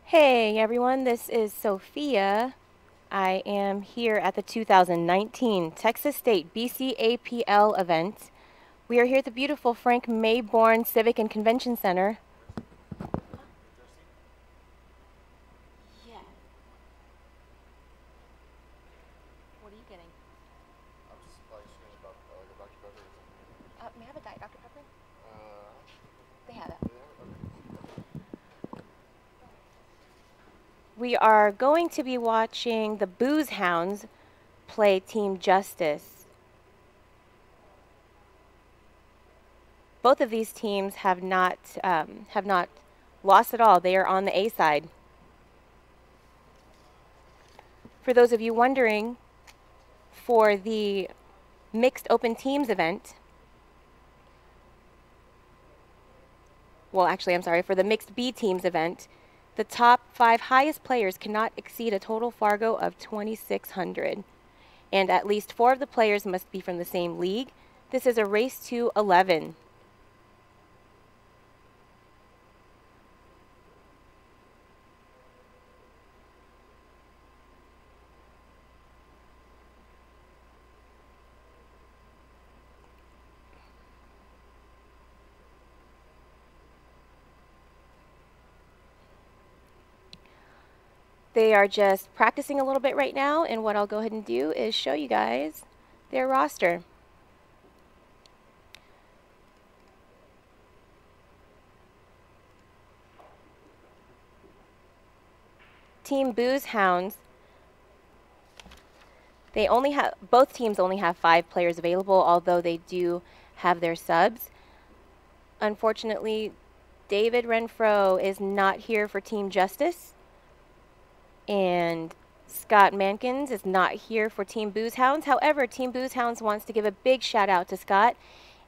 Hey everyone, this is Sophia. I am here at the 2019 Texas State BCAPL event. We are here at the beautiful Frank Mayborn Civic and Convention Center. Yeah. What are you getting? I'm just like about like a Dr. Pepper or something. May I have a Diet Dr. Pepper? They have it. Okay. We are going to be watching the Boozehounds play Team Justice. Both of these teams have not lost at all. They are on the A side. For those of you wondering, for the mixed open teams event, well, actually, I'm sorry, for the mixed B teams event, the top 5 highest players cannot exceed a total Fargo of 2,600. And at least 4 of the players must be from the same league. This is a race to 11. They are just practicing a little bit right now, and what I'll go ahead and do is show you guys their roster. Team Boozehounds, both teams only have 5 players available, although they do have their subs. Unfortunately, David Renfro is not here for Team Justice, and Scott Mankins is not here for Team Boozehounds. However, Team Boozehounds wants to give a big shout out to Scott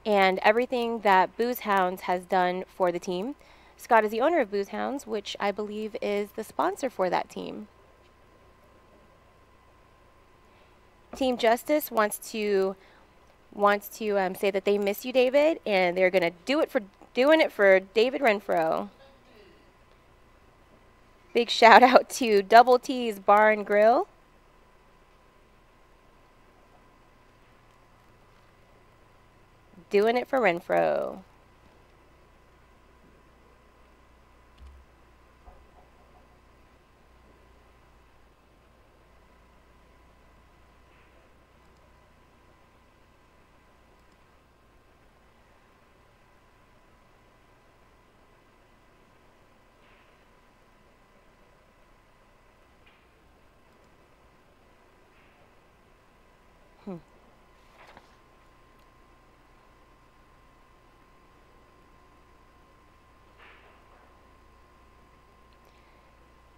and everything that Boozehounds has done for the team. Scott is the owner of Boozehounds, which I believe is the sponsor for that team. Team Justice wants to say that they miss you, David, and they're going to doing it for David Renfro. Big shout out to Double T's Bar and Grill. Doing it for Renfro.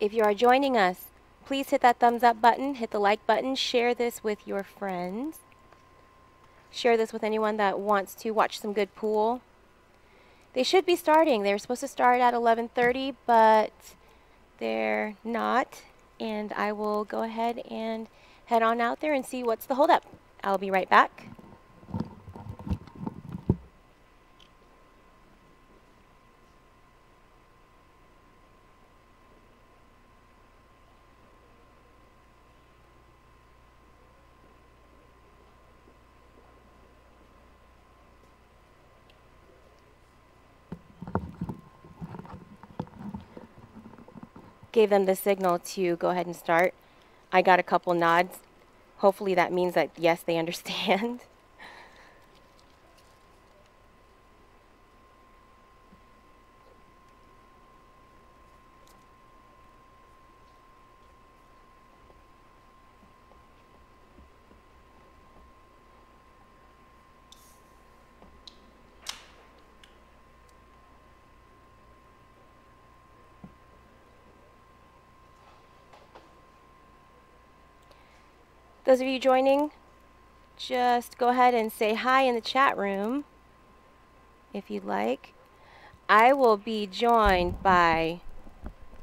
If you are joining us, please hit that thumbs up button, hit the like button, share this with your friends. Share this with anyone that wants to watch some good pool. They should be starting. They were supposed to start at 11:30, but they're not. And I will go ahead and head on out there and see what's the holdup. I'll be right back. Gave them the signal to go ahead and start. I got a couple nods. Hopefully that means that, yes, they understand. Those of you joining, just go ahead and say hi in the chat room if you'd like. I will be joined by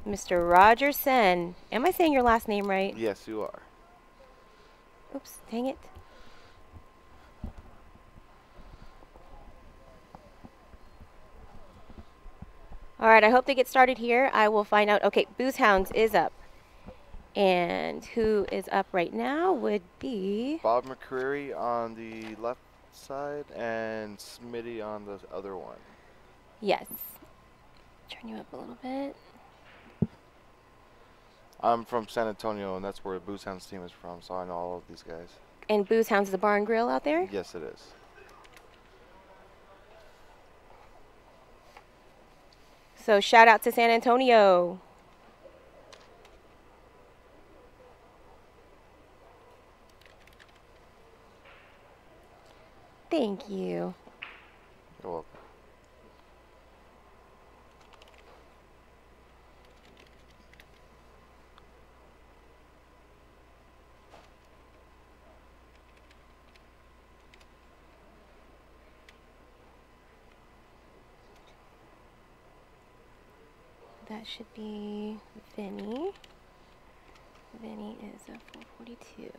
Mr. Roger Sen. Am I saying your last name right? Yes, you are. Oops, dang it. All right, I hope they get started here. I will find out. Okay, Boozehounds is up. And who is up right now would be... Bob McCreary on the left side and Smitty on the other one. Yes. Turn you up a little bit. I'm from San Antonio, and that's where Boozehounds team is from, so I know all of these guys. And Boozehounds is the bar and grill out there? Yes, it is. So shout out to San Antonio. Thank you. You're welcome. That should be Vinny. Vinny is a 442.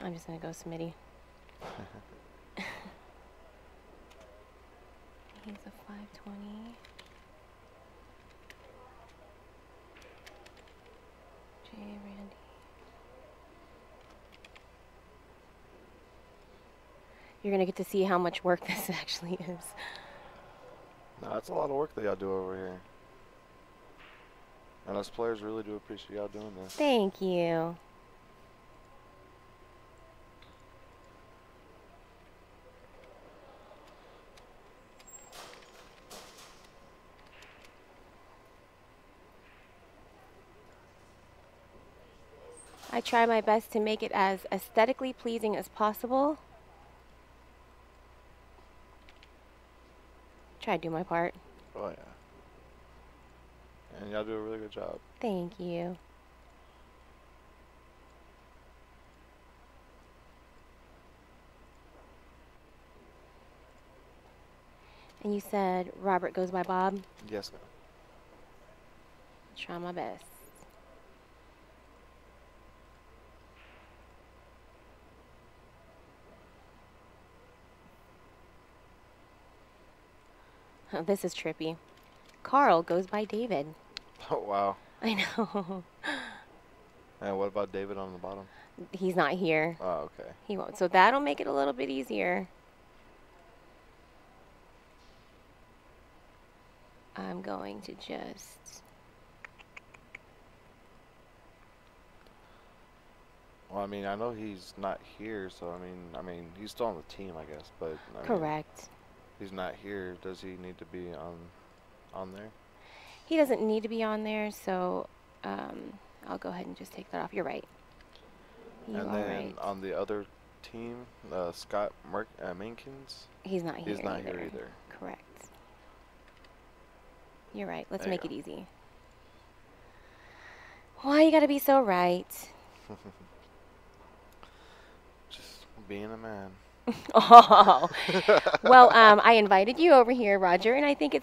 I'm just going to go Smitty. He's a 520. Jay Randy. You're going to get to see how much work this actually is. No, that's a lot of work that y'all do over here. And us players really do appreciate y'all doing this. Thank you. I try my best to make it as aesthetically pleasing as possible. Try to do my part. Oh, yeah. And y'all do a really good job. Thank you. And you said Robert goes by Bob? Yes, ma'am. Try my best. Oh, this is trippy. Carl goes by David. Oh, wow. I know. And what about David on the bottom? He's not here. Oh, okay. He won't. So that'll make it a little bit easier. I'm going to just... Well, I mean, I know he's not here, so I mean, he's still on the team, I guess. But I mean, Correct. he's not here. Does he need to be on there? He doesn't need to be on there, so I'll go ahead and just take that off. You're right. You And are then right. on the other team, Scott Minkins. He's not here. He's not here either. Correct. You're right. Let's There you make it go. easy. Why you gotta be so right? Just being a man. Oh, well, I invited you over here, Roger, and I think it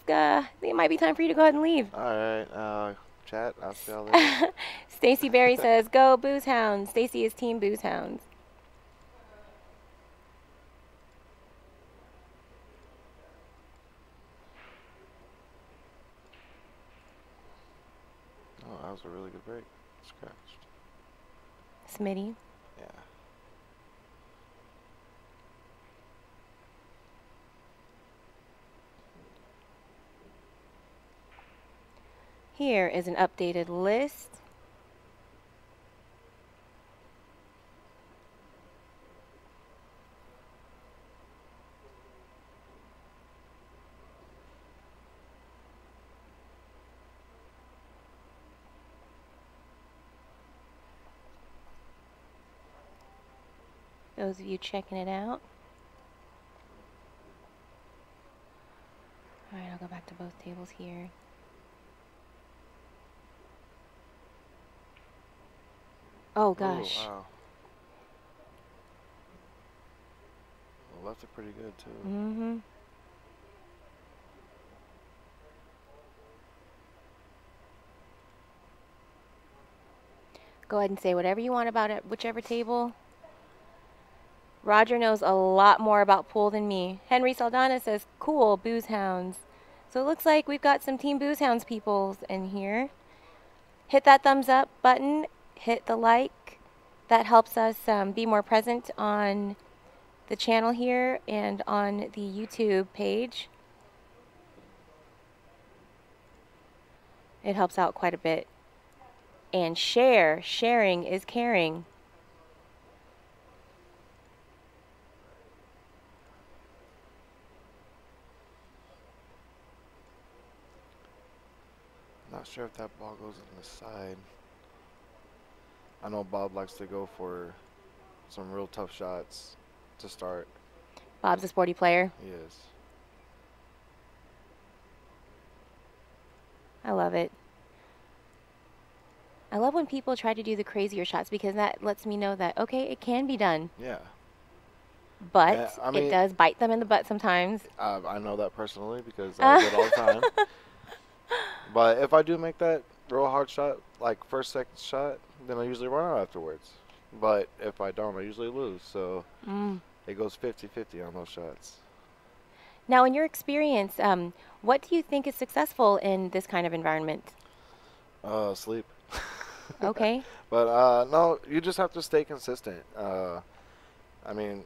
might be time for you to go ahead and leave. All right, chat. I'll see y'all later. Stacy Berry says, "Go Boozehounds." Stacy is Team Boozehounds. Oh, that was a really good break. Scratched. Smitty. Yeah. Here is an updated list. Those of you checking it out. All right, I'll go back to both tables here. Oh, Oh, gosh. wow. The left are pretty good, too. Mm-hmm. Go ahead and say whatever you want about it, whichever table. Roger knows a lot more about pool than me. Henry Saldana says, cool, Boozehounds. So it looks like we've got some Team Boozehounds peoples in here. Hit that thumbs up button. Hit the like. That helps us be more present on the channel here and on the YouTube page. It helps out quite a bit. And share. Sharing is caring. Not sure if that ball goes on the side. I know Bob likes to go for some real tough shots to start. Bob's a sporty player. He is. I love it. I love when people try to do the crazier shots because that lets me know that, okay, it can be done. Yeah. But Yeah, I it mean- does bite them in the butt sometimes. I know that personally because I do it all the time. But if I do make that real hard shot, like first, second shot, then I usually run out afterwards. But if I don't, I usually lose. So it goes 50-50 on those shots. Now, in your experience, what do you think is successful in this kind of environment? Sleep. Okay. But no, you just have to stay consistent. I mean,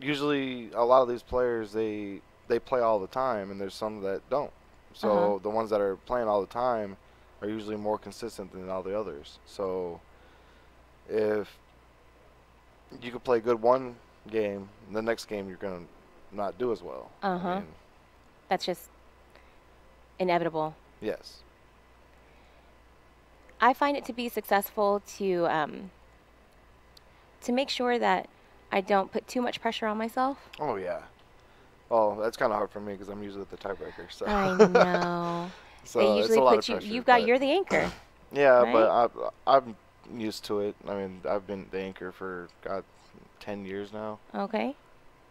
usually a lot of these players they play all the time, and there's some that don't. So the ones that are playing all the time are usually more consistent than all the others. So if you could play good one game, the next game you're gonna not do as well. I mean, That's just inevitable. yes. I find it to be successful to make sure that I don't put too much pressure on myself. Oh yeah. Well, that's kind of hard for me because I'm usually the tiebreaker. So I know. so They it's usually a lot put of you. pressure, You've got. but- You're the anchor. Yeah, right? but I'm used to it. I mean, I've been the anchor for 10 years now, Okay.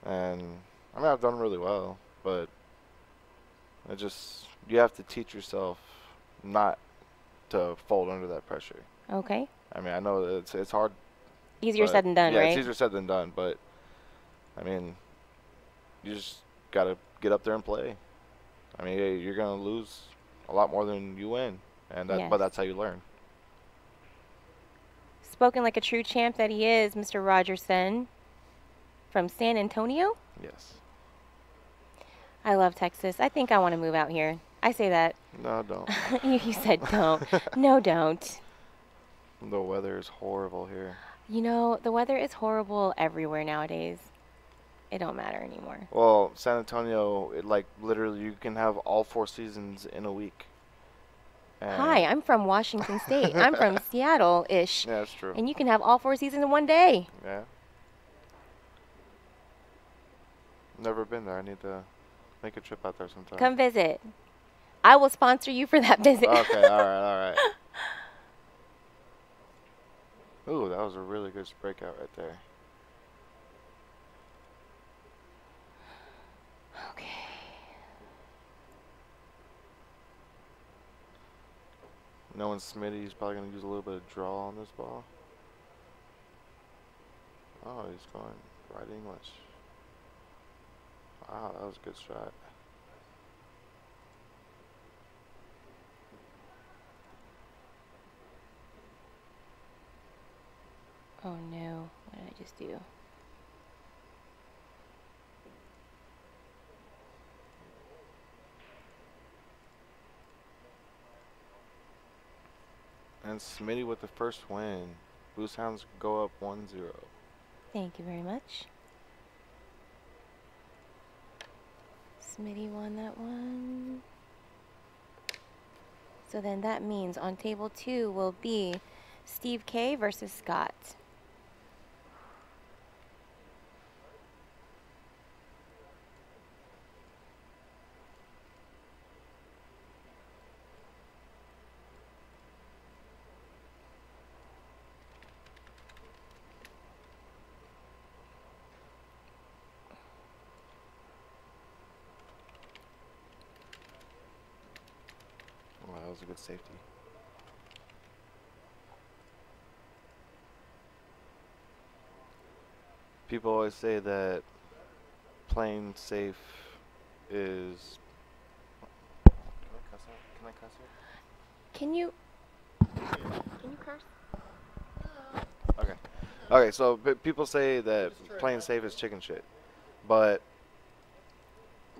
and I mean I've done really well. But you have to teach yourself not to fold under that pressure. Okay. I mean, I know that it's hard. Easier but- said than done, yeah, right? it's easier said than done. But I mean, you just gotta get up there and play. I mean, you're gonna lose a lot more than you win, and Yes. but that's how you learn. Spoken like a true champ that he is, Mr. Rogerson from San Antonio. Yes. I love Texas. I think I want to move out here. I say that. No, don't. You said don't. No, don't. The weather is horrible here. You know, the weather is horrible everywhere nowadays. It don't matter anymore. Well, San Antonio, like literally, you can have all 4 seasons in a week. Hi, I'm from Washington State. I'm from Seattle-ish. Yeah, that's true. And you can have all 4 seasons in one day. Yeah. Never been there. I need to make a trip out there sometime. Come visit. I will sponsor you for that visit. Okay, all right. Ooh, that was a really good breakout right there. Okay. Knowing Smitty's probably going to use a little bit of draw on this ball. Oh, he's going right English. Wow, that was a good shot. Oh no, what did I just do? And Smitty with the first win. Boozehounds go up 1-0. Thank you very much. Smitty won that one. So then that means on table 2 will be Steve K versus Scott. was a good safety. People always say that playing safe is. Can I cuss out? Can I cuss here? Can you curse? Okay. Okay, so people say that playing safe is chicken shit, but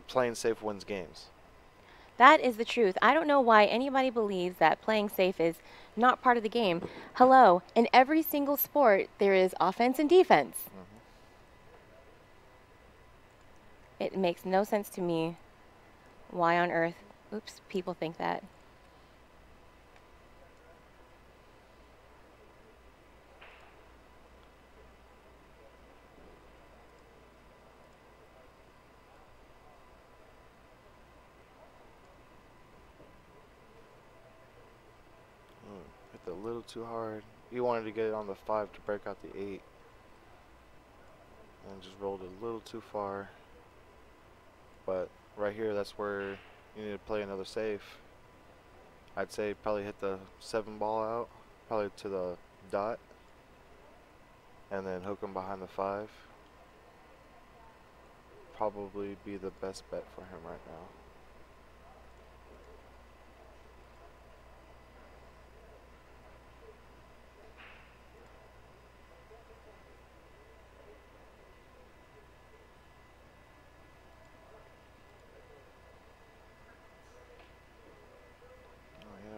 playing safe wins games. That is the truth. I don't know why anybody believes that playing safe is not part of the game. Hello, in every single sport, there is offense and defense. It makes no sense to me why on earth, oops, people think that. Hit a little too hard. He wanted to get it on the 5 to break out the 8. And just rolled it a little too far. But right here, that's where you need to play another safe. I'd say probably hit the 7 ball out, probably to the dot, and then hook him behind the 5. Probably be the best bet for him right now.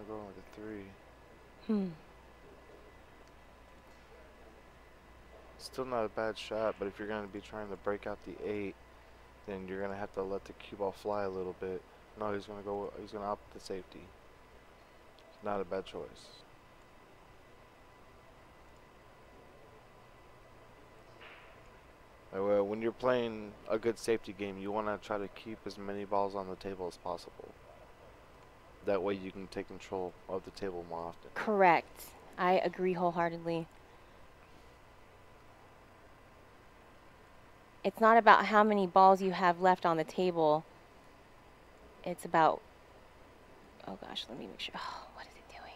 Going with a 3. Still not a bad shot, but if you're going to be trying to break out the 8, then you're going to have to let the cue ball fly a little bit. No, he's going to opt the safety. It's not a bad choice. When you're playing a good safety game, you want to try to keep as many balls on the table as possible. That way you can take control of the table more often. Correct. I agree wholeheartedly. It's not about how many balls you have left on the table. It's about, oh gosh, let me make sure. Oh, what is it doing?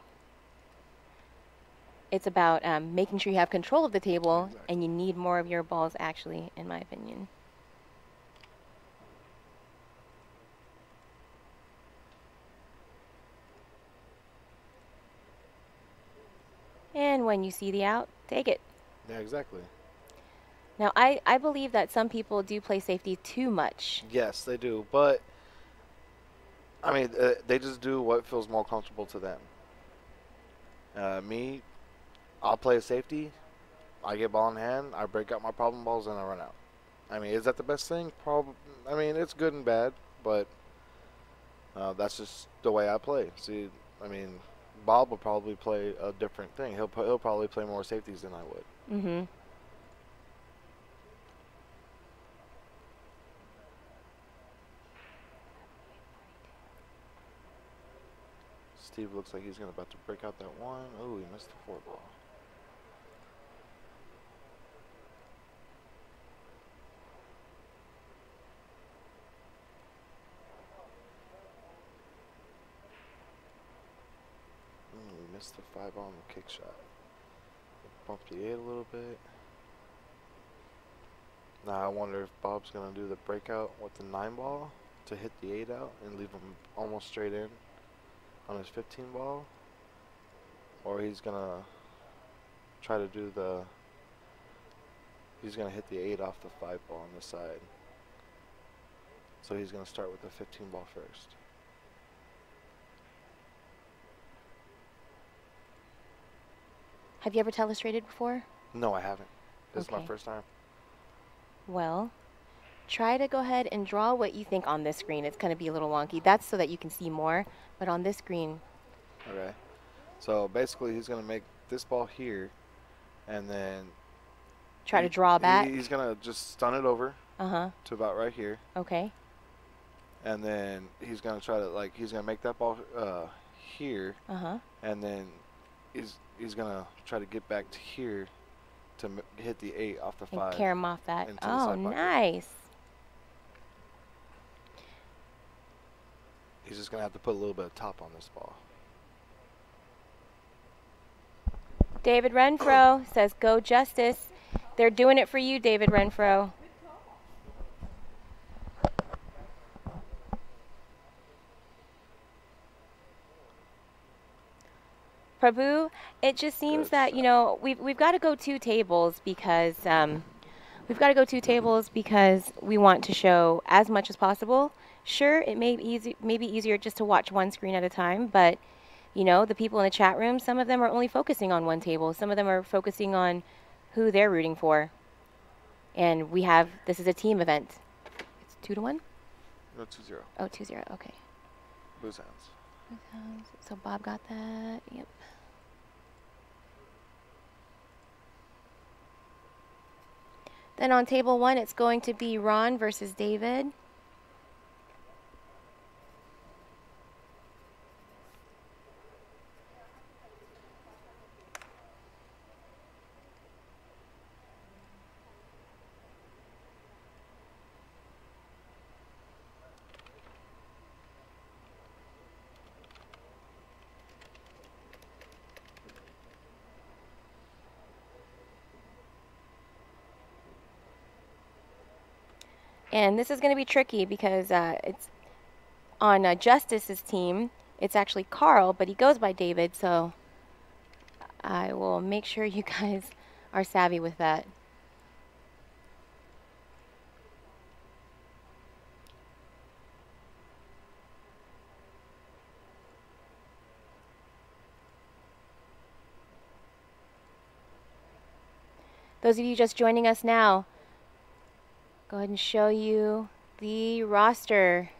It's about making sure you have control of the table, and you need more of your balls, actually, in my opinion. And when you see the out, take it. Yeah, exactly. Now, I believe that some people do play safety too much. Yes, they do. But, I mean, they just do what feels more comfortable to them. Me, I'll play a safety. I get ball in hand. I break out my problem balls, and I run out. I mean, is that the best thing? Probably. I mean, it's good and bad, but that's just the way I play. See, I mean, Bob will probably play a different thing. He'll probably play more safeties than I would. Mm-hmm. Steve looks like he's about to break out that 1. Oh, he missed the 4 ball. He missed the 5 ball on the kick shot. Bumped the 8 a little bit. Now I wonder if Bob's going to do the breakout with the 9 ball to hit the 8 out and leave him almost straight in on his 15 ball. Or he's going to try to do he's going to hit the 8 off the 5 ball on this side. So he's going to start with the 15 ball first. Have you ever telestrated before? No, I haven't. This is my Okay. first time. Well, try to go ahead and draw what you think on this screen. It's going to be a little wonky. That's so that you can see more. But on this screen. Okay. So basically he's going to make this ball here and then Try to draw back. He's going to just stun it over Uh-huh. to about right here. Okay. And then he's going to try to, he's going to make that ball here. Uh-huh. And then he's going to try to get back to here to hit the 8 off the 5. And carry him off that. into the Oh, side pocket. nice. He's just going to have to put a little bit of top on this ball. David Renfro says, "Go Justice." They're doing it for you, David Renfro. Prabhu, it just seems that, you know, we've got to go 2 tables because we want to show as much as possible. Sure, it may be easier just to watch one screen at a time, but you know, the people in the chat room, some of them are only focusing on one table. Some of them are focusing on who they're rooting for. And this is a team event. It's 2-1? No, 2-0. Oh, 2-0, okay. Boozehounds. So Bob got that, yep. Then on table 1, it's going to be Ron versus David. And this is going to be tricky because it's on Justice's team. It's actually Carl, but he goes by David, so I will make sure you guys are savvy with that. Those of you just joining us now, go ahead and show you the roster.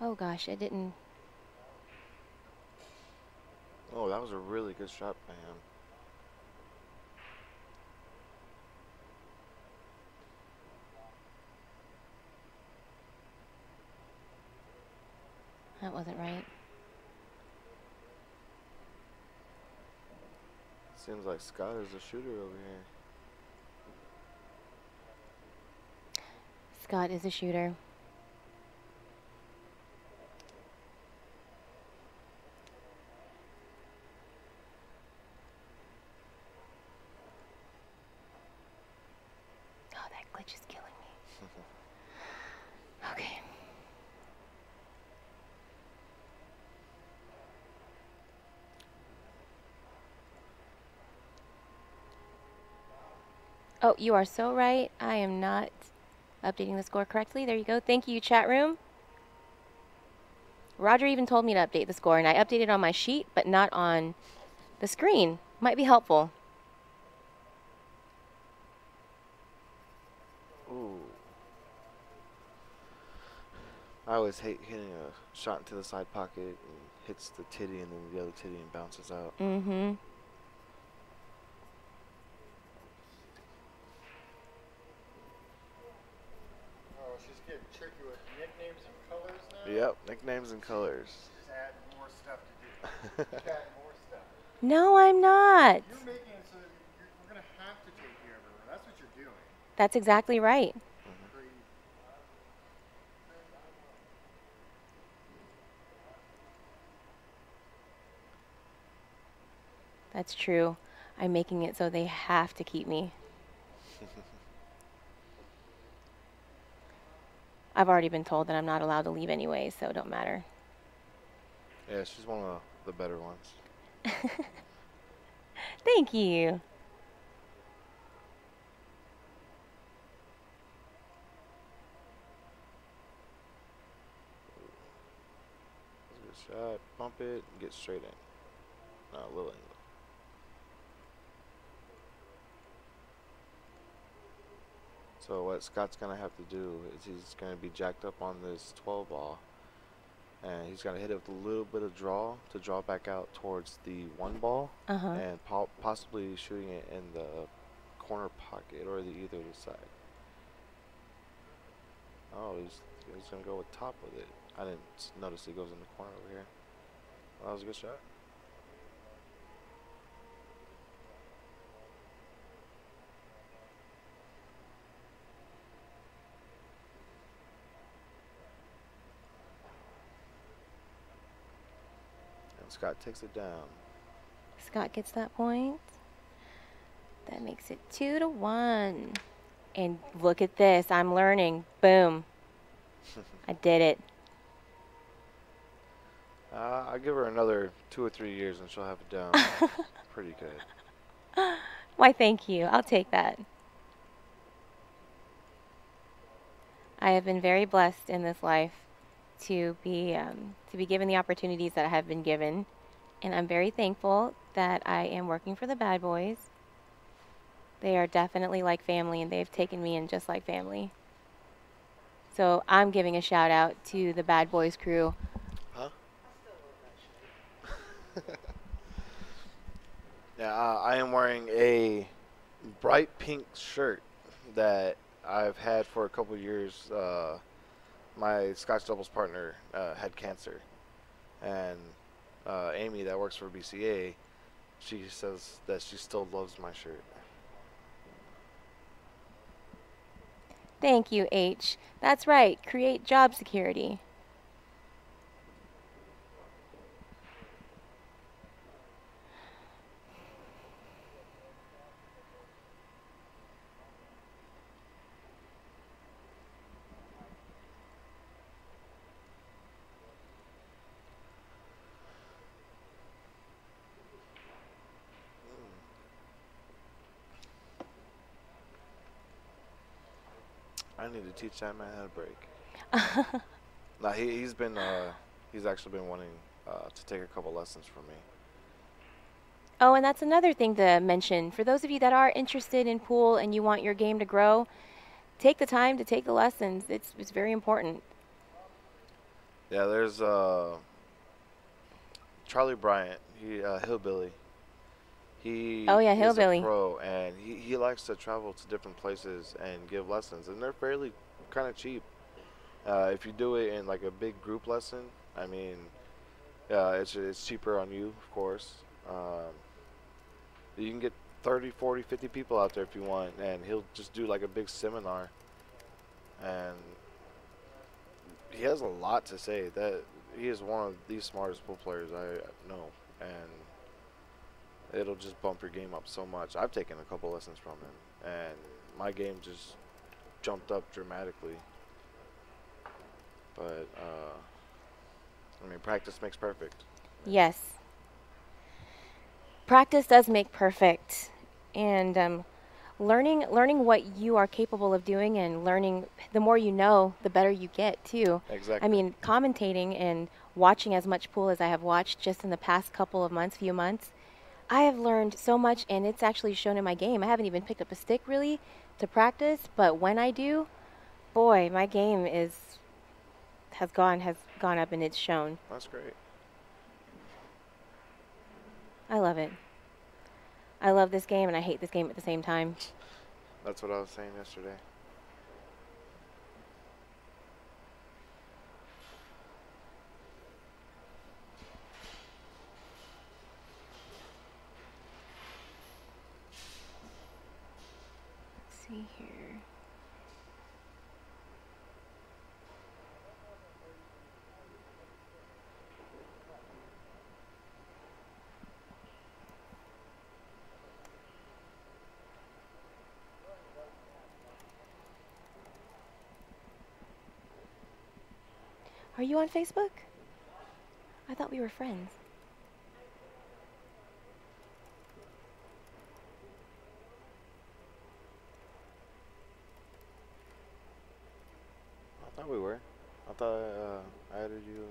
Oh gosh, it didn't. Oh, that was a really good shot by him. That wasn't right. Seems like Scott is a shooter over here. Scott is a shooter. Oh, that glitch is killing me. Okay. Oh, you are so right. I am not updating the score correctly. There you go. Thank you, chat room. Roger even told me to update the score, and I updated on my sheet, but not on the screen. Might be helpful. Ooh. I always hate hitting a shot into the side pocket and hits the titty and then the other titty and bounces out. Mm-hmm. Oh, she's getting tricky with nicknames and colors now? Yep, nicknames and colors. She's adding more stuff to do. She's adding more stuff. No, I'm not. You're making it so that we're going to have to take care of her. That's what you're doing. That's exactly right. Crazy. That's true. I'm making it so they have to keep me. I've already been told that I'm not allowed to leave anyway, so it don't matter. Yeah, she's one of the better ones. Thank you. That's a good shot. Bump it, get straight in. No, a little angle. So what Scott's going to have to do is he's going to be jacked up on this 12 ball. And he's going to hit it with a little bit of draw to draw back out towards the 1 ball. And possibly shooting it in the corner pocket or either side. Oh, he's going to go with top with it. I didn't notice he goes in the corner over here. That was a good shot. Scott takes it down. Scott gets that point. That makes it 2-1. And look at this. I'm learning. Boom. I did it. I'll give her another 2 or 3 years and she'll have it down pretty good. Why, thank you. I'll take that. I have been very blessed in this life to be given the opportunities that I have been given, and I'm very thankful that I am working for the Bad Boys. They are definitely like family, and they've taken me in just like family. So I'm giving a shout out to the Bad Boys crew. Huh? Yeah, I am wearing a bright pink shirt that I've had for a couple years. My Scotch doubles partner had cancer, and Amy, that works for BCA, she says that she still loves my shirt. Thank you, H. That's right. Create job security. I need to teach that man how to break. Nah, he's actually been wanting to take a couple lessons from me. Oh, and that's another thing to mention. For those of you that are interested in pool and you want your game to grow, take the time to take the lessons. It's very important. Yeah, there's Charlie Bryant, hillbilly. Oh, yeah, Is hillbilly. a pro, and he likes to travel to different places and give lessons, and they're fairly kind of cheap. If you do it in like a big group lesson, I mean, it's cheaper on you, of course. You can get 30, 40, 50 people out there if you want, and he'll just do like a big seminar. And he has a lot to say. That he is one of the smartest pool players I know, and it'll just bump your game up so much. I've taken a couple lessons from him, and my game just jumped up dramatically. But I mean, practice makes perfect. Yes. Practice does make perfect. And learning what you are capable of doing, and learning, the more you know, the better you get too. Exactly. I mean, commentating and watching as much pool as I have watched just in the past few months, I have learned so much, and it's actually shown in my game. I haven't even picked up a stick really to practice, but when I do, boy, my game has gone up, and it's shown. That's great. I love it. I love this game, and I hate this game at the same time. That's what I was saying yesterday. Let's see here. Are you on Facebook? I thought we were friends. I thought we were. I thought I added you.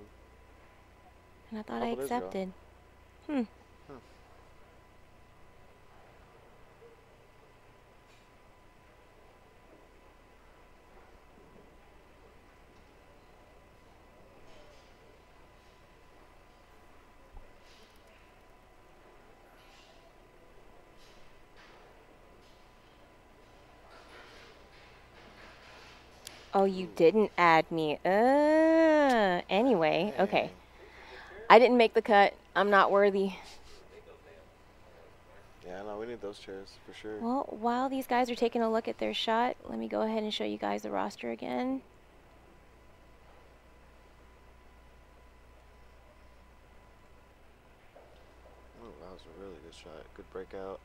And I thought I Couple days ago. accepted. Oh, you didn't add me. Anyway, okay. I didn't make the cut. I'm not worthy. Yeah, no, we need those chairs for sure. Well, while these guys are taking a look at their shot, let me go ahead and show you guys the roster again. that was a really good shot. Good breakout.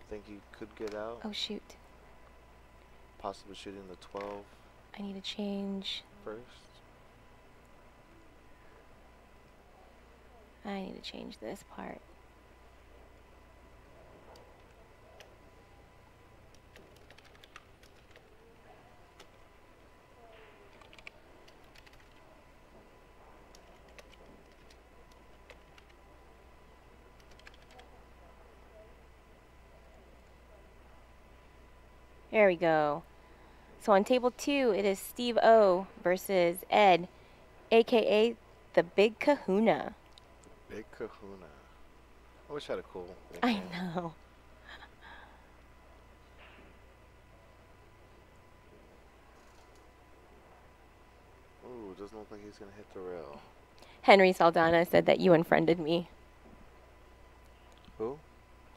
Think he could get out. Oh, shoot. Possibly shooting the 12 I need to change. first. I need to change this part. There we go. So on table 2, it is Steve O versus Ed, a.k.a. the Big Kahuna. Big Kahuna. I wish I had a cool I nickname. know. Ooh, doesn't look like he's going to hit the rail. Henry Saldana said that you unfriended me. Who?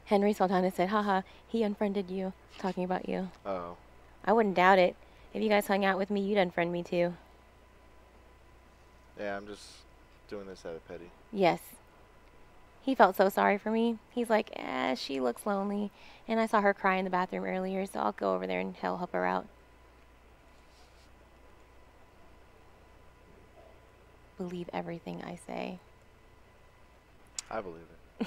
Henry Saldana said, haha, he unfriended you, talking about you. Oh. I wouldn't doubt it. If you guys hung out with me, you'd unfriend me too. Yeah, I'm just doing this out of petty. Yes. He felt so sorry for me. He's like, she looks lonely. And I saw her cry in the bathroom earlier, so I'll go over there and help her out. Believe everything I say. I believe it.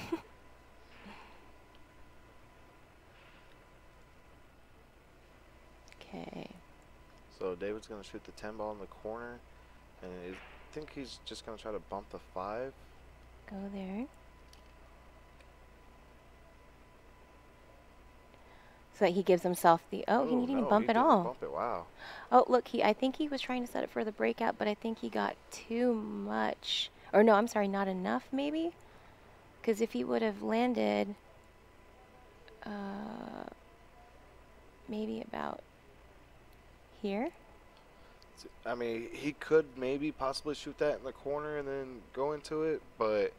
Okay. So David's going to shoot the 10 ball in the corner. And I think he's just going to try to bump the 5. Go there. So that he gives himself the, he didn't even bump at all. Bump it, wow. Oh, look, I think he was trying to set it for the breakout, but I think he got too much. Or no, I'm sorry, not enough maybe? Because if he would have landed maybe about here. I mean, he could maybe possibly shoot that in the corner and then go into it, but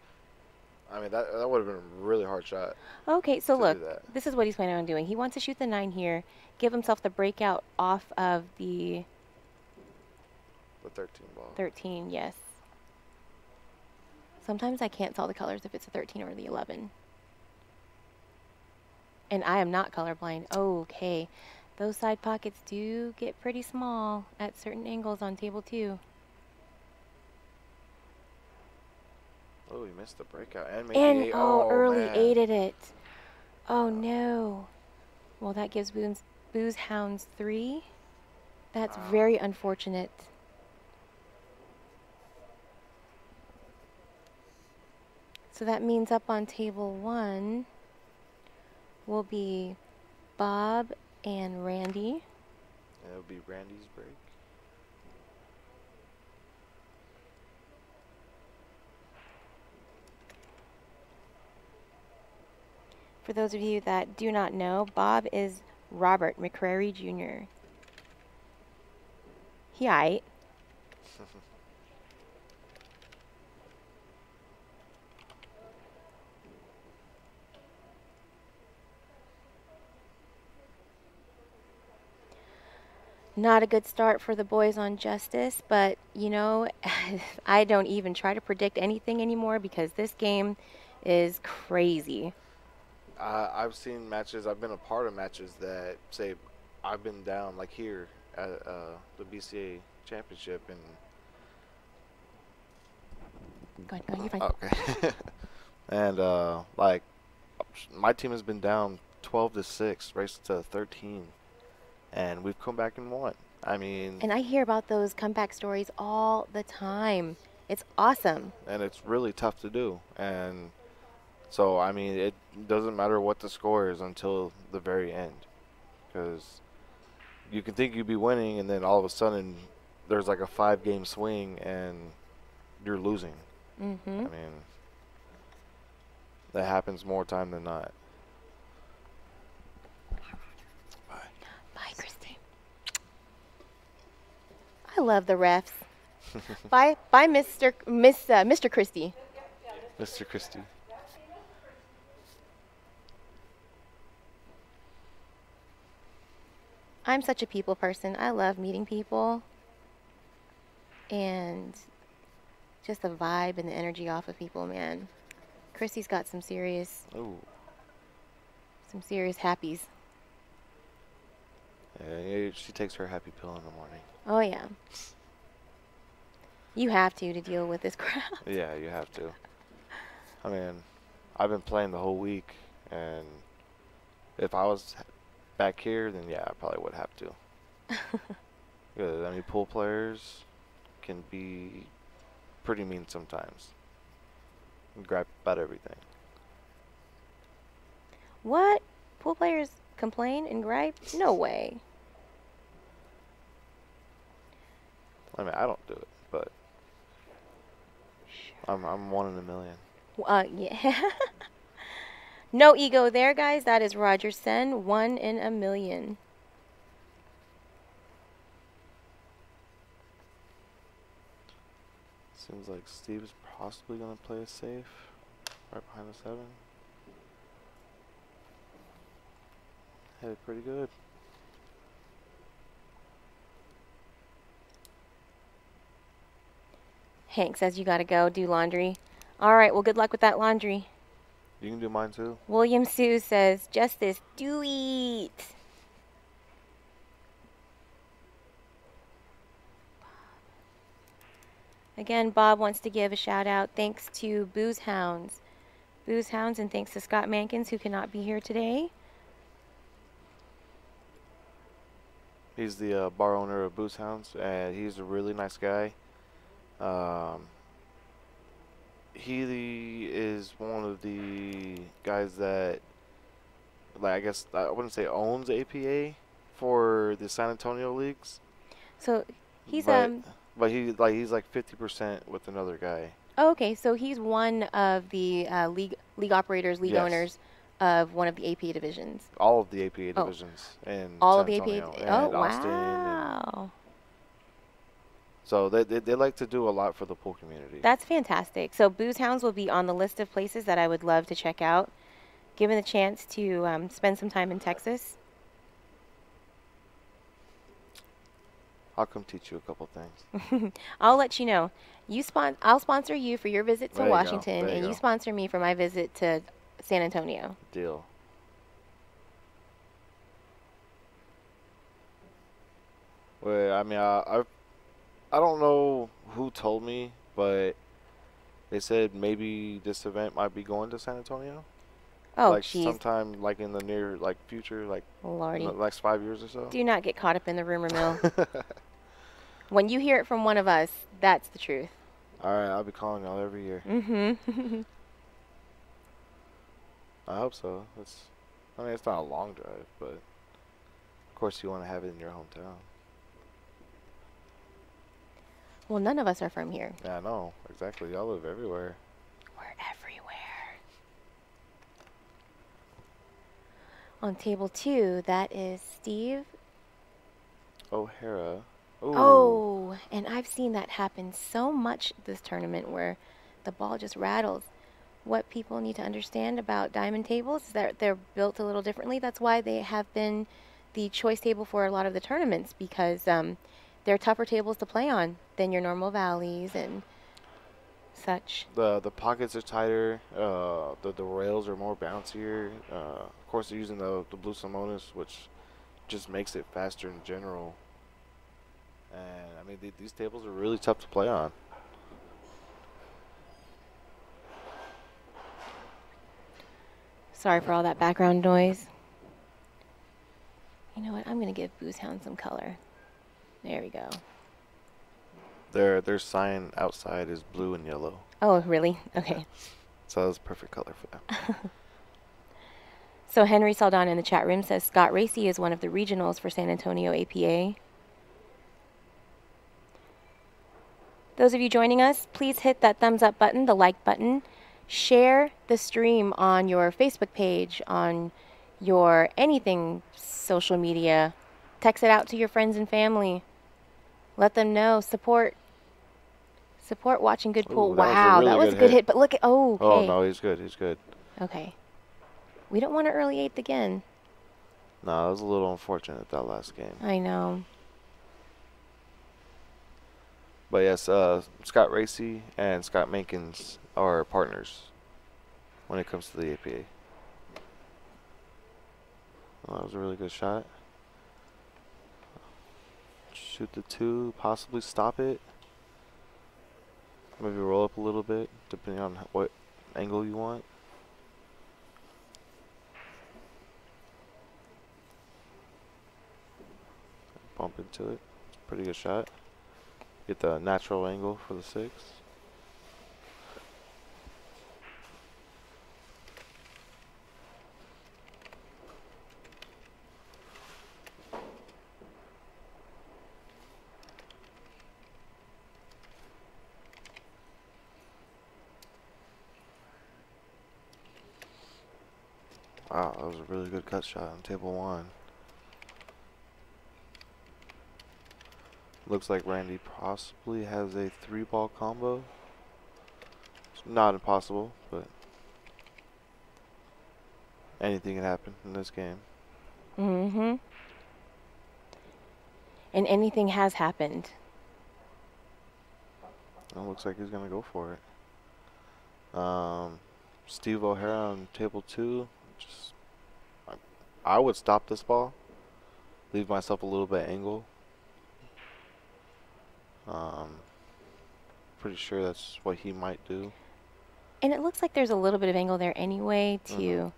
I mean, that would have been a really hard shot. Okay, so look, this is what he's planning on doing. He wants to shoot the 9 here, give himself the breakout off of the 13 ball. 13, yes. Sometimes I can't tell the colors if it's a 13 or the 11. And I am not colorblind. Okay. Those side pockets do get pretty small at certain angles on table 2. Oh, he missed the breakout. And maybe early man. 8'd it. Oh, no. Well, that gives Boozehounds 3. That's very unfortunate. So that means up on table 1 will be Bob and Randy. It'll be Randy's break. For those of you that do not know, Bob is Robert McCrary Jr. He aight. Not a good start for the boys on Justice, but, you know, I don't even try to predict anything anymore because this game is crazy. I've seen matches, I've been a part of matches that say I've been down, like here at the BCA championship. And Go ahead, you're fine. Okay. And, like, my team has been down 12-6, raced to 13. And we've come back and won. I mean... And I hear about those comeback stories all the time. It's awesome. And it's really tough to do. And so, I mean, it doesn't matter what the score is until the very end. Because you can think you'd be winning, and then all of a sudden there's like a 5-game swing, and you're losing. Mm-hmm. I mean, that happens more time than not. Bye, Christy. I love the refs. Bye, Mr. Christie. Mr. Christie. I'm such a people person. I love meeting people and just the vibe and the energy off of people, man. Chrissy's got some serious Ooh. happies. Yeah, she takes her happy pill in the morning. Oh, yeah. You have to deal with this crowd. Yeah, you have to. I mean, I've been playing the whole week, and if I was back here, then yeah, I probably would have to. Because, I mean, pool players can be pretty mean sometimes. Gripe about everything. What? Pool players complain and gripe? No way. I mean, I don't do it, but I'm one in a million. Yeah. No ego there, guys. That is Roger Sen, 1 in a million. Seems like Steve is possibly going to play it safe. Right behind the 7. Hit it pretty good. Hank says you gotta go do laundry. All right, well, good luck with that laundry. You can do mine too. William Sue says, Justice, do it. Again, Bob wants to give a shout out. Thanks to Boozehounds. Boozehounds, and thanks to Scott Mankins, who cannot be here today. He's the bar owner of Boozehounds, and he's a really nice guy. He is one of the guys that, like, I guess I wouldn't say owns APA for the San Antonio leagues. So he's but he's like 50% with another guy. Oh, okay, so he's one of the league operators, league Yes. owners of one of the APA divisions. All of the APA divisions in All San of the Antonio APA. and Oh, Austin. wow. So they like to do a lot for the pool community. That's fantastic. So Boozehounds will be on the list of places that I would love to check out. Given the chance to spend some time in Texas. I'll come teach you a couple things. I'll let you know. I'll sponsor you for your visit to There you go. Washington, There you and you go. sponsor me for my visit to San Antonio. Deal. Well, I mean, I don't know who told me, but they said maybe this event might be going to San Antonio. Oh, like jeez. sometime like in the near future, like Lordy. in the next 5 years or so. Do not get caught up in the rumor mill. When you hear it from one of us, that's the truth. All right, I'll be calling y'all every year. Mm-hmm. I hope so. I mean, it's not a long drive, but of course you want to have it in your hometown. Well, none of us are from here. Yeah, I know. Exactly. Y'all live everywhere. We're everywhere. On table 2, that is Steve. O'Hara. Ooh. Oh, and I've seen that happen so much this tournament where the ball just rattles. What people need to understand about diamond tables is that they're built a little differently. That's why they have been the choice table for a lot of the tournaments, because they're tougher tables to play on than your normal valleys and such. The pockets are tighter. The rails are more bouncier. Of course, they're using the blue Simonis, which just makes it faster in general. And I mean, these tables are really tough to play on. Sorry for all that background noise. You know what? I'm going to give Boozehound some color. There we go. Their sign outside is blue and yellow. Oh, really? Okay. So that's perfect color for them. So Henry Saldana in the chat room says Scott Racy is one of the regionals for San Antonio APA. Those of you joining us, please hit that thumbs up button, the like button. Share the stream on your Facebook page, on your anything social media. Text it out to your friends and family. Let them know. Support watching good pool. Ooh, that was a Wow, really that was good a good hit. hit. But look at, oh, okay. Oh, no, he's good. He's good. Okay. We don't want to early eighth again. No, that was a little unfortunate that last game. I know. But yes, Scott Racy and Scott Mankins are partners. when it comes to the APA. Well, that was a really good shot. Shoot the 2, possibly stop it. Maybe roll up a little bit, depending on what angle you want. Bump into it. It's a pretty good shot. Get the natural angle for the 6. Wow, that was a really good cut shot on table 1. Looks like Randy possibly has a 3-ball combo. It's not impossible, but anything can happen in this game. Mm-hmm. And anything has happened. It looks like he's gonna go for it. Steve O'Hara on table 2. Just, I would stop this ball, leave myself a little bit angle. Pretty sure that's what he might do. And it looks like there's a little bit of angle there anyway, too.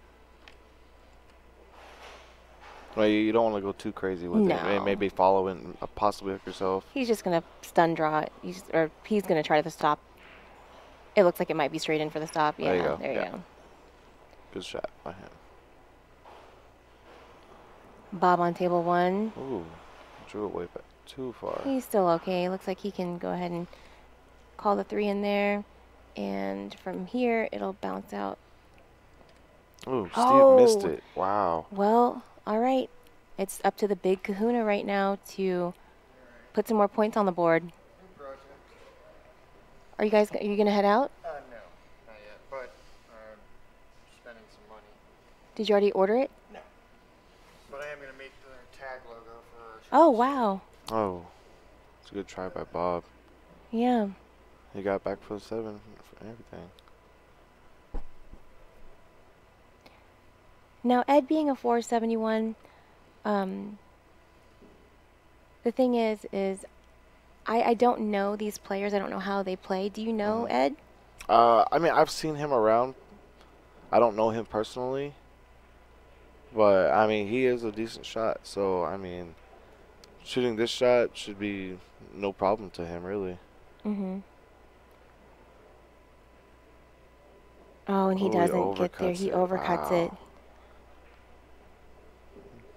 Well, you don't want to go too crazy with it. Maybe follow and possibly hook yourself. He's just going to stun draw it. He's going to try to stop. It looks like it might be straight in for the stop. Yeah, there you go. Good shot by him. Bob on table 1. Ooh, drew it way back too far. He's still okay. Looks like he can go ahead and call the 3 in there. And from here, it'll bounce out. Ooh, Steve missed it. Wow. Well, all right. It's up to the big kahuna right now to put some more points on the board. Are you going to head out? No, not yet, but spending some money. Did you already order it? No. But I am going to make the tag logo for... Oh, wow. Oh, it's a good try by Bob. Yeah. He got back for the 7 for everything. Now, Ed being a 471, the thing is I don't know these players. I don't know how they play. Do you know Ed? I mean, I've seen him around. I don't know him personally. But, I mean, he is a decent shot. So, I mean, shooting this shot should be no problem to him, really. Mm-hmm. Oh, and he doesn't get there. He overcuts it.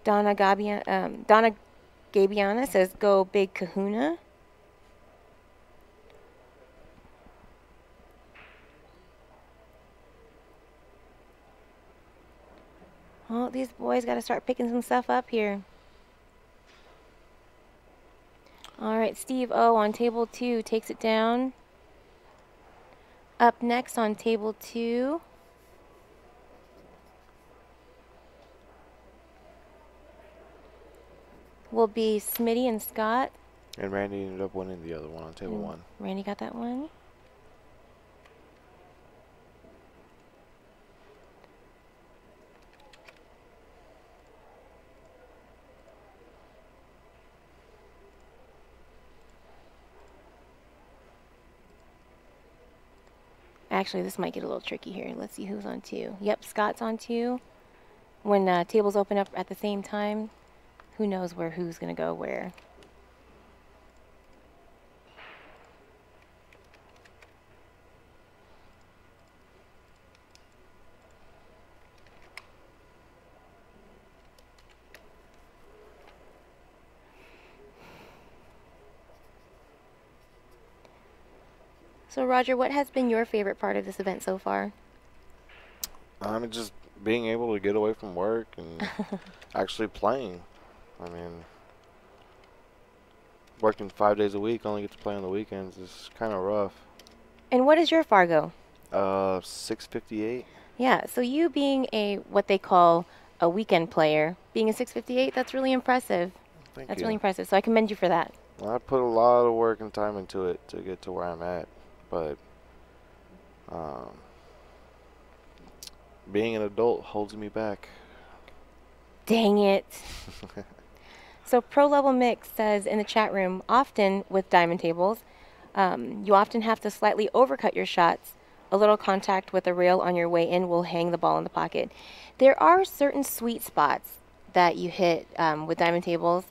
Donna Gabiana says, go big kahuna. Well, these boys got to start picking some stuff up here. All right, Steve O on table 2 takes it down. Up next on table 2. Will be Smitty and Scott. And Randy ended up winning the other one on table 1. Randy got that one. Actually, this might get a little tricky here. Let's see who's on 2. Yep, Scott's on 2. When tables open up at the same time, who knows who's going to go where. So, Roger, what has been your favorite part of this event so far? Just being able to get away from work and actually playing. I mean, working 5 days a week, only get to play on the weekends is kind of rough. And what is your Fargo? 658. Yeah, so you being what they call a weekend player, being a 658, that's really impressive. Thank you. That's really impressive, so I commend you for that. Well, I put a lot of work and time into it to get to where I'm at, but being an adult holds me back. Dang it. So Pro Level Mix says in the chat room, often with diamond tables, you often have to slightly overcut your shots. A little contact with a rail on your way in will hang the ball in the pocket. There are certain sweet spots that you hit with diamond tables.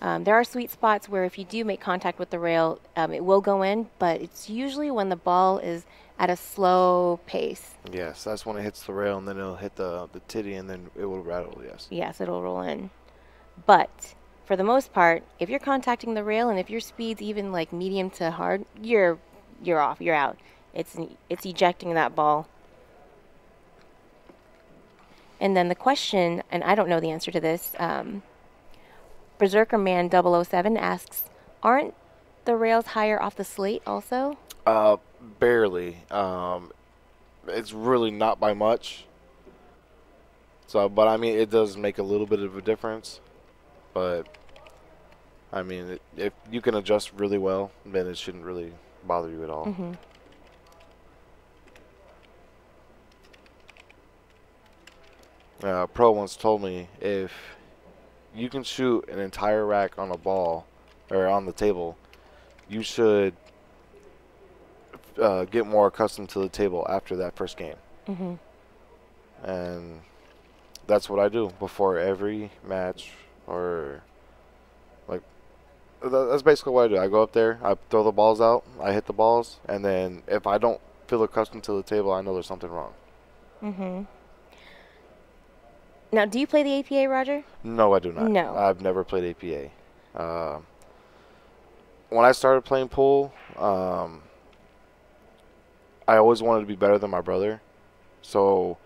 There are sweet spots where if you do make contact with the rail, it will go in, but it's usually when the ball is at a slow pace. Yes, that's when it hits the rail, and then it'll hit the titty, and then it will rattle, yes. Yes, it'll roll in. But for the most part, if you're contacting the rail and if your speed's even like medium to hard, you're off, you're out. It's ejecting that ball. And then the question, and I don't know the answer to this, Berserker Man 007 asks, aren't the rails higher off the slate also? Barely. It's really not by much. So, but I mean, it does make a little bit of a difference. But I mean, if you can adjust really well, then it shouldn't really bother you at all. Mm-hmm. Pro once told me if you can shoot an entire rack on a ball or on the table, you should get more accustomed to the table after that first game. Mm-hmm. And that's what I do before every match, or like that's basically what I do. I go up there, I throw the balls out, I hit the balls, and then if I don't feel accustomed to the table, I know there's something wrong. Mm-hmm. Now, do you play the APA, Roger? No, I do not. No. I've never played APA. When I started playing pool, I always wanted to be better than my brother. So,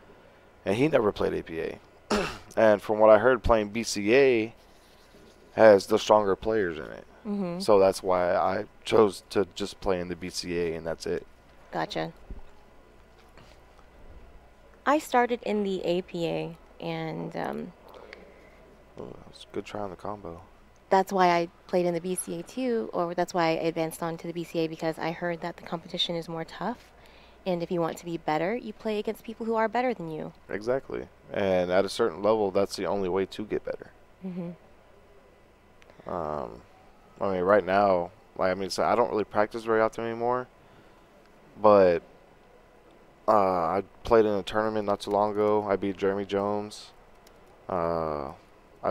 and he never played APA. And from what I heard, playing BCA has the stronger players in it. Mm-hmm. So that's why I chose to just play in the BCA, and that's it. Gotcha. I started in the APA, and Oh, that's a good try on the combo. that's why I played in the BCA too, or that's why I advanced on to the BCA, because I heard that the competition is more tough, and if you want to be better, you play against people who are better than you. Exactly. And at a certain level, that's the only way to get better. Mm-hmm. I mean, right now, like, I mean, so I don't really practice very often anymore, but I played in a tournament not too long ago. I beat Jeremy Jones. I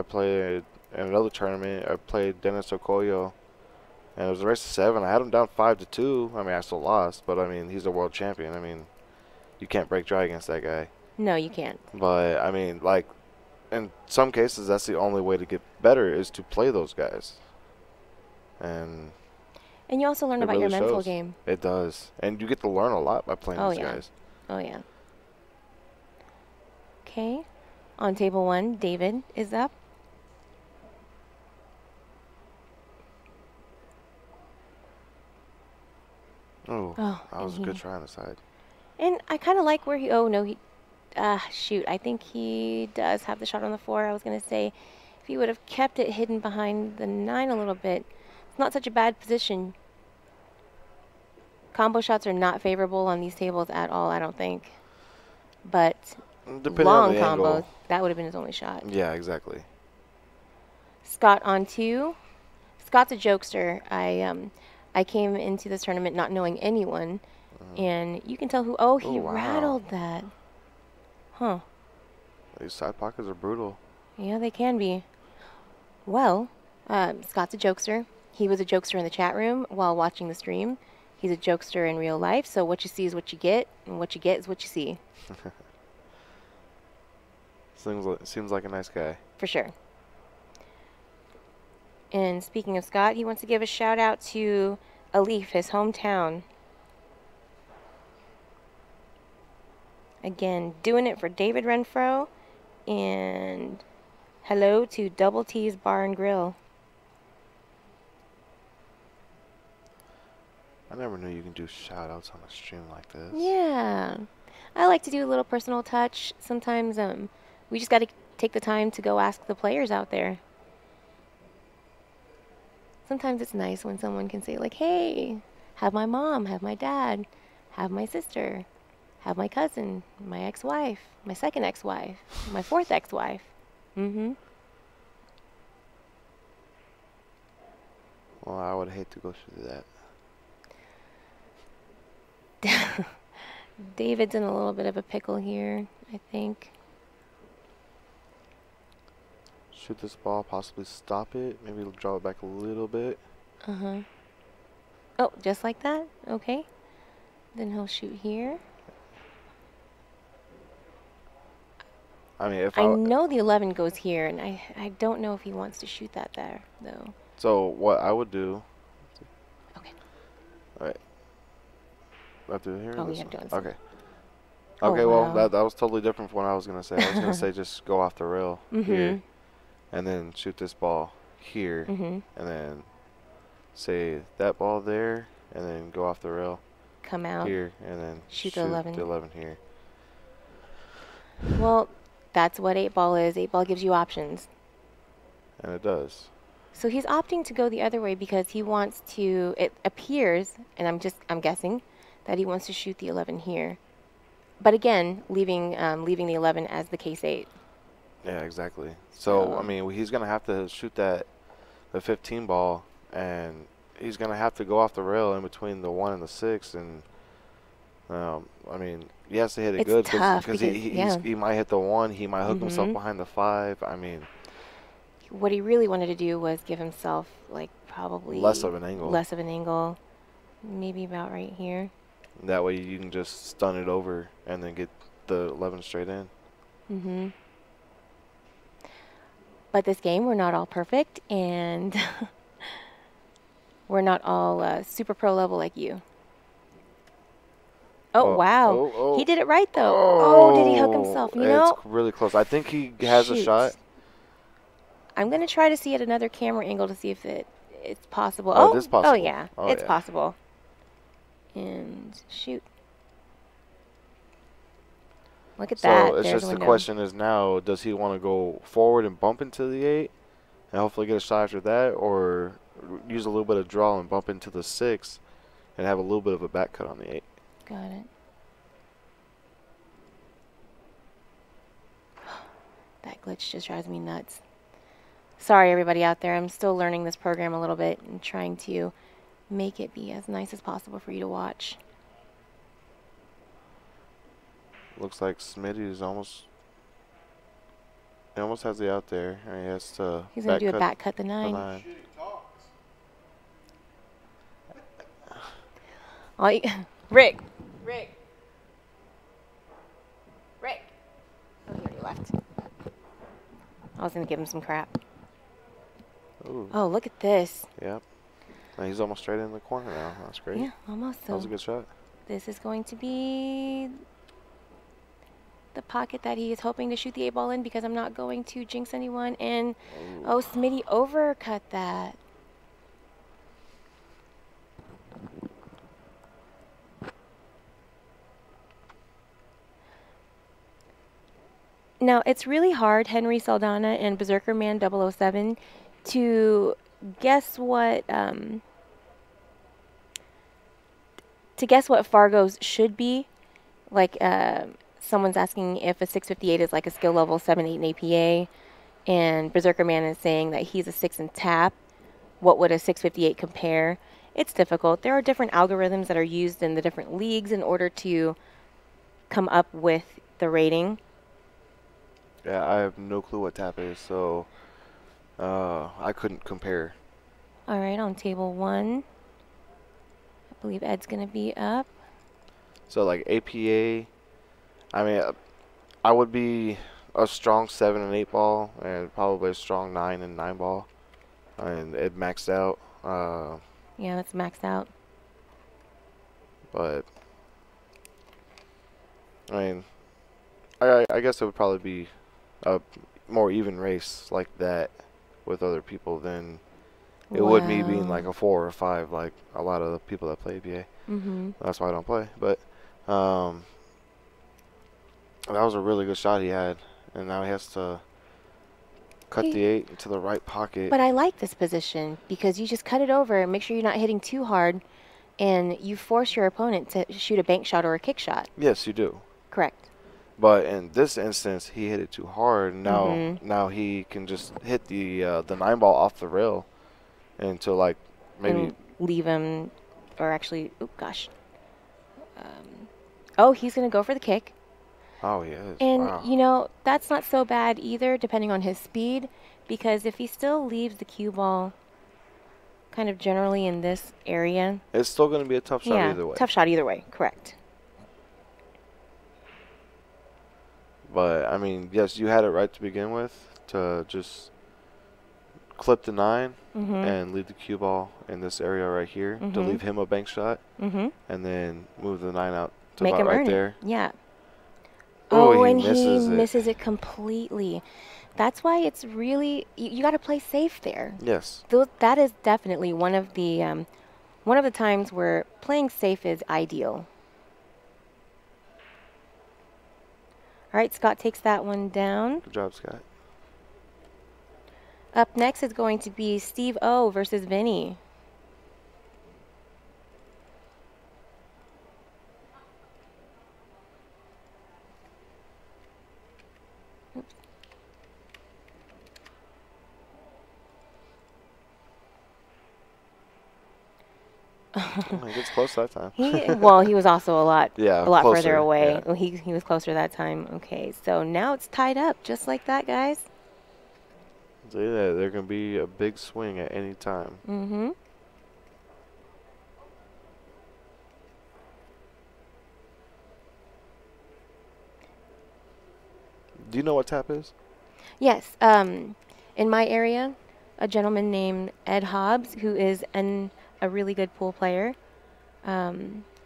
played in another tournament. I played Dennis Okoyo, and it was a race of 7. I had him down 5-2. I mean, I still lost, but I mean, he's a world champion. I mean, you can't break dry against that guy. No, you can't. But I mean, like, in some cases, that's the only way to get better is to play those guys. And you also learn it about your really mental shows. game. It does. And you get to learn a lot by playing Oh, these yeah. guys. Oh, yeah. Okay. On table 1, David is up. Oh, Oh, that was a and good try on the side. And I kind of like where he... Oh, no, he... shoot. I think he does have the shot on the 4. I was going to say, if he would have kept it hidden behind the 9 a little bit, it's not such a bad position. Combo shots are not favorable on these tables at all, I don't think. But Depending long on the combos, angle. that would have been his only shot. Yeah, exactly. Scott on 2. Scott's a jokester. I came into this tournament not knowing anyone, and you can tell who... Oh, he Oh, wow. rattled that. Huh. These side pockets are brutal. Yeah, they can be. Well, Scott's a jokester. He was a jokester in the chat room while watching the stream. He's a jokester in real life, so what you see is what you get, and what you get is what you see. Seems like a nice guy. For sure. And speaking of Scott, he wants to give a shout out to Alif, his hometown. Again, doing it for David Renfro. And hello to Double T's Bar and Grill. I never knew you can do shout outs on a stream like this. Yeah. I like to do a little personal touch. Sometimes we just got to take the time to go ask the players out there. Sometimes it's nice when someone can say, like, hey, have my mom, have my dad, have my sister. have my cousin, my ex-wife, my second ex-wife, my fourth ex-wife. Mm-hmm. Well, I would hate to go through that. David's in a little bit of a pickle here, I think. Shoot this ball, possibly stop it. Maybe draw it back a little bit. Uh-huh. Oh, just like that? Okay. Then he'll shoot here. I mean, if I know the 11 goes here, and I don't know if he wants to shoot that there, though. So what I would do. Okay. All right. Do I have to do it here? Oh, we have to do it. Okay. Oh, Okay, well, wow. that was totally different from what I was going to say. I was going to say just go off the rail here and then shoot this ball here and then say that ball there and then go off the rail. Come out. Here and then shoot the 11. The 11 here. Well, that's what 8-ball is. 8-ball gives you options. And it does. So he's opting to go the other way because he wants to, it appears, and I'm guessing, that he wants to shoot the 11 here. But again, leaving the 11 as the case 8. Yeah, exactly. So, I mean, he's going to have to shoot the 15 ball, and he's going to have to go off the rail in between the 1 and the 6. And, I mean, he has to hit it good because he might hit the 1. He might hook himself behind the 5. I mean, what he really wanted to do was give himself, like, probably less of an angle. Maybe about right here. That way you can just stun it over and then get the 11 straight in. But this game, we're not all perfect, and we're not all super pro level like you. Oh, wow. He did it right, though. Oh, did he hook himself? You know? It's really close. I think he has a shot. I'm going to try to see at another camera angle to see if it's possible. Oh, it is possible. Oh, yeah. It's possible. And shoot. Look at that. So it's just the question is now, does he want to go forward and bump into the 8 and hopefully get a shot after that, or use a little bit of draw and bump into the 6 and have a little bit of a back cut on the 8? Got it. That glitch just drives me nuts. Sorry, everybody out there. I'm still learning this program a little bit and trying to make it be as nice as possible for you to watch. Looks like Smitty is almost has the out there. And he has to. He's going to do a back cut the 9. Rick. Oh, he already left. I was going to give him some crap. Ooh. Oh, look at this. Yep. And he's almost straight in the corner now. That's great. Yeah, almost. That was a good shot. This is going to be the pocket that he is hoping to shoot the 8-ball in, because I'm not going to jinx anyone. And, Smitty overcut that. Now, it's really hard, Henry Saldana and Berserker Man 007, to guess what Fargo's should be. Like, someone's asking if a 658 is like a skill level 7, 8 in APA, and Berserker Man is saying that he's a 6 in tap. What would a 658 compare? It's difficult. There are different algorithms that are used in the different leagues in order to come up with the rating. Yeah, I have no clue what tap is, so I couldn't compare. All right, on table 1, I believe Ed's going to be up. So, like, APA, I mean, I would be a strong 7 and 8-ball, and probably a strong 9 and 9-ball, and it maxed out. Yeah, that's maxed out. But, I mean, I guess it would probably be a more even race like that with other people than it would me being like a 4 or 5 like a lot of the people that play APA. That's why I don't play. But that was a really good shot he had, and now he has to cut the 8 into the right pocket. But I like this position because you just cut it over and make sure you're not hitting too hard, and you force your opponent to shoot a bank shot or a kick shot. Yes, you do. Correct. But in this instance, he hit it too hard. Mhm. Now he can just hit the 9 ball off the rail into like maybe. And leave him, or actually, oh gosh. Oh, he's going to go for the kick. Oh, he is. And, Wow. you know, that's not so bad either, depending on his speed, because if he still leaves the cue ball kind of generally in this area. It's still going to be a tough shot Yeah, either way. tough shot either way. Correct. But, I mean, yes, you had it right to begin with, to just clip the 9 and leave the cue ball in this area right here to leave him a bank shot, and then move the 9 out to Make about him right earn there. it. Yeah. Oh, he and misses he it. misses it completely. That's why it's really, you got to play safe there. Yes. That is definitely one of the times where playing safe is ideal. All right, Scott takes that one down. Good job, Scott. Up next is going to be Steve O versus Vinny. Oops. He gets close that time. Well, he was also a lot closer, further away. yeah. Well, he was closer that time. Okay, so now it's tied up, just like that, guys. So yeah, there can be a big swing at any time. Mm-hmm. Do you know what tap is? Yes. In my area, a gentleman named Ed Hobbs, who is a really good pool player.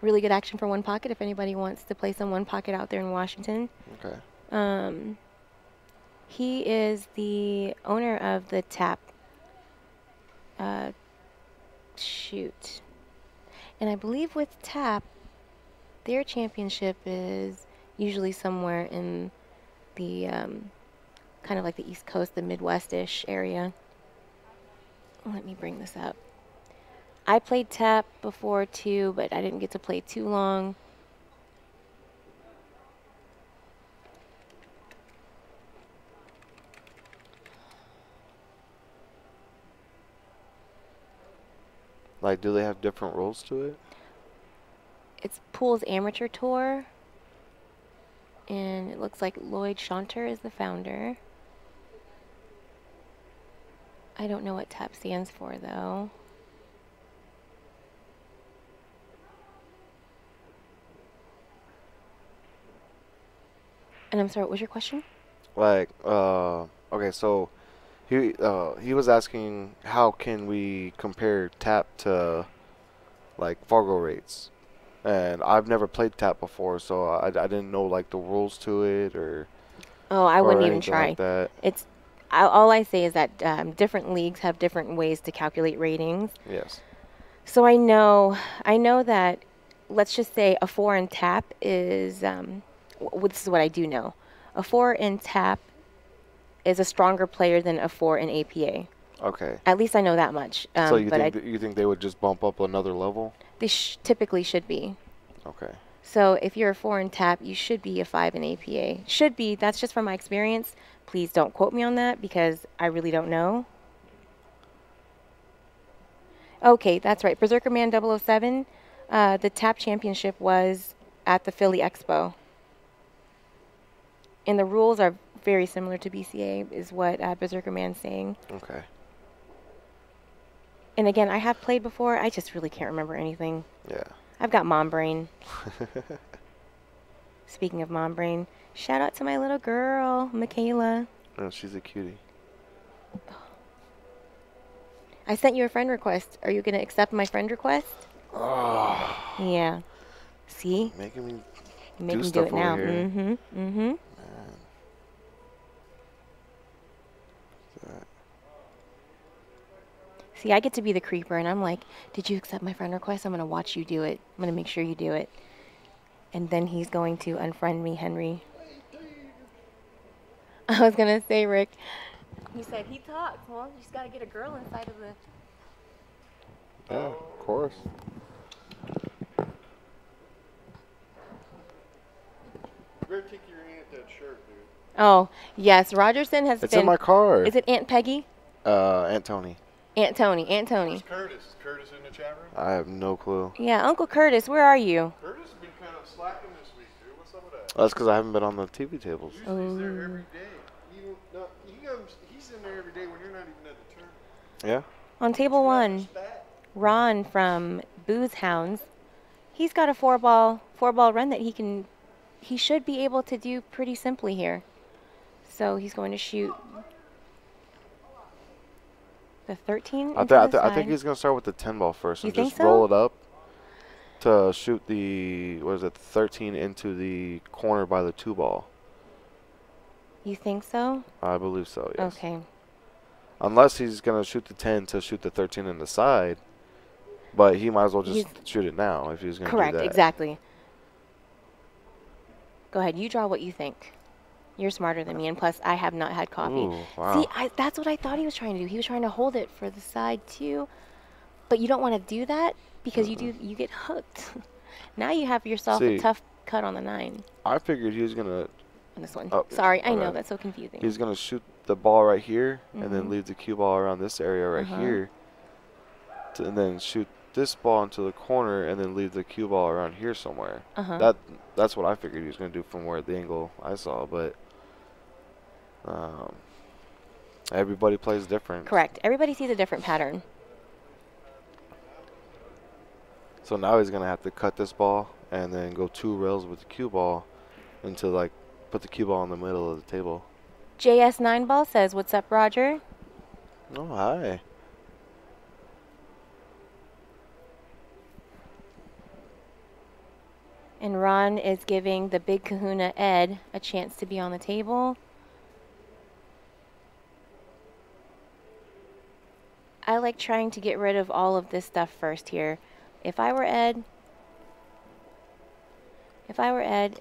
Really good action for one pocket if anybody wants to play some one pocket out there in Washington. Okay. He is the owner of the tap. Shoot. And I believe with tap, their championship is usually somewhere in the kind of like the East Coast, the Midwest-ish area. Let me bring this up. I played tap before too, but I didn't get to play too long. Like, do they have different rules to it? It's Pool's amateur tour, and it looks like Lloyd Shanter is the founder. I don't know what TAP stands for, though. And I'm sorry, what was your question? Like, okay, so he was asking how can we compare tap to like Fargo rates, and I've never played tap before, so I didn't know like the rules to it or. Oh, I wouldn't even anything try. Like that. It's all I say is that different leagues have different ways to calculate ratings. Yes. So I know that, let's just say a 4 in tap is, this is what I do know. A 4 in tap is a stronger player than a 4 in APA. Okay. At least I know that much. So you think they would just bump up another level? They typically should be. Okay. So if you're a 4 in tap, you should be a 5 in APA. Should be. That's just from my experience. Please don't quote me on that because I really don't know. Okay, that's right. Berserker Man 007, the tap championship was at the Philly Expo. And the rules are very similar to BCA, is what Berserker Man's saying. Okay. And again, I have played before. I just really can't remember anything. Yeah. I've got mom brain. Speaking of mom brain, shout out to my little girl, Michaela. Oh, she's a cutie. I sent you a friend request. Are you going to accept my friend request? Oh. Yeah. See? Making me Make do him stuff do it now. over here. Mm-hmm. Mm-hmm. Man. See, I get to be the creeper, and I'm like, did you accept my friend request? I'm going to watch you do it. I'm going to make sure you do it. And then he's going to unfriend me, Henry. I was going to say, Rick, he said he talks. Well, you just got to get a girl inside of the... Yeah, of course. better take your aunt that shirt, dude. Oh, yes. Rogerson has It's been. in my car. Is it Aunt Peggy? Aunt Tony. Aunt Tony. Aunt Tony. Where's Curtis? Is Curtis in the chat room? I have no clue. Yeah, Uncle Curtis, where are you? Curtis has been kind of slacking this week, dude. What's up with that? That's because I haven't been on the TV tables. Usually he's there every day. He's in there every day when you're not even at the tournament. Yeah. On table one, Ron from Boozehounds. He's got a four-ball run that he should be able to do pretty simply here. So he's going to shoot the 13 into the I think side. he's going to start with the 10 ball first and You just think so? roll it up to shoot the, 13 into the corner by the 2 ball. You think so? I believe so, yes. Okay. Unless he's going to shoot the 10 to shoot the 13 in the side. But he might as well just shoot it now if he's going to do that. Correct, exactly. Go ahead. You draw what you think. You're smarter than me, and plus, I have not had coffee. Ooh, wow. See, that's what I thought he was trying to do. He was trying to hold it for the side, too. But you don't want to do that because you get hooked. Now you have yourself a tough cut on the 9. I figured he was going to... On this one. Oh, sorry, I know. That's so confusing. He's going to shoot the ball right here and then leave the cue ball around this area right here. And then shoot this ball into the corner and then leave the cue ball around here somewhere. That's what I figured he was going to do from where the angle I saw, but everybody plays different. Correct. Everybody sees a different pattern. So now he's going to have to cut this ball and then go 2 rails with the cue ball into like put the cue ball in the middle of the table. JS9 Ball says, "What's up, Roger?" Oh, hi. And Ron is giving the big kahuna Ed a chance to be on the table. I like trying to get rid of all of this stuff first here. If I were Ed,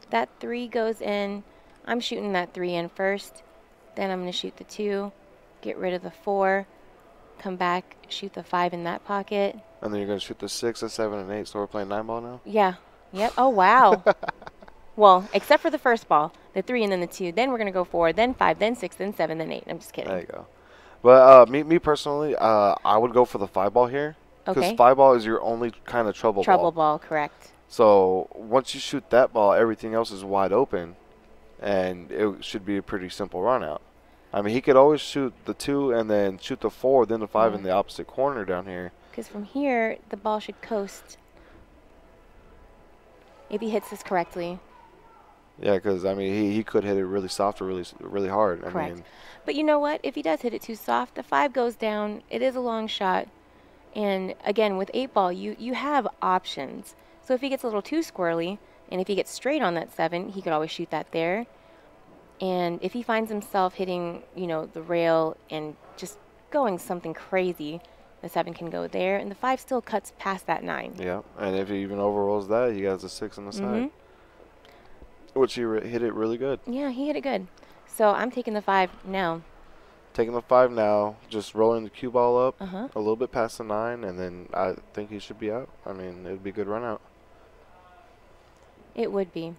that 3 goes in. I'm shooting that 3 in first. Then I'm going to shoot the 2, get rid of the 4, come back, shoot the 5 in that pocket. And then you're going to shoot the 6, the 7, and 8, so we're playing 9 ball now? Yeah. Yep. Oh, wow. Well, except for the first ball, the 3 and then the 2. Then we're going to go 4, then 5, then 6, then 7, then 8. I'm just kidding. There you go. But me personally, I would go for the 5 ball here. Because Okay. 5 ball is your only kind of trouble ball. Trouble ball, correct. So once you shoot that ball, everything else is wide open. And it should be a pretty simple run out. I mean, he could always shoot the 2 and then shoot the 4, then the 5 in the opposite corner down here. Because from here, the ball should coast. If he hits this correctly. Yeah, because, I mean, he could hit it really soft or really hard. Correct. I mean, but you know what? If he does hit it too soft, the 5 goes down. It is a long shot. And, again, with 8 ball, you have options. So if he gets a little too squirrely, and if he gets straight on that 7, he could always shoot that there. And if he finds himself hitting, the rail and just going something crazy, the 7 can go there. And the 5 still cuts past that 9. yeah, and if he even overrolls that, he has a 6 on the side. Which he hit it really good. Yeah, he hit it good. So I'm taking the 5 now. Taking the 5 now, just rolling the cue ball up Uh-huh. a little bit past the 9, and then I think he should be out. I mean, it would be a good run out. It would be.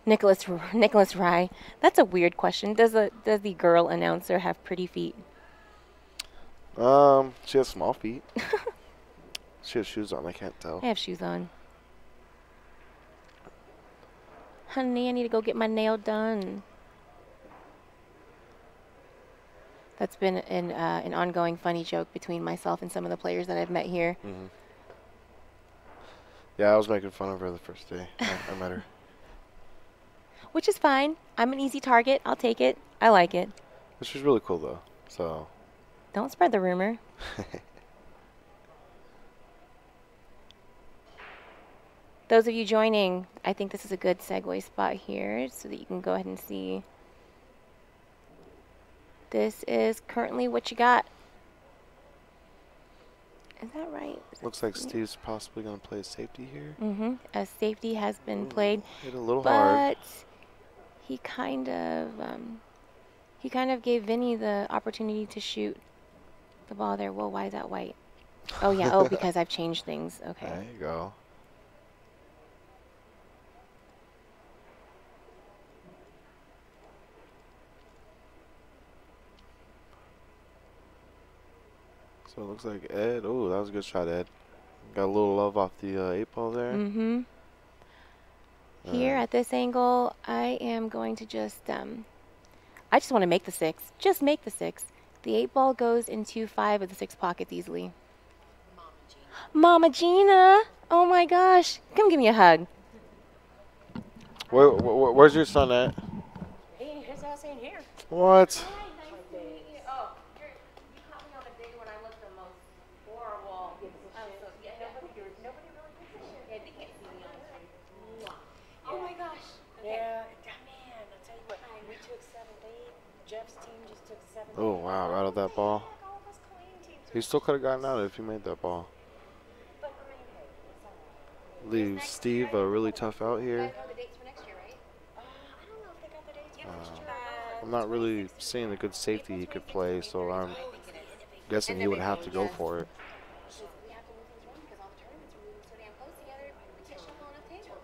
Nicholas Rye. That's a weird question. Does the girl announcer have pretty feet? She has small feet. She has shoes on, I can't tell. I have shoes on. Honey, I need to go get my nail done. That's been an ongoing funny joke between myself and some of the players that I've met here. Yeah, I was making fun of her the first day I met her. Which is fine. I'm an easy target. I'll take it. I like it. Which was really cool, though. So. Don't spread the rumor. Those of you joining, I think this is a good segue spot here so that you can go ahead and see. This is currently what you got. Is that right? Looks like Steve's possibly going to play safety here. A safety has been played. Hit a little hard. But he kind of gave Vinny the opportunity to shoot the ball there. Whoa, why is that white? Oh, yeah. Oh, because I've changed things. Okay. There you go. So it looks like Ed. Oh, that was a good shot, Ed. Got a little love off the 8-ball there. Mm-hmm. Here at this angle, I am going to just, I just want to make the 6. Just make the 6. The 8-ball goes into 5 of the 6 pockets easily. Mama Gina! Oh my gosh. Come give me a hug. Where's your son at? His house ain't here. What? Hi, nice to meet you. Oh, you caught me on the day when I looked the most horrible. Nobody really gives a shit. Yeah, they can't see me on the street. Oh my gosh. Okay. Yeah, man, I'll tell you what, we took 7th, 8. Jeff's team just took 7th. Oh, wow. Right on that ball. All of us clean teams. He still could have gotten out if he made that ball. But I mean, hey, it's all right. Leaves Steve really tough out You here. guys know the dates for next year, right? I don't know if they got the dates for next year. I'm not really seeing the good safety he could play, so I'm guessing he would have to go for it. We have to move things around because all the tournaments are moving so damn close together. We can't shuffle enough tables.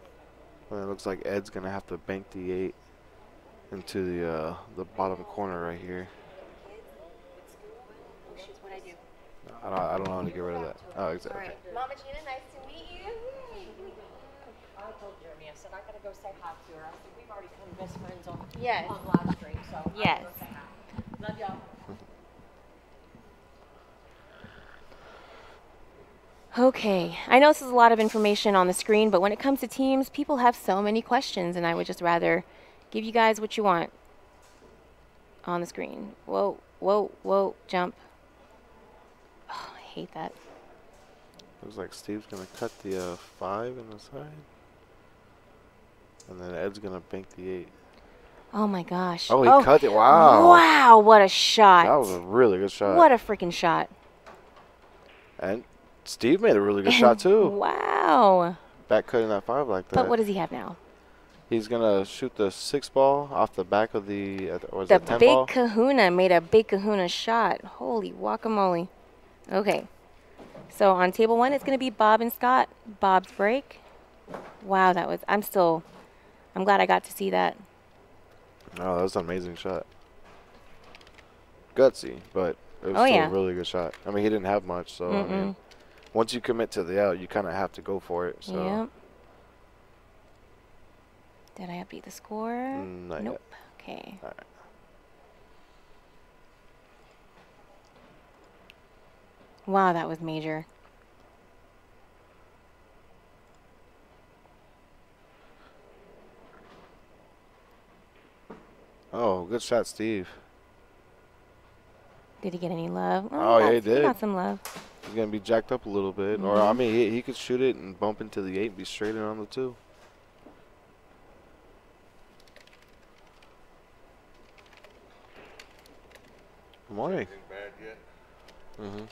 Well, it looks like Ed's going to have to bank the 8 into the bottom corner right here. Oh shoot, what'd I do? I don't know how to get rid of that. Oh, exactly. All right. Mama Gina, nice to meet you. I told Jeremy, I said, I gotta go say hi to her. I said, we've already become best friends on Yes. live stream, so I'm Yes. gonna go say hi. Love y'all. Okay, I know this is a lot of information on the screen, but when it comes to teams, people have so many questions, and I would just rather give you guys what you want on the screen. Whoa, whoa, whoa, jump. Oh, I hate that. Looks like Steve's going to cut the 5 in the side. And then Ed's going to bank the 8. Oh my gosh. Oh, he cut it. Wow. Wow, what a shot. That was a really good shot. What a freaking shot. And Steve made a really good shot, too. Wow. Back cutting that 5 like that. But what does he have now? He's going to shoot the 6 ball off the back of the, was The it 10 big ball? kahuna made a big kahuna shot. Holy guacamole. Okay. So on table 1, it's going to be Bob and Scott. Bob's break. Wow, that was, I'm glad I got to see that. Oh, that was an amazing shot. Gutsy, but it was Oh, still yeah. a really good shot. I mean, he didn't have much, so I mean, once you commit to the out, you kind of have to go for it. So. Yep. Did I update the score? Not Nope. yet. Okay. All right. Wow, that was major. Oh, good shot, Steve. Did he get any love? Oh, yeah, he did. He got some love. He's going to be jacked up a little bit. Or, I mean, he could shoot it and bump into the 8 and be straight in on the 2. Good morning. Anything bad yet? Mm-hmm.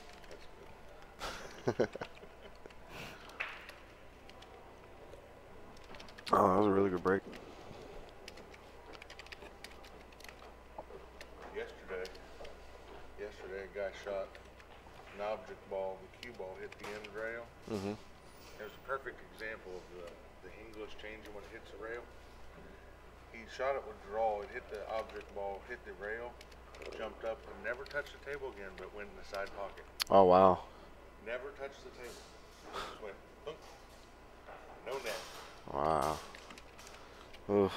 Oh, that was a really good break. Yesterday, a guy shot an object ball. The cue ball hit the end rail. Mm-hmm. It was a perfect example of the English changing when it hits the rail. He shot it with draw. It hit the object ball, hit the rail, jumped up, and never touched the table again, but went in the side pocket. Oh, wow. Never touched the table. Just went, boom. No net. Wow. Oof.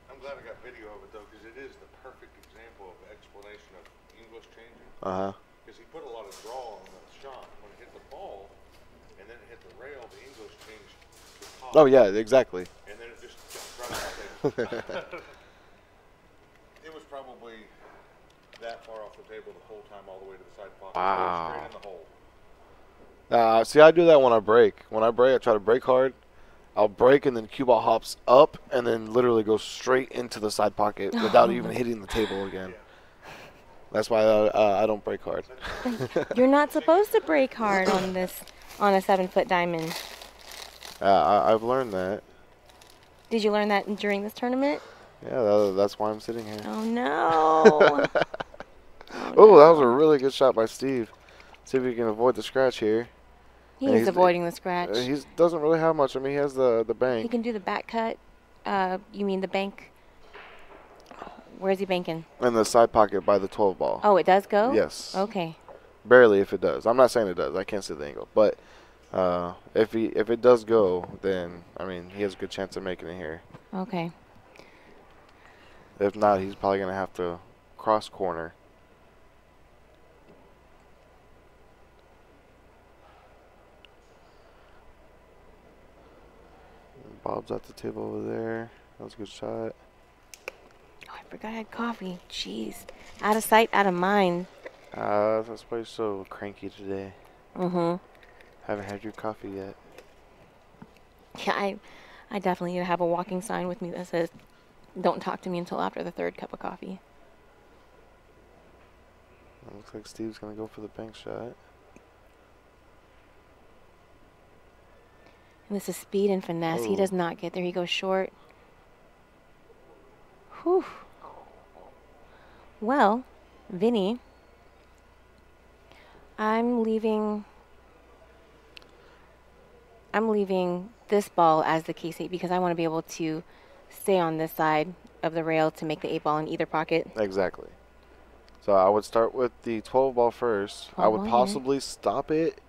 I'm glad I got video of it, though, because it is the perfect example of explanation of English changing. Uh-huh. Because he put a lot of draw on the shot. When it hit the ball, and then it hit the rail, the English changed the top. Oh, yeah, exactly. And then it just jumped right off the table. It was probably that far off the table the whole time, all the way to the side pocket. Wow. Straight in the hole. See, I do that when I break. When I break, I try to break hard. I'll break, and then cue ball hops up, and then literally goes straight into the side pocket without even hitting the table again. That's why I don't break hard. You're not supposed to break hard on a 7-foot diamond. I've learned that. Did you learn that during this tournament? Yeah, that's why I'm sitting here. Oh no. Oh, that was a really good shot by Steve. See if he can avoid the scratch here. He's avoiding the scratch. He doesn't really have much. I mean, he has the bank. He can do the back cut. You mean the bank? Where's he banking? In the side pocket by the 12 ball. Oh, it does go? Yes. Okay. Barely if it does. I'm not saying it does. I can't see the angle. But if it does go, then, I mean, he has a good chance of making it here. Okay. If not, he's probably going to have to cross corner. Bob's at the table over there. That was a good shot. Oh, I forgot I had coffee. Jeez. Out of sight, out of mind. That's why you're so cranky today. Mm-hmm. Haven't had your coffee yet. Yeah, I definitely need to have a walking sign with me that says, "Don't talk to me until after the 3rd cup of coffee." It looks like Steve's going to go for the bank shot. And this is speed and finesse. He Oh. does not get there. He goes short. Whew. Well, Vinny, I'm leaving this ball as the case 8 because I want to be able to stay on this side of the rail to make the 8 ball in either pocket. Exactly. So I would start with the 12 ball first. I 12 would ball here. possibly stop it.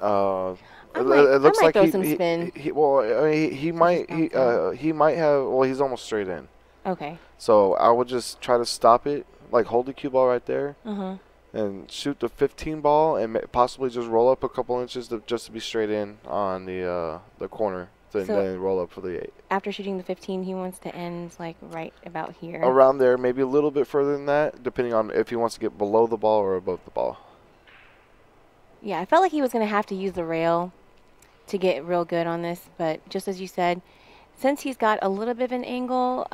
I might throw some spin. He might have. Well, he's almost straight in. Okay. So I would just try to stop it, like hold the cue ball right there, Uh-huh. and shoot the 15 ball, and possibly just roll up a couple inches just to be straight in on the corner, then roll up for the 8. After shooting the 15, he wants to end like right about here. Around there, maybe a little bit further than that, depending on if he wants to get below the ball or above the ball. Yeah, I felt like he was going to have to use the rail to get real good on this, but just as you said, since he's got a little bit of an angle,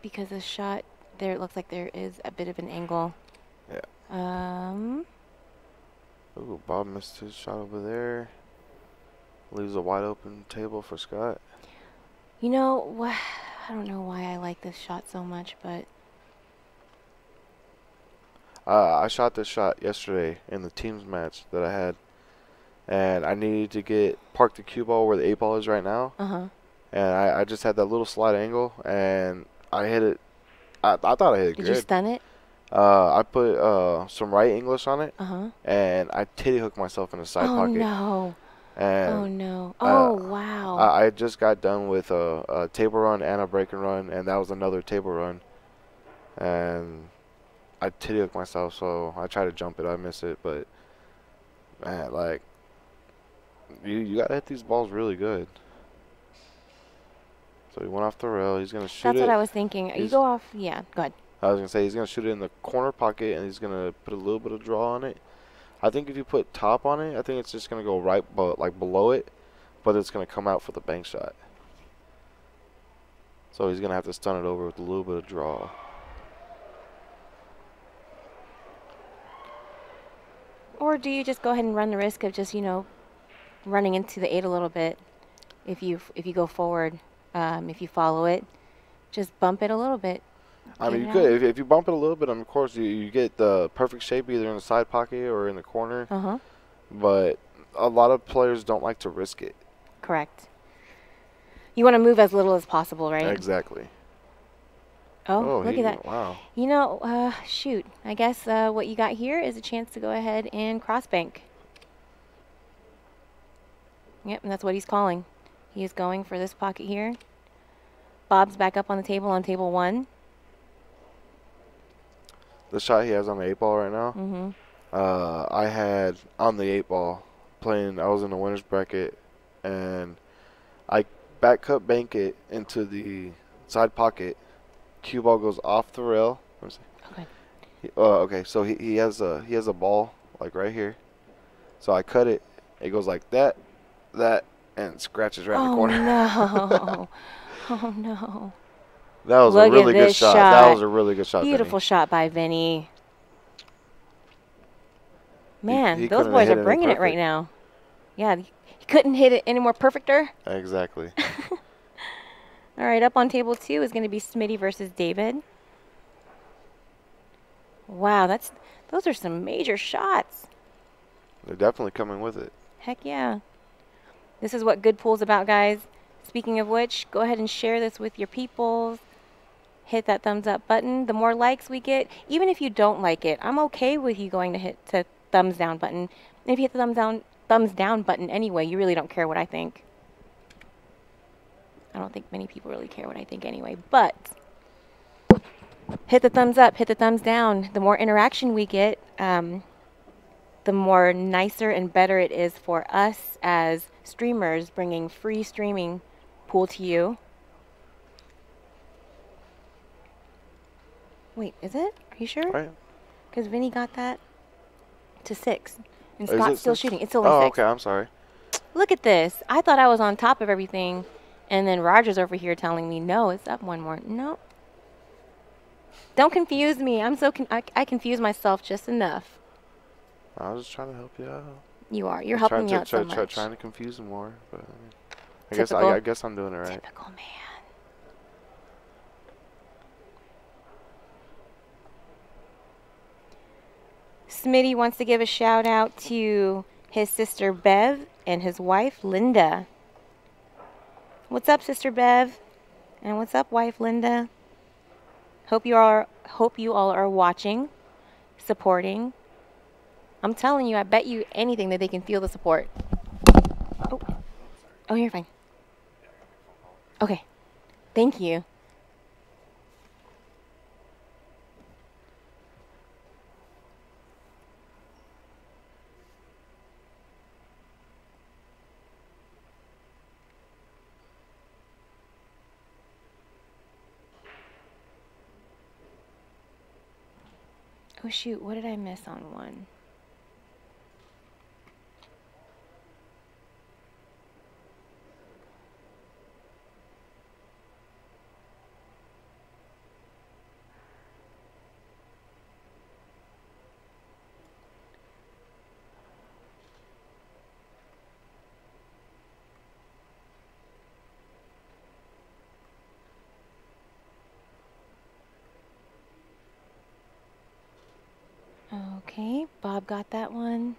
because the shot there, it looks like there is a bit of an angle. Yeah. Ooh, Bob missed his shot over there. Leaves a wide open table for Scott. You know what? I don't know why I like this shot so much, but I shot this shot yesterday in the teams match that I had, and I needed to park the cue ball where the 8 ball is right now. And I just had that little slight angle, and I hit it. I thought I hit it good. Did you stun it? I put some right English on it, and I titty hooked myself in the side pocket. Oh no! And Oh no! Oh wow! I just got done with a table run and a break and run, and that was another table run, and I titty hooked myself, so I tried to jump it. I missed it, but man, like you gotta hit these balls really good. So he went off the rail. He's gonna shoot it. That's what I was thinking. You go off. Yeah, go ahead. I was gonna say he's gonna shoot it in the corner pocket, and he's gonna put a little bit of draw on it. I think if you put top on it, I think it's just gonna go right, like below it, but it's gonna come out for the bank shot. So he's gonna have to stun it over with a little bit of draw. Or do you just go ahead and run the risk of just, running into the 8 a little bit if you go forward, if you follow it, just bump it a little bit. I mean, you could. If you bump it a little bit, of course, you get the perfect shape either in the side pocket or in the corner. But a lot of players don't like to risk it. Correct. You want to move as little as possible, right? Exactly. Oh, look at that. Wow. Shoot. I guess what you got here is a chance to go ahead and cross bank. Yep, and that's what he's calling. He is going for this pocket here. Bob's back up on the table on table 1. The shot he has on the 8 ball right now. I had on the 8 ball playing. I was in the winners bracket, and I back cut bank it into the side pocket. Cue ball goes off the rail. Let me see. Okay. Okay, so he has a ball like right here. So I cut it. It goes like that, and scratches right in the corner. No. Oh no. That was a really good shot. That was a really good shot. Beautiful shot by Vinny. Man, he those boys are bringing it right now. Yeah, he couldn't hit it any more perfecter. Exactly. All right, up on table 2 is going to be Smitty versus David. Wow, those are some major shots. They're definitely coming with it. Heck yeah. This is what good pool's about, guys. Speaking of which, go ahead and share this with your peoples. hit that thumbs up button. The more likes we get, even if you don't like it, I'm okay with you going to hit the thumbs down button. And if you hit the thumbs down button anyway, you really don't care what I think. I don't think many people really care what I think anyway, but hit the thumbs up, hit the thumbs down. The more interaction we get, the more nicer and better it is for us as streamers, bringing free streaming pool to you. Wait, is it? Are you sure? Right. Because Vinny got that to 6. And Is Scott's it still 6? shooting. It's only Oh, 6. okay. I'm sorry. Look at this. I thought I was on top of everything. And then Roger's over here telling me, no, it's up one more. No. Don't confuse me. I'm so I confuse myself just enough. I was just trying to help you out. You are. You're I'm helping trying me to, out so much. trying to confuse him more, but Typical. I guess I'm doing it right. Typical man. Smitty wants to give a shout out to his sister Bev and his wife Linda. What's up, Sister Bev? And what's up, wife Linda? Hope you all are watching, supporting. I'm telling you, I bet you anything that they can feel the support. Oh, you're fine. Okay. Thank you. Oh shoot, what did I miss on one? Okay, Bob got that one.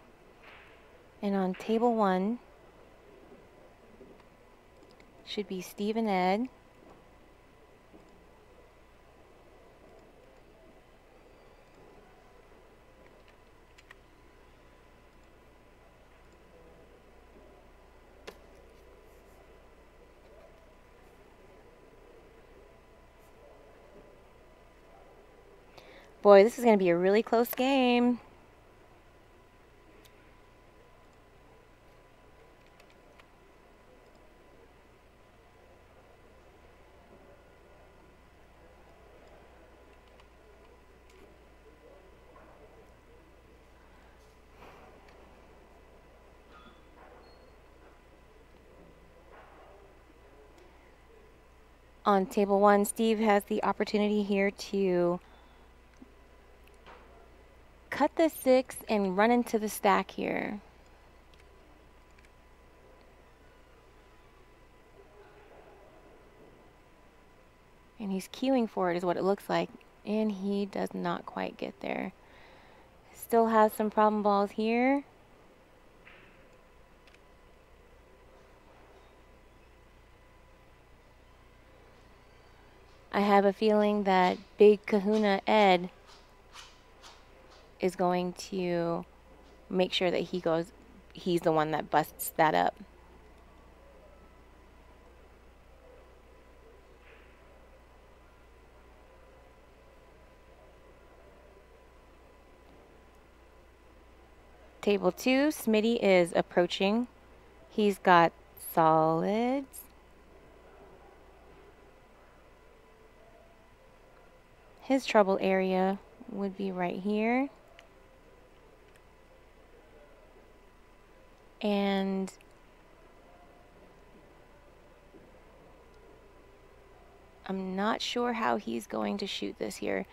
And on table 1 should be Steve and Ed. Boy, this is going to be a really close game. On table 1, Steve has the opportunity here to cut the 6 and run into the stack here. And he's queuing for it is what it looks like. And he does not quite get there. Still has some problem balls here. I have a feeling that Big Kahuna Ed is going to make sure that he's the one that busts that up. Table 2, Smitty is approaching. He's got solids. His trouble area would be right here. And I'm not sure how he's going to shoot this here.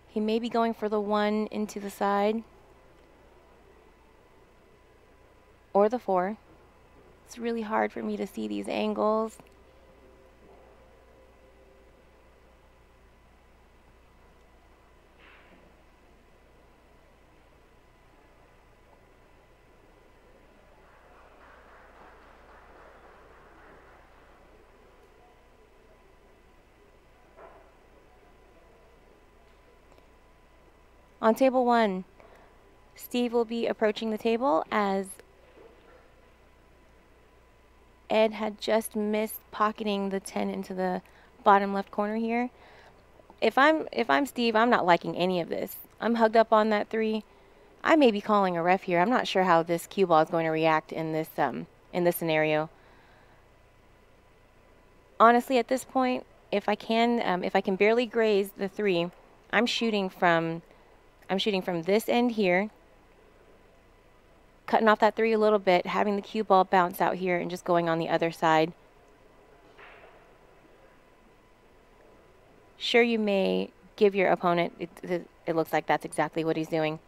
He may be going for the 1 into the side. Or the 4. It's really hard for me to see these angles. On table 1, Steve will be approaching the table as Ed had just missed pocketing the 10 into the bottom left corner here. If I'm Steve, I'm not liking any of this. I'm hugged up on that 3. I may be calling a ref here. I'm not sure how this cue ball is going to react in this scenario. Honestly, at this point, if I can barely graze the 3, I'm shooting from this end here, cutting off that 3 a little bit, having the cue ball bounce out here, and just going on the other side. Sure, you may give your opponent, it looks like that's exactly what he's doing.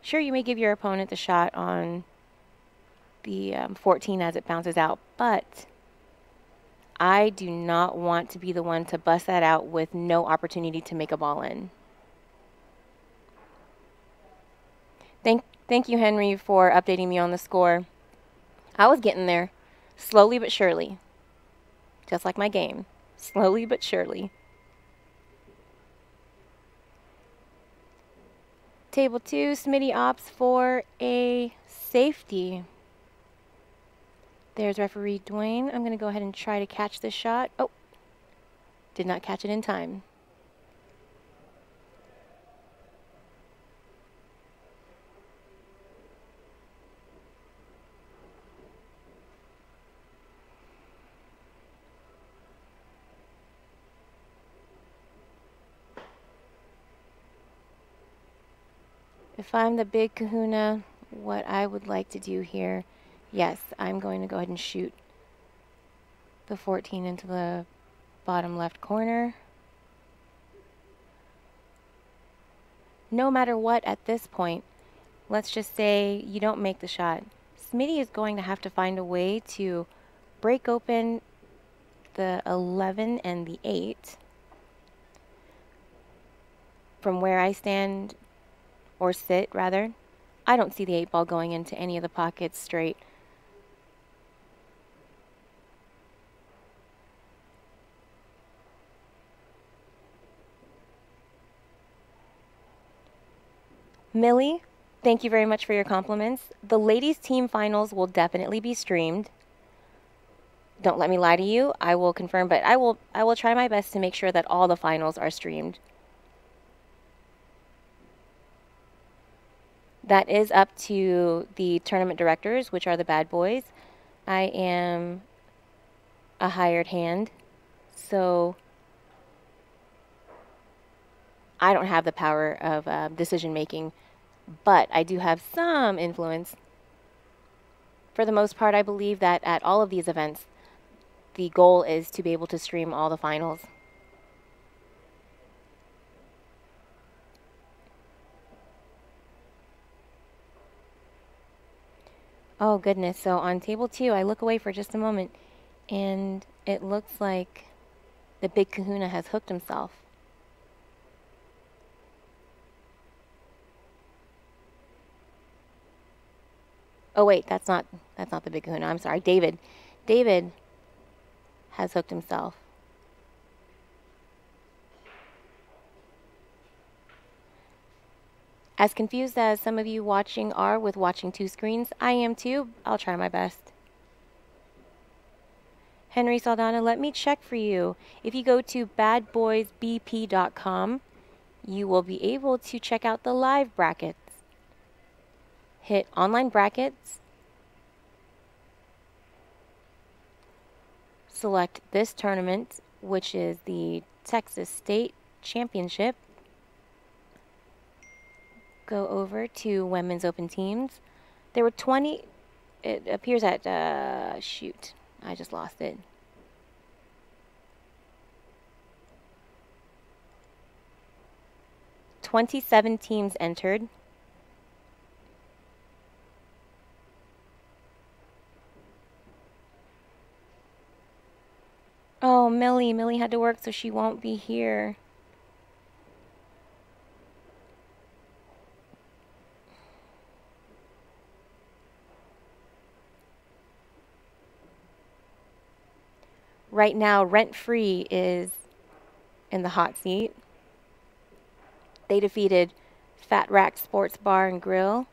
Sure, you may give your opponent the shot on the 14 as it bounces out, but I do not want to be the one to bust that out with no opportunity to make a ball in. Thank you, Henry, for updating me on the score. I was getting there, slowly but surely. Just like my game, slowly but surely. Table 2, Smitty opts for a safety. There's referee Dwayne. I'm going to go ahead and try to catch this shot. Oh, did not catch it in time. If I'm the big kahuna, what I would like to do here, yes, I'm going to go ahead and shoot the 14 into the bottom left corner. No matter what at this point, let's just say you don't make the shot. Smitty is going to have to find a way to break open the 11 and the 8 from where I stand, or sit rather. I don't see the 8 ball going into any of the pockets straight. Millie, thank you very much for your compliments. The ladies' team finals will definitely be streamed. Don't let me lie to you. I will confirm, but I will try my best to make sure that all the finals are streamed. That is up to the tournament directors, which are the BadBoys. I am a hired hand, so I don't have the power of decision making, but I do have some influence. For the most part, I believe that at all of these events, the goal is to be able to stream all the finals. Oh goodness, so on table 2, I look away for just a moment, and it looks like the big kahuna has hooked himself. Oh wait, that's not the big kahuna. I'm sorry, David. David has hooked himself. As confused as some of you watching are with watching 2 screens, I am too. I'll try my best. Henry Saldana, let me check for you. If you go to badboysbp.com, you will be able to check out the live brackets. Hit online brackets. Select this tournament, which is the Texas State Championship. Go over to Women's Open Teams. There were 20, it appears at, shoot, I just lost it. "27 teams entered. Oh, Millie had to work, so she won't be here. Right now, Rent Free is in the hot seat. They defeated Fat Rack Sports Bar and Grill.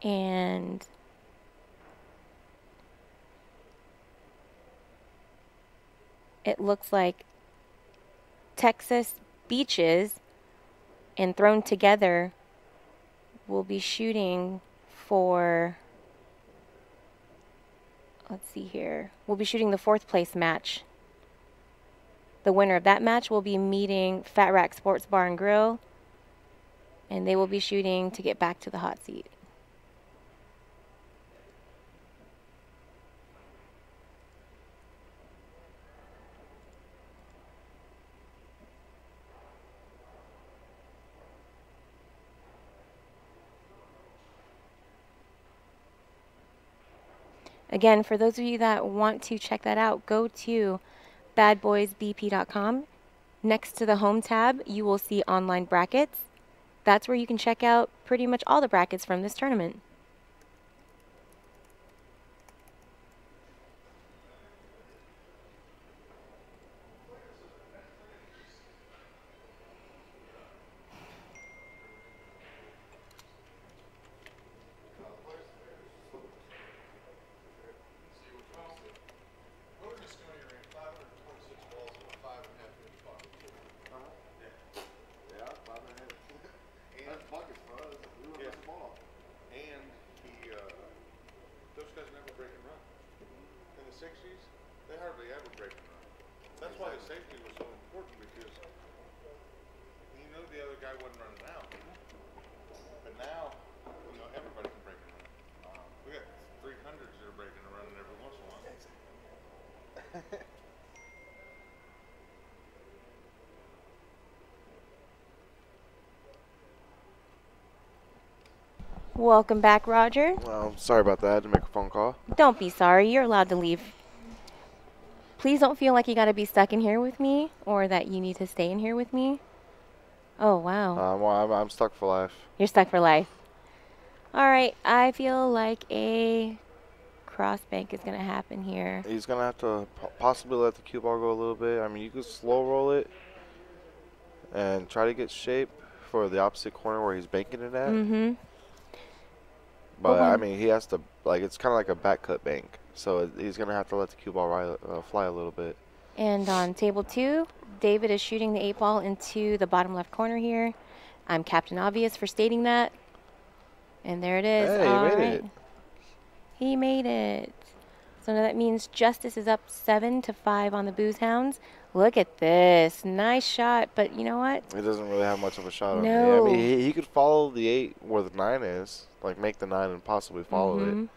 And it looks like Texas Beaches and Thrown Together will be shooting for, let's see here, we'll be shooting the 4th place match. The winner of that match will be meeting Fat Rack Sports Bar and Grill, and they will be shooting to get back to the hot seat. Again, for those of you that want to check that out, go to badboysbp.com. Next to the home tab, you will see online brackets. That's where you can check out pretty much all the brackets from this tournament. They hardly ever break and run. That's why the safety was so important, because you knew the other guy wasn't running out. But now, everybody can break and run. We got 300s that are breaking and running every once in a while. Welcome back, Roger. Well, sorry about that. I had to make a phone call. Don't be sorry. You're allowed to leave. Please don't feel like you got to be stuck in here with me or that you need to stay in here with me. Oh, wow. Well, I'm stuck for life. You're stuck for life. All right. I feel like a cross bank is going to happen here. He's going to have to possibly let the cue ball go a little bit. I mean, you could slow roll it and try to get shape for the opposite corner where he's banking it at. Mm-hmm. But, I mean, he has to, like, it's kind of like a back cut bank. So he's going to have to let the cue ball fly a little bit. And on table 2, David is shooting the 8 ball into the bottom left corner here. I'm Captain Obvious for stating that. And there it is. Hey, All he made right. it. He made it. So now that means Justice is up 7-5 on the Boozehounds. Look at this. Nice shot. But you know what? He doesn't really have much of a shot on me. No. I mean, he could follow the 8 where the 9 is. Like, make the 9 and possibly follow it.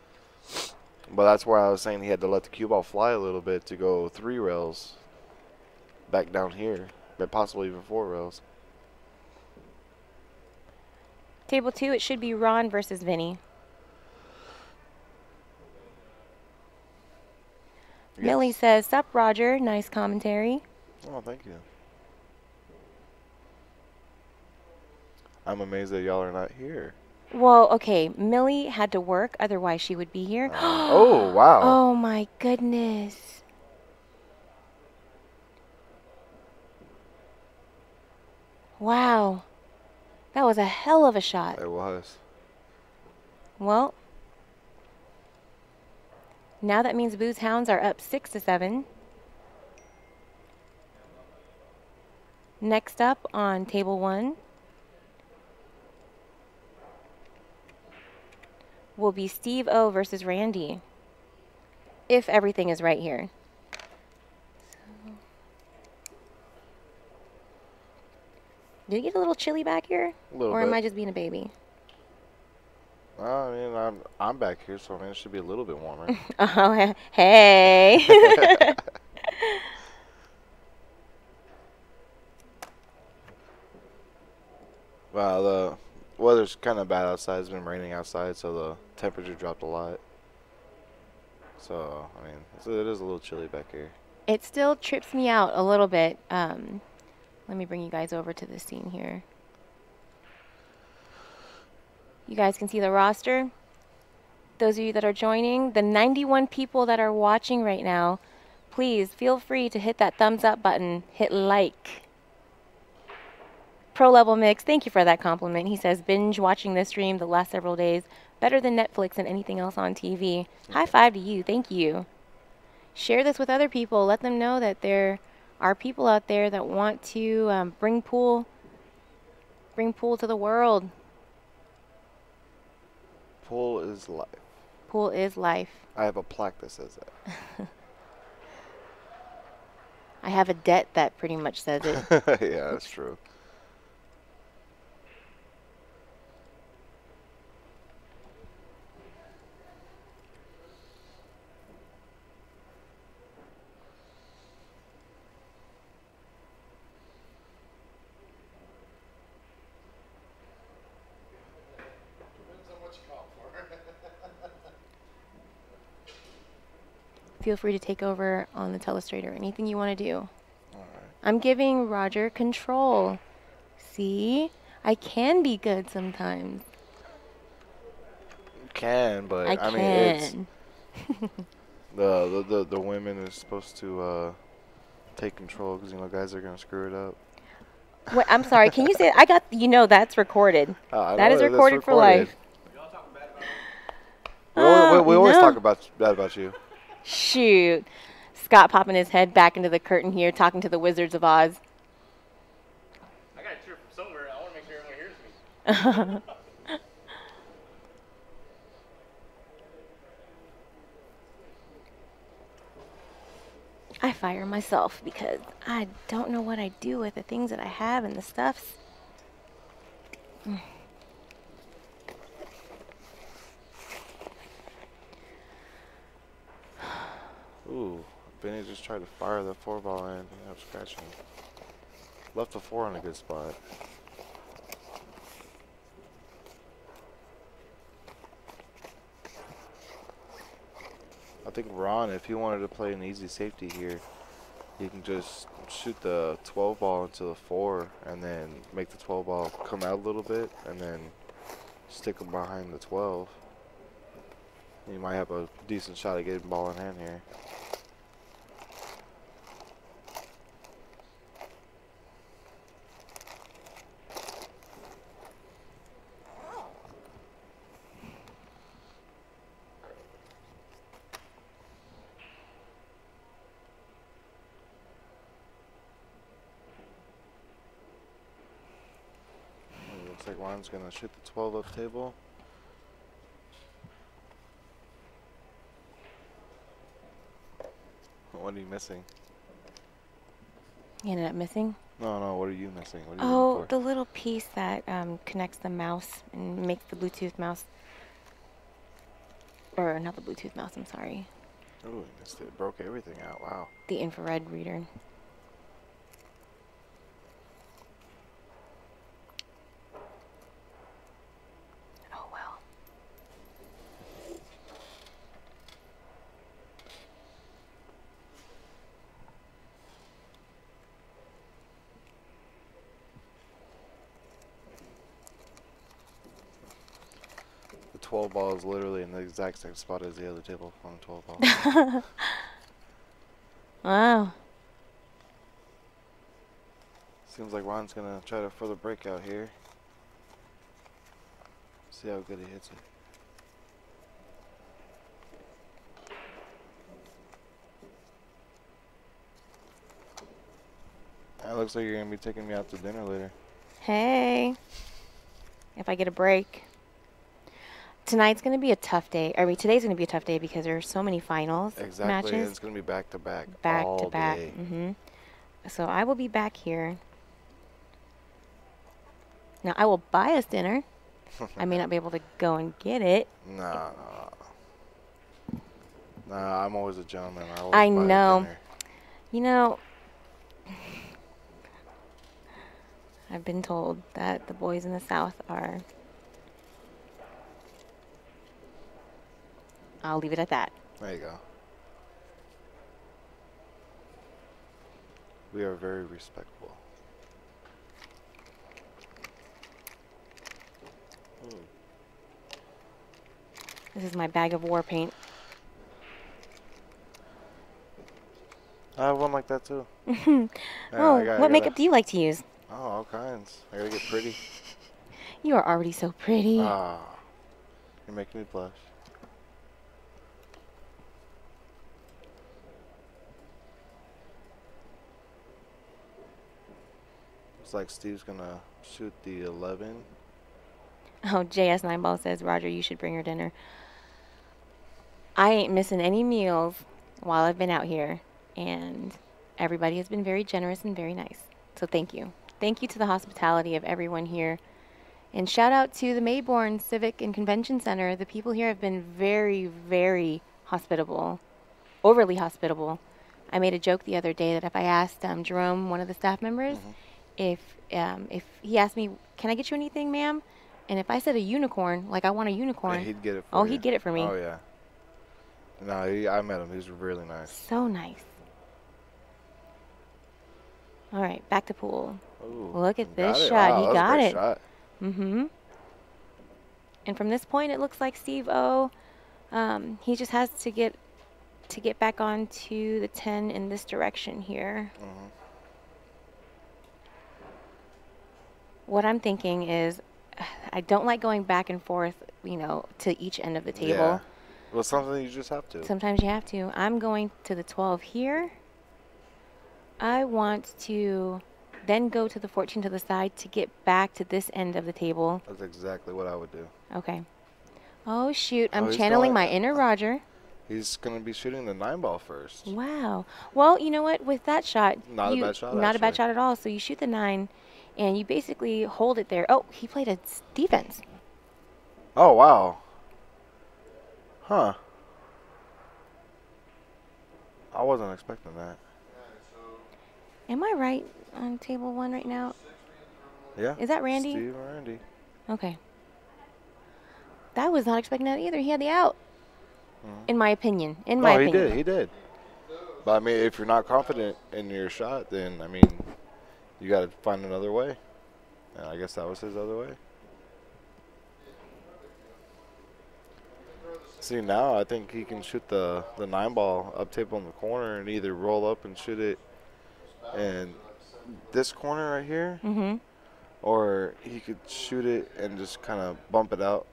But that's where I was saying he had to let the cue ball fly a little bit to go 3 rails back down here. But possibly even 4 rails. Table 2, it should be Ron versus Vinny. Yes. Millie says, "Sup, Roger." Nice commentary. Oh, thank you. I'm amazed that y'all are not here. Well, okay, Millie had to work, otherwise she would be here. Oh, wow. Oh, my goodness. Wow. That was a hell of a shot. It was. Well, now that means Boozehounds are up 6-7. Next up on table 1 will be Steve O versus Randy, if everything is right here. Did it get a little chilly back here? A little or bit. am I just being a baby? I mean, I'm back here, so I mean, it should be a little bit warmer. Oh, hey. Well, the weather's kind of bad outside. It's been raining outside, so the temperature dropped a lot. So, I mean, it is a little chilly back here. It still trips me out a little bit. Let me bring you guys over to the scene here. You guys can see the roster. Those of you that are joining, the 91 people that are watching right now, please feel free to hit that thumbs up button, hit like. Pro Level Mix, thank you for that compliment. He says, binge watching this stream the last several days. Better than Netflix and anything else on TV. High five to you. Thank you. Share this with other people. Let them know that there are people out there that want to bring pool to the world. Pool is life. Pool is life. I have a plaque that says that. I have a debt that pretty much says it. Yeah, that's true. Feel free to take over on the telestrator. Anything you want to do. All right. I'm giving Roger control. See? I can be good sometimes. You can, but I mean, it's the women is supposed to take control because guys are gonna screw it up. Wait, I'm sorry. Can you say? I got. That's recorded. That is recorded for life. Y'all talking bad about me? We always no. talk bad about you. Shoot. Scott popping his head back into the curtain here, talking to the Wizards of Oz. I got to cheer from somewhere. I want to make sure everyone hears me. I fire myself because I don't know what I do with the things that I have and the stuffs. Ooh, Benny just tried to fire the 4-ball in. Ended up scratching. Left the 4 in a good spot. I think Ron, if he wanted to play an easy safety here, he can just shoot the 12 ball into the 4 and then make the 12 ball come out a little bit and then stick him behind the 12. You might have a decent shot at getting the ball in hand here. Looks like Ron's gonna shoot the 12 up table. What are you missing? You ended up missing? No, what are you missing? What are you Oh, looking for? the little piece that connects the mouse and makes the Bluetooth mouse. Or not the Bluetooth mouse, I'm sorry. Oh, you missed it. Broke everything out. Wow. The infrared reader. Oh, well. The 12 ball is literally in the exact same spot as the other table on the 12 ball. Wow. Seems like Ron's gonna try to further breakout here. See how good he hits it. It looks like you're gonna be taking me out to dinner later. Hey. If I get a break. Tonight's going to be a tough day. I mean, today's going to be a tough day because there are so many finals Exactly. matches. It's gonna be back to back. Back all to back. day. So I will be back here. Now, I will buy us dinner. I may not be able to go and get it. Nah, I'm always a gentleman. I always I buy know. dinner. You know, I've been told that the boys in the South are... I'll leave it at that. There you go. We are very respectful. Ooh. This is my bag of war paint. I have one like that too. Oh, what makeup do you like to use? Oh, all kinds. I gotta get pretty. You are already so pretty. Ah, you're making me blush. Looks like Steve's gonna shoot the 11. Oh, JS9 Ball says, Roger, you should bring her dinner. I ain't missing any meals while I've been out here, and everybody has been very generous and very nice. So thank you. Thank you to the hospitality of everyone here. And shout out to the Mayborn Civic and Convention Center. The people here have been very, very hospitable, overly hospitable. I made a joke the other day that if I asked Jerome, one of the staff members, if he asked me, can I get you anything, ma'am? And if I said a unicorn, like I want a unicorn. Yeah, he'd get it for you. He'd get it for me. Oh, yeah. No, I met him. He's really nice. So nice. All right, back to pool. Ooh, Look at this it. shot. Wow, He that was a got great it. shot. Mm-hmm. And from this point, it looks like Steve O. He just has to get back onto the 10 in this direction here. What I'm thinking is, I don't like going back and forth, to each end of the table. Yeah. Well, something you just have to. Sometimes you have to. I'm going to the 12 here. I want to then go to the 14 to the side to get back to this end of the table. That's exactly what I would do. Okay. Oh, shoot. I'm he's channeling going- my inner Roger. He's going to be shooting the 9 ball first. Wow. Well, you know what? With that shot, Not a bad shot, Not a bad actually. shot at all. So you shoot the 9, and you basically hold it there. Oh, he played a defense. Oh, wow. Huh. I wasn't expecting that. Am I right on table 1 right now? Yeah. Is that Randy? Steve and Randy. Okay. I was not expecting that either. He had the out. In my opinion. No, he did. He did. But, I mean, if you're not confident in your shot, then, I mean, you got to find another way. And I guess that was his other way. See, now I think he can shoot the 9 ball up table in the corner and either roll up and shoot it in this corner right here, or he could shoot it and just kind of bump it out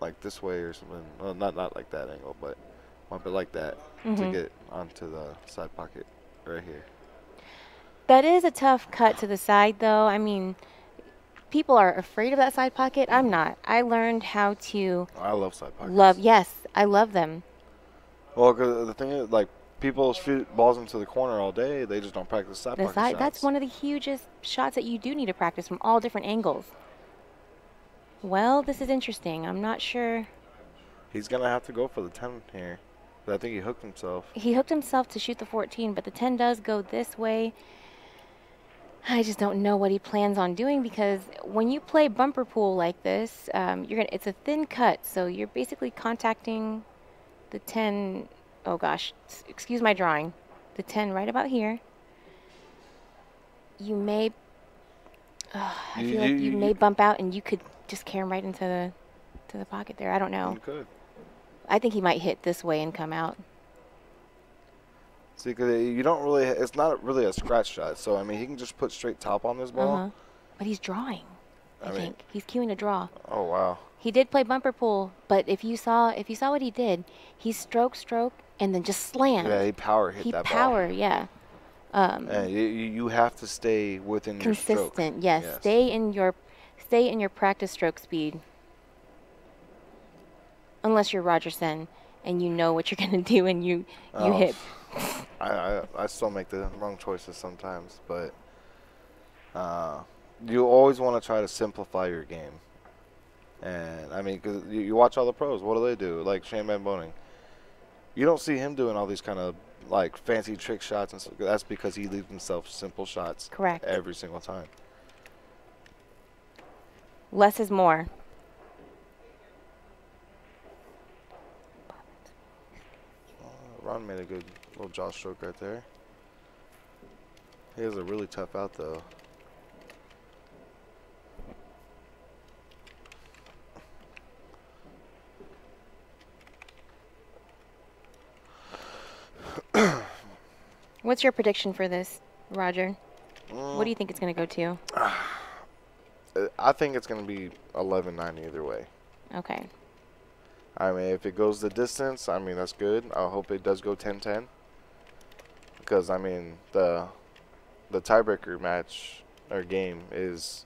like this way or something. Well, not like that angle, but bump it like that to get onto the side pocket right here. That is a tough cut to the side, though. I mean, people are afraid of that side pocket. I'm not. I learned how to I love side pockets. Yes, I love them. Well, 'cause the thing is, like, people shoot balls into the corner all day. They just don't practice side The pocket side, shots. that's one of the hugest shots that you do need to practice from all different angles. Well, this is interesting. I'm not sure. He's going to have to go for the 10 here. But I think he hooked himself. He hooked himself to shoot the 14, but the 10 does go this way. I just don't know what he plans on doing, because when you play bumper pool like this, it's a thin cut, so you're basically contacting the 10. Oh gosh, excuse my drawing. The 10 right about here. You may. I feel like you may bump out, and you could just carry him right into the pocket there. I don't know. You could. I think he might hit this way and come out. See, because you don't really, it's not really a scratch shot. So, I mean, he can just put straight top on this ball. But he's drawing. I mean, think he's cueing a draw. Oh, wow. He did play bumper pool, but if you saw what he did, he stroke, and then just slammed. Yeah, he power hit that ball. Yeah. And you have to stay within your stroke. Consistent, yes. Stay in your practice stroke speed. Unless you're Roger Sen and you know what you're gonna do and you hit. I still make the wrong choices sometimes, but you always want to try to simplify your game. And I mean, because you watch all the pros, what do? Like Shane Van Boning. You don't see him doing all these kind of like fancy trick shots, and that's because he leaves himself simple shots. Correct. Every single time. Less is more. Ron made a good little jaw stroke right there. He has a really tough out though. What's your prediction for this, Roger? What do you think it's going to go to? I think it's going to be 11-9 either way. Okay. I mean, if it goes the distance, I mean, that's good. I hope it does go 10-10. Because, I mean, the tiebreaker match or game is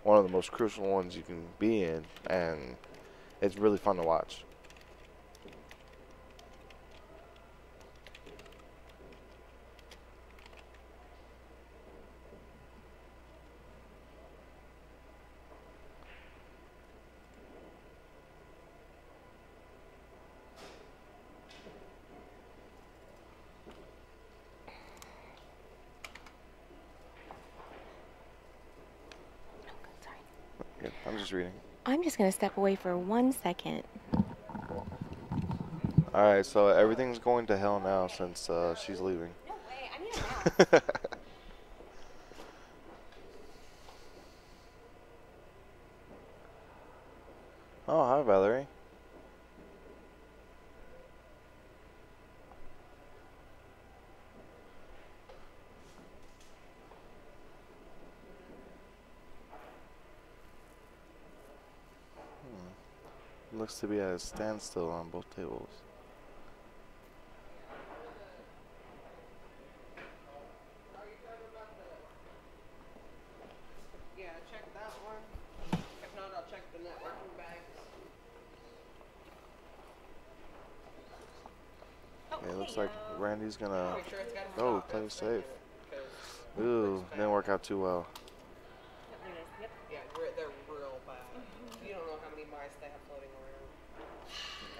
one of the most crucial ones you can be in. And it's really fun to watch. Sorry. Yeah, I'm just reading. I'm just going to step away for 1 second. Alright, so everything's going to hell now since she's leaving. No way. I need a mouse. Oh, hi, Valerie. Looks to be at a standstill on both tables. Yeah, check that one. If not, I'll check the networking bags. Yeah, it looks like Randy's gonna Make sure it's got go play safe. Ooh, didn't work out too well. Yeah, they're real bad. You don't know how many mice they have floating around.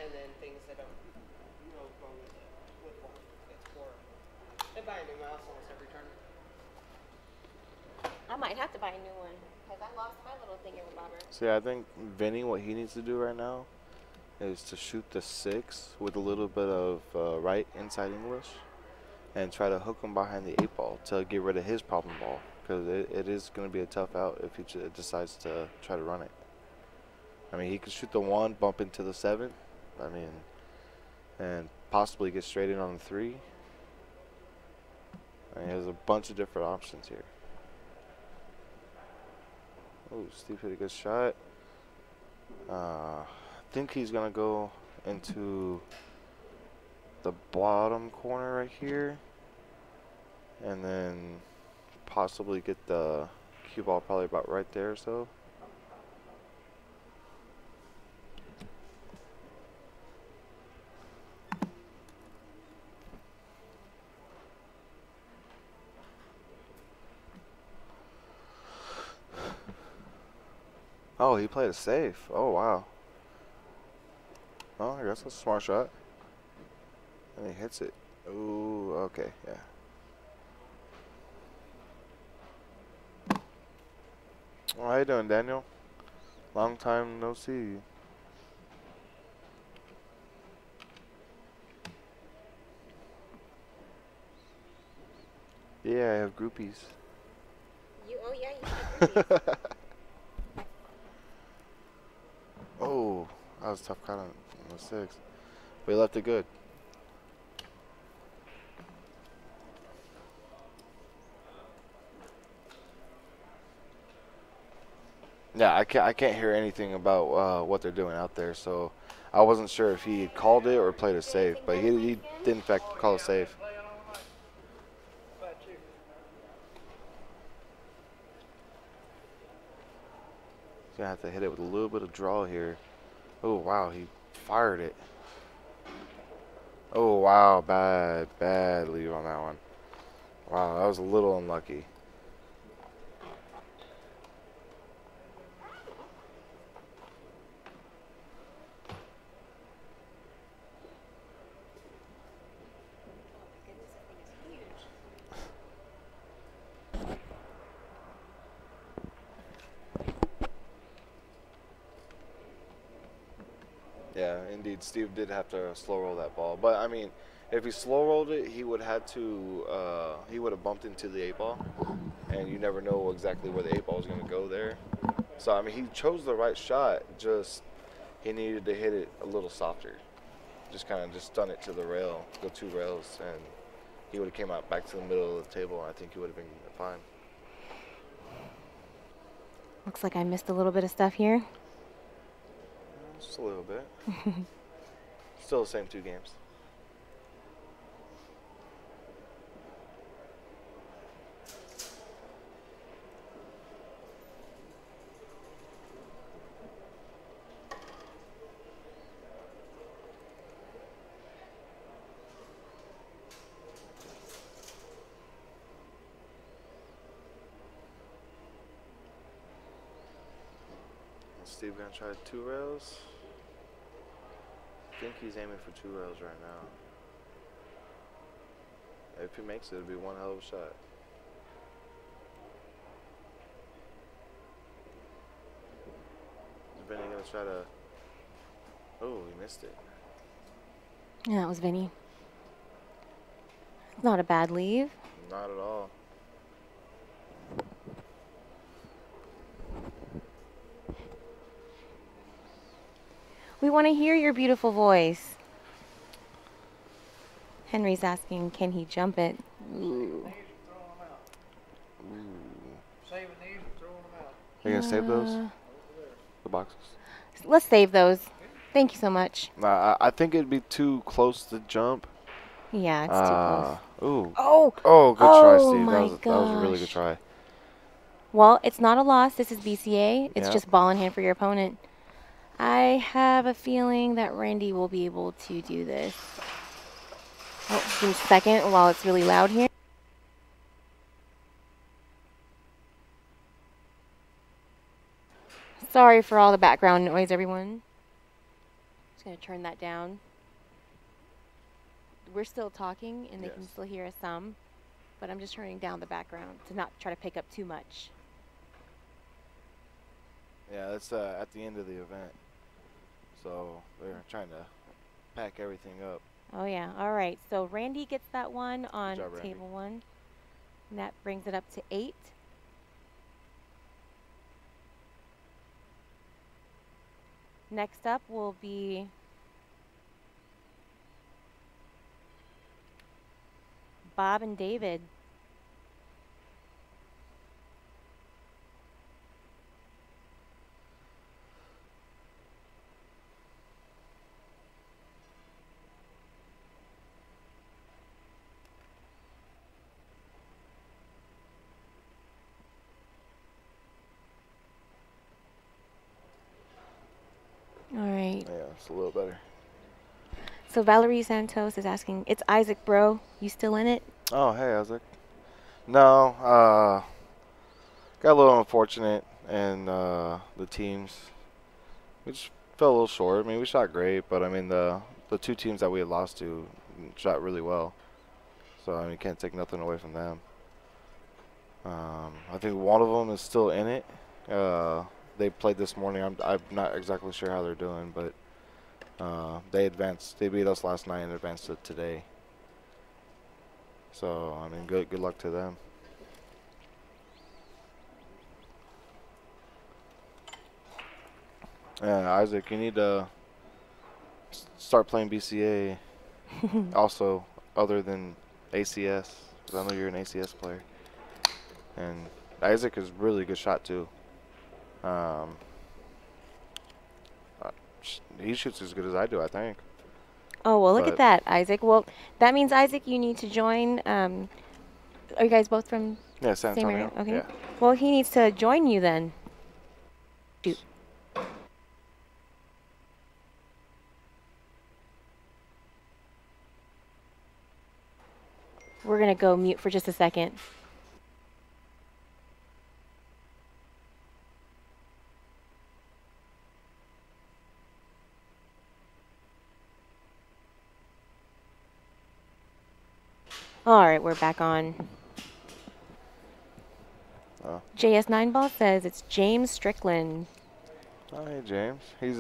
And then things that don't, go with one. It's horrible. They buy a new mouse almost every turn. I might have to buy a new one because I lost my little thingamabobber. See, I think Vinny, what he needs to do right now is to shoot the 6 with a little bit of right inside English and try to hook him behind the 8 ball to get rid of his problem ball, because it is going to be a tough out if he decides to try to run it. I mean, he could shoot the 1, bump into the 7, I mean, and possibly get straight in on the 3. I mean, there's a bunch of different options here. Oh, Steve hit a good shot. I think he's going to go into the bottom corner right here. And then possibly get the cue ball probably about right there or so. Oh, he played it safe. Oh, wow. Oh, I guess that's a smart shot. And he hits it. Ooh, okay, yeah. Oh, how you doing, Daniel? Long time no see. Yeah, I have groupies. Oh yeah, you have groupies. Oh, that was a tough cut on the 6. But he left it good. Yeah, I can't hear anything about what they're doing out there, so I wasn't sure if he called it or played it safe, but he did in fact call it safe. He's gonna have to hit it with a little bit of draw here. Oh wow, he fired it. Oh wow, bad lead on that one. Wow, that was a little unlucky. Yeah, indeed, Steve did have to slow roll that ball. But I mean, if he slow rolled it, he would have bumped into the 8 ball, and you never know exactly where the 8 ball is going to go there. So I mean, he chose the right shot. Just he needed to hit it a little softer. Just kind of stun it to the rail, go 2 rails, and he would have came out back to the middle of the table. And I think he would have been fine. Looks like I missed a little bit of stuff here. Just a little bit. Still the same 2 games. Steve gonna try 2 rails. I think he's aiming for 2 rails right now. If he makes it, it'll be one hell of a shot. Is Vinny gonna try to? Oh, he missed it. Yeah, that was Vinny. Not a bad leave. Not at all. We want to hear your beautiful voice. Henry's asking, can he jump it? Ooh. Saving these and throwing them out. Are you gonna save those? The boxes? Let's save those. Thank you so much. I think it'd be too close to jump. Yeah, it's too close. Ooh. Oh, Good try, oh Steve. my That was a really good gosh. try. Well, it's not a loss. This is BCA. It's Yeah. just ball in hand for your opponent. I have a feeling that Randy will be able to do this. Oh, give me a second while it's really loud here. Sorry for all the background noise, everyone. Just going to turn that down. We're still talking, and they can Yes. still hear us some, but I'm just turning down the background to not try to pick up too much. Yeah, that's at the end of the event. So they're trying to pack everything up. Oh, yeah. All right. So Randy gets that one on job, Randy. table 1. And that brings it up to 8. Next up will be Bob and David. All right. Yeah, it's a little better. So Valerie Santos is asking, it's Isaac, bro. You still in it? Oh, hey, Isaac. No, got a little unfortunate in the teams. We just fell a little short. I mean, we shot great, but I mean the 2 teams that we had lost to shot really well. So I mean, can't take nothing away from them. I think one of them is still in it. They played this morning. I'm not exactly sure how they're doing, but they advanced. They beat us last night and advanced to today. So I mean, good luck to them. Yeah, Isaac, you need to start playing BCA. Also, other than ACS, because I know you're an ACS player. And Isaac is a really good shot too. He shoots as good as I do, I think. Oh, well, look at But- that, Isaac. Well, that means, Isaac, you need to join. Are you guys both from Yeah, San same Antonio. area? Okay. Yeah. Well, he needs to join you then. Shoot. We're going to go mute for just a second. All right, we're back on. Oh. JS9 Ball says it's James Strickland. Oh, hey, James. He's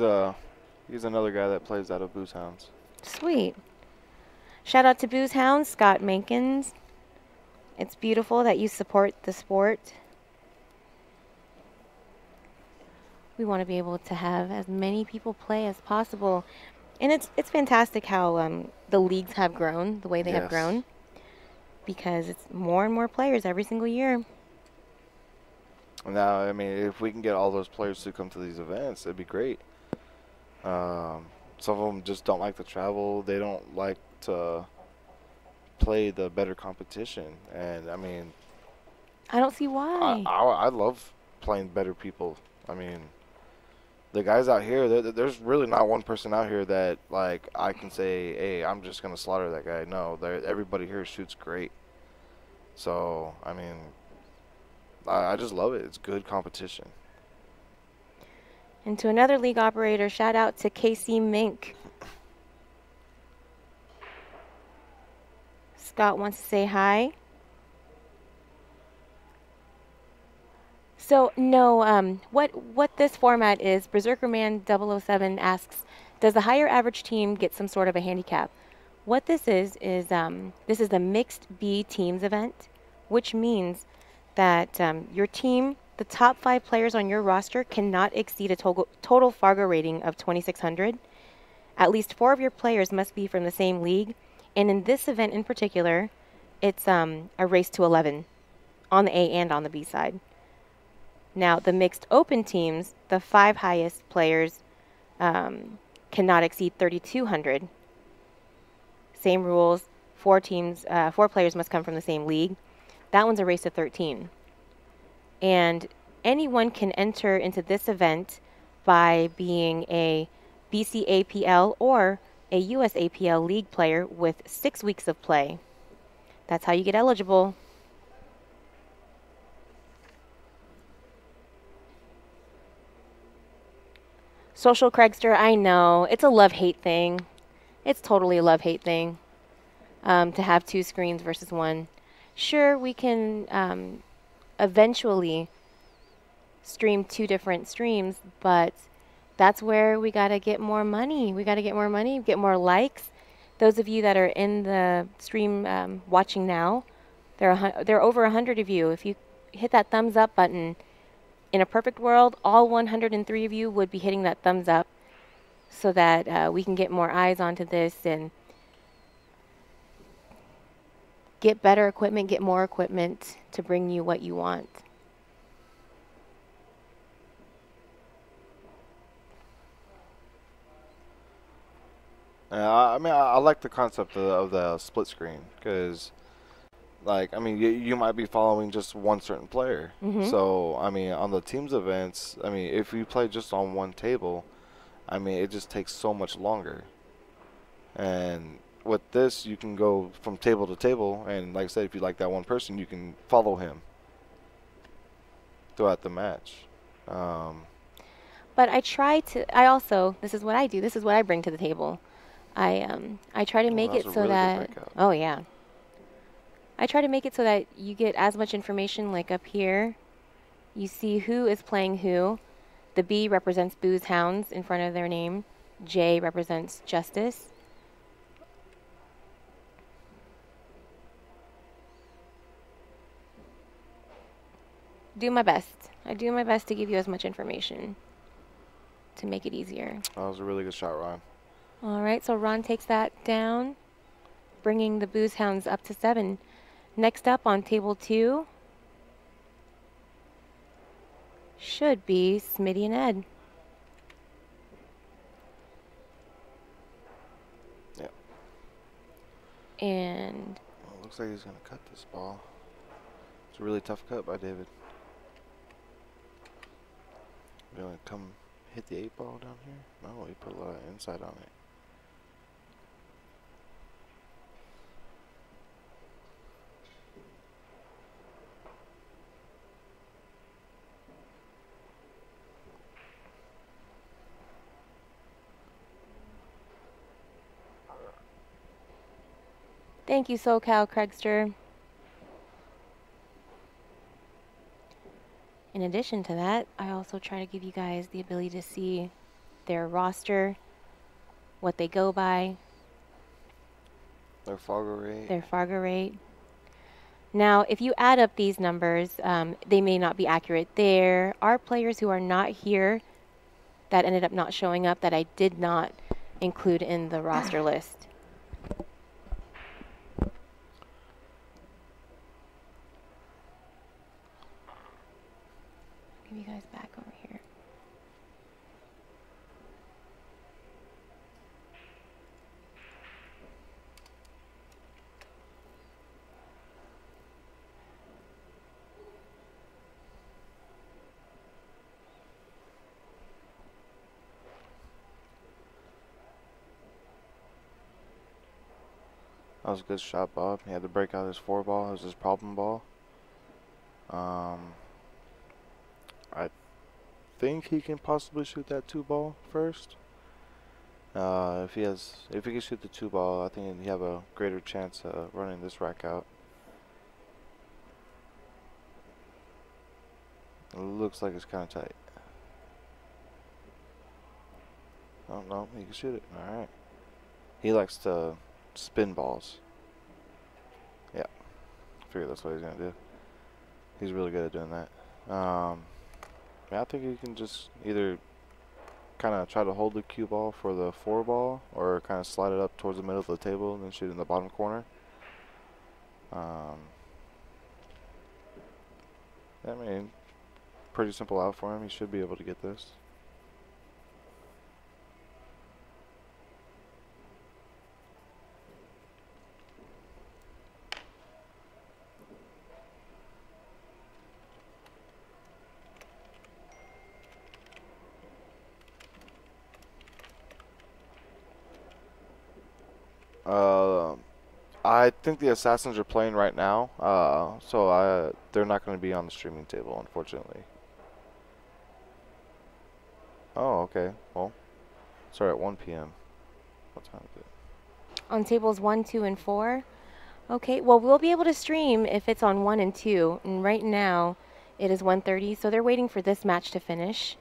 another guy that plays out of Boozehounds. Sweet. Shout out to Boozehounds, Scott Mankins. It's beautiful that you support the sport. We want to be able to have as many people play as possible. And it's fantastic how the leagues have grown the way they have Yes. grown. Because it's more and more players every single year. Now, I mean, if we can get all those players to come to these events, it'd be great. Some of them just don't like to travel. They don't like to play the better competition. And I mean, I don't see why. I love playing better people. I mean, the guys out here, there's really not one person out here that like I can say, hey, I'm just gonna slaughter that guy. No, everybody here shoots great. So I mean, I just love it. It's good competition. And to another league operator, shout out to KC Mink. Scott wants to say hi. So no, what this format is, Berserkerman 007 asks, does the higher average team get some sort of a handicap? What this is this is the mixed B teams event, which means that your team, the top 5 players on your roster, cannot exceed a total Fargo rating of 2,600. At least 4 of your players must be from the same league, and in this event in particular, it's a race to 11 on the A and on the B side. Now, the mixed open teams, the 5 highest players cannot exceed 3,200. Same rules. 4 players must come from the same league. That one's a race to 13. And anyone can enter into this event by being a BCAPL or a USAPL league player with 6 weeks of play. That's how you get eligible. Social Craigster, I know. It's a love-hate thing. It's totally a love-hate thing to have 2 screens versus 1. Sure, we can eventually stream 2 different streams, but that's where we got to get more money. We got to get more money, get more likes. Those of you that are in the stream watching now, there are over 100 of you. If you hit that thumbs up button, in a perfect world, all 103 of you would be hitting that thumbs up so that we can get more eyes onto this and get better equipment, get more equipment to bring you what you want. I mean, I like the concept of the split screen because, like, I mean, you might be following just one certain player. So, I mean, on the teams events, I mean, if you play just on one table, I mean, it just takes so much longer. And with this, you can go from table to table, and like I said, if you like that one person, you can follow him throughout the match. But I also, this is what I do. This is what I bring to the table. I try to make it so that, oh yeah. I try to make it so that you get as much information, like up here. You see who is playing who. The B represents Boozehounds in front of their name. J represents Justice. Do my best. I do my best to give you as much information to make it easier. That was a really good shot, Ron. All right, so Ron takes that down, bringing the Boozehounds up to 7. Next up on table 2 should be Smitty and Ed. Yep. And well, looks like he's going to cut this ball. It's a really tough cut by David. Going to come hit the 8 ball down here? No, he put a lot of inside on it. thank you, SoCal Craigster. In addition to that, I also try to give you guys the ability to see their roster, what they go by. Their Fargo rate. Their Fargo rate. Now, if you add up these numbers, they may not be accurate. There are players who are not here that ended up not showing up that I did not include in the roster list. That was a good shot, Bob. He had to break out his 4-ball. It was his problem ball. I think he can possibly shoot that 2-ball first. If he can shoot the 2-ball, I think he have a greater chance of running this rack out. It looks like it's kind of tight. Oh no, he can shoot it. All right. He likes to spin balls. Yeah, I figure that's what he's gonna do. He's really good at doing that. Yeah, I think he can just either kind of try to hold the cue ball for the 4-ball, or kind of slide it up towards the middle of the table and then shoot in the bottom corner. I mean, pretty simple out for him. He should be able to get this. I think the Assassins are playing right now, so they're not going to be on the streaming table, unfortunately. Oh, okay. Well, start at 1 p.m. What time is it? On tables 1, 2, and 4. Okay, well, we'll be able to stream if it's on 1 and 2. And right now, it is 1:30, so they're waiting for this match to finish.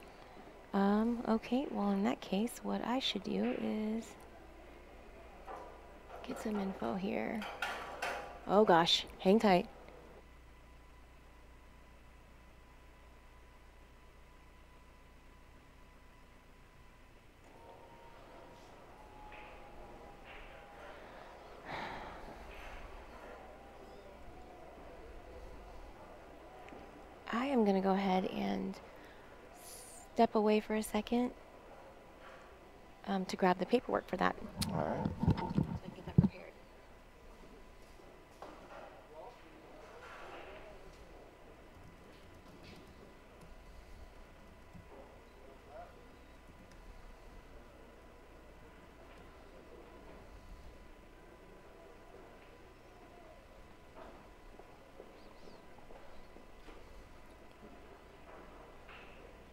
Okay, well, in that case, what I should do is get some info here. Oh, gosh. Hang tight. I am going to go ahead and step away for a second to grab the paperwork for that. All right. So I can get that prepared.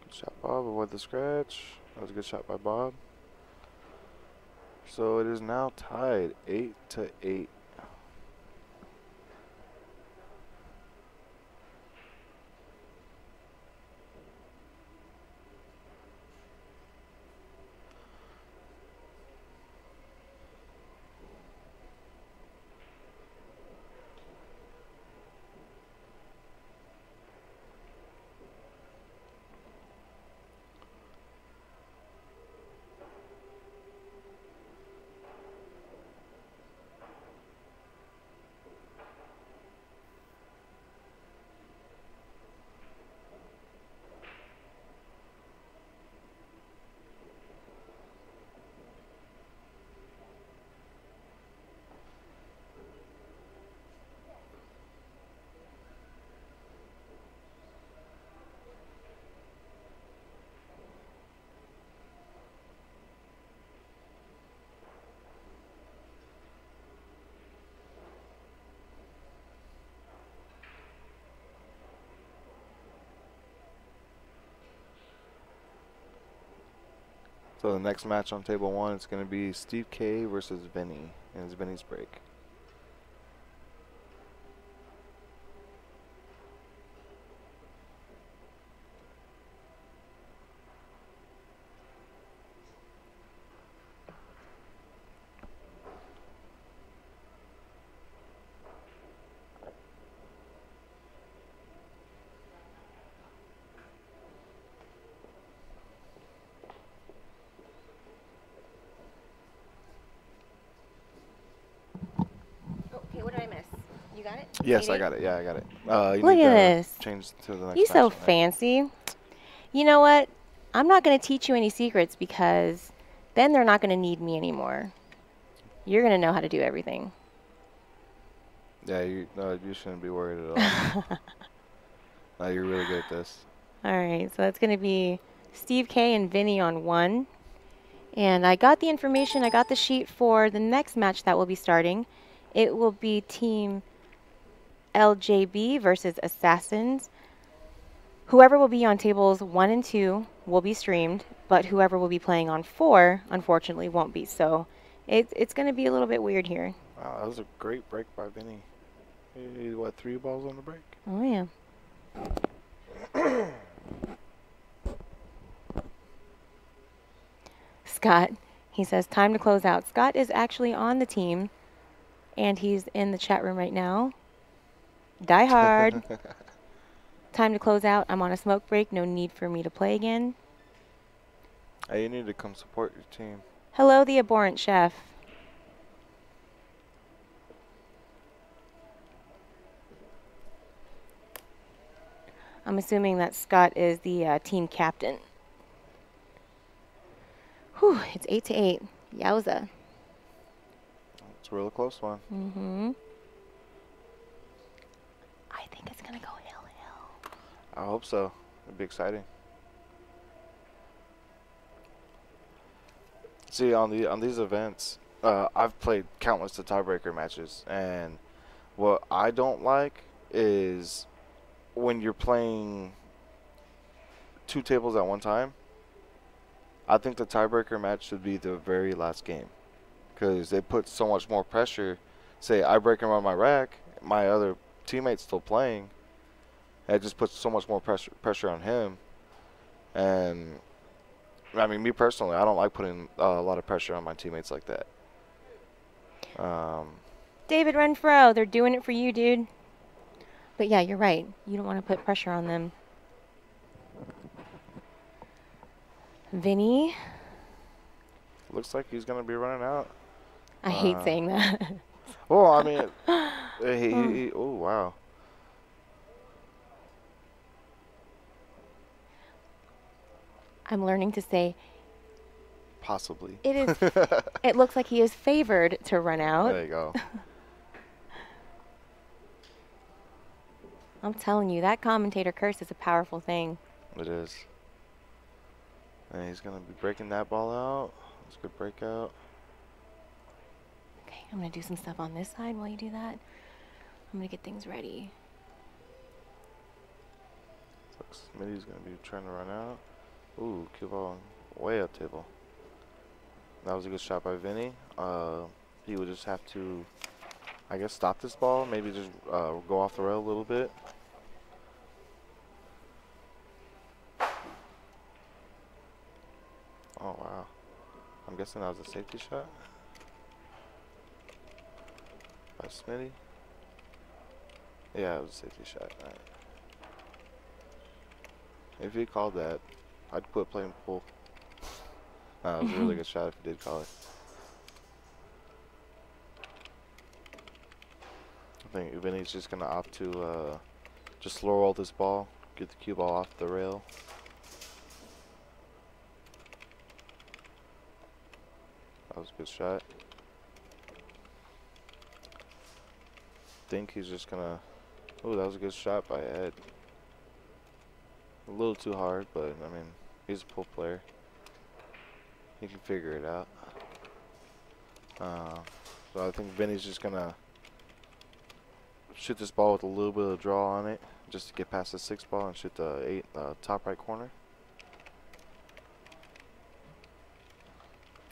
Good shot, Bob. Avoid the scratch. That was a good shot by Bob. So it is now tied 8-8. So the next match on table 1 is going to be Steve K versus Vinny, and it's Vinny's break. Okay, what did I miss? You got it? Yes, I got it. Yeah, I got it. You Look need at to this. change to the next You match, so right? fancy. You know what? I'm not going to teach you any secrets because then they're not going to need me anymore. You're going to know how to do everything. Yeah, you shouldn't be worried at all. No, you're really good at this. All right, so that's going to be Steve K and Vinny on 1. And I got the information, I got the sheet for the next match that will be starting. It will be Team LJB versus Assassins. Whoever will be on tables 1 and 2 will be streamed, but whoever will be playing on 4, unfortunately, won't be. So it's going to be a little bit weird here. Wow, that was a great break by Vinny. He, what, 3 balls on the break? Oh, yeah. Scott, he says, time to close out. Scott is actually on the team, and he's in the chat room right now. Die hard. Time to close out. I'm on a smoke break. No need for me to play again. Hey, you need to come support your team. Hello, the abhorrent chef. I'm assuming that Scott is the team captain. Whew, it's 8-8. Yowza. It's a real close one. Mm-hmm. I think it's going to go hill. I hope so. It'd be exciting. See, on these events, I've played countless of tiebreaker matches, and what I don't like is when you're playing 2 tables at one time. I think the tiebreaker match should be the very last game, because it puts so much more pressure. Say I break him on my rack, my other teammate's still playing. It just puts so much more pressure on him. And I mean, me personally, I don't like putting a lot of pressure on my teammates like that. David Renfro, they're doing it for you, dude. But yeah, you're right. You don't want to put pressure on them. Vinny. Looks like he's going to be running out. I hate saying that. Well, I mean, oh, wow. I'm learning to say Possibly. it is. It looks like he is favored to run out. There you go. I'm telling you, that commentator curse is a powerful thing. It is. And he's going to be breaking that ball out. It's a good breakout. Okay, I'm going to do some stuff on this side while you do that. I'm going to get things ready. Looks Smitty's going to be trying to run out. Ooh, cue ball way up table. That was a good shot by Vinny. He would just have to, I guess, stop this ball. Maybe just go off the rail a little bit. Oh, wow. I'm guessing that was a safety shot by Smitty. Yeah, it was a safety shot. All right. If he called that, I'd quit playing pool. It was a really good shot if he did call it. I think Vinny's just going to opt to just slow roll this ball, get the cue ball off the rail. That was a good shot. I think he's just going to... Oh, that was a good shot by Ed. A little too hard, but I mean, he's a pool player. He can figure it out. So I think Vinny's just gonna shoot this ball with a little bit of draw on it, just to get past the 6 ball and shoot the 8 top right corner.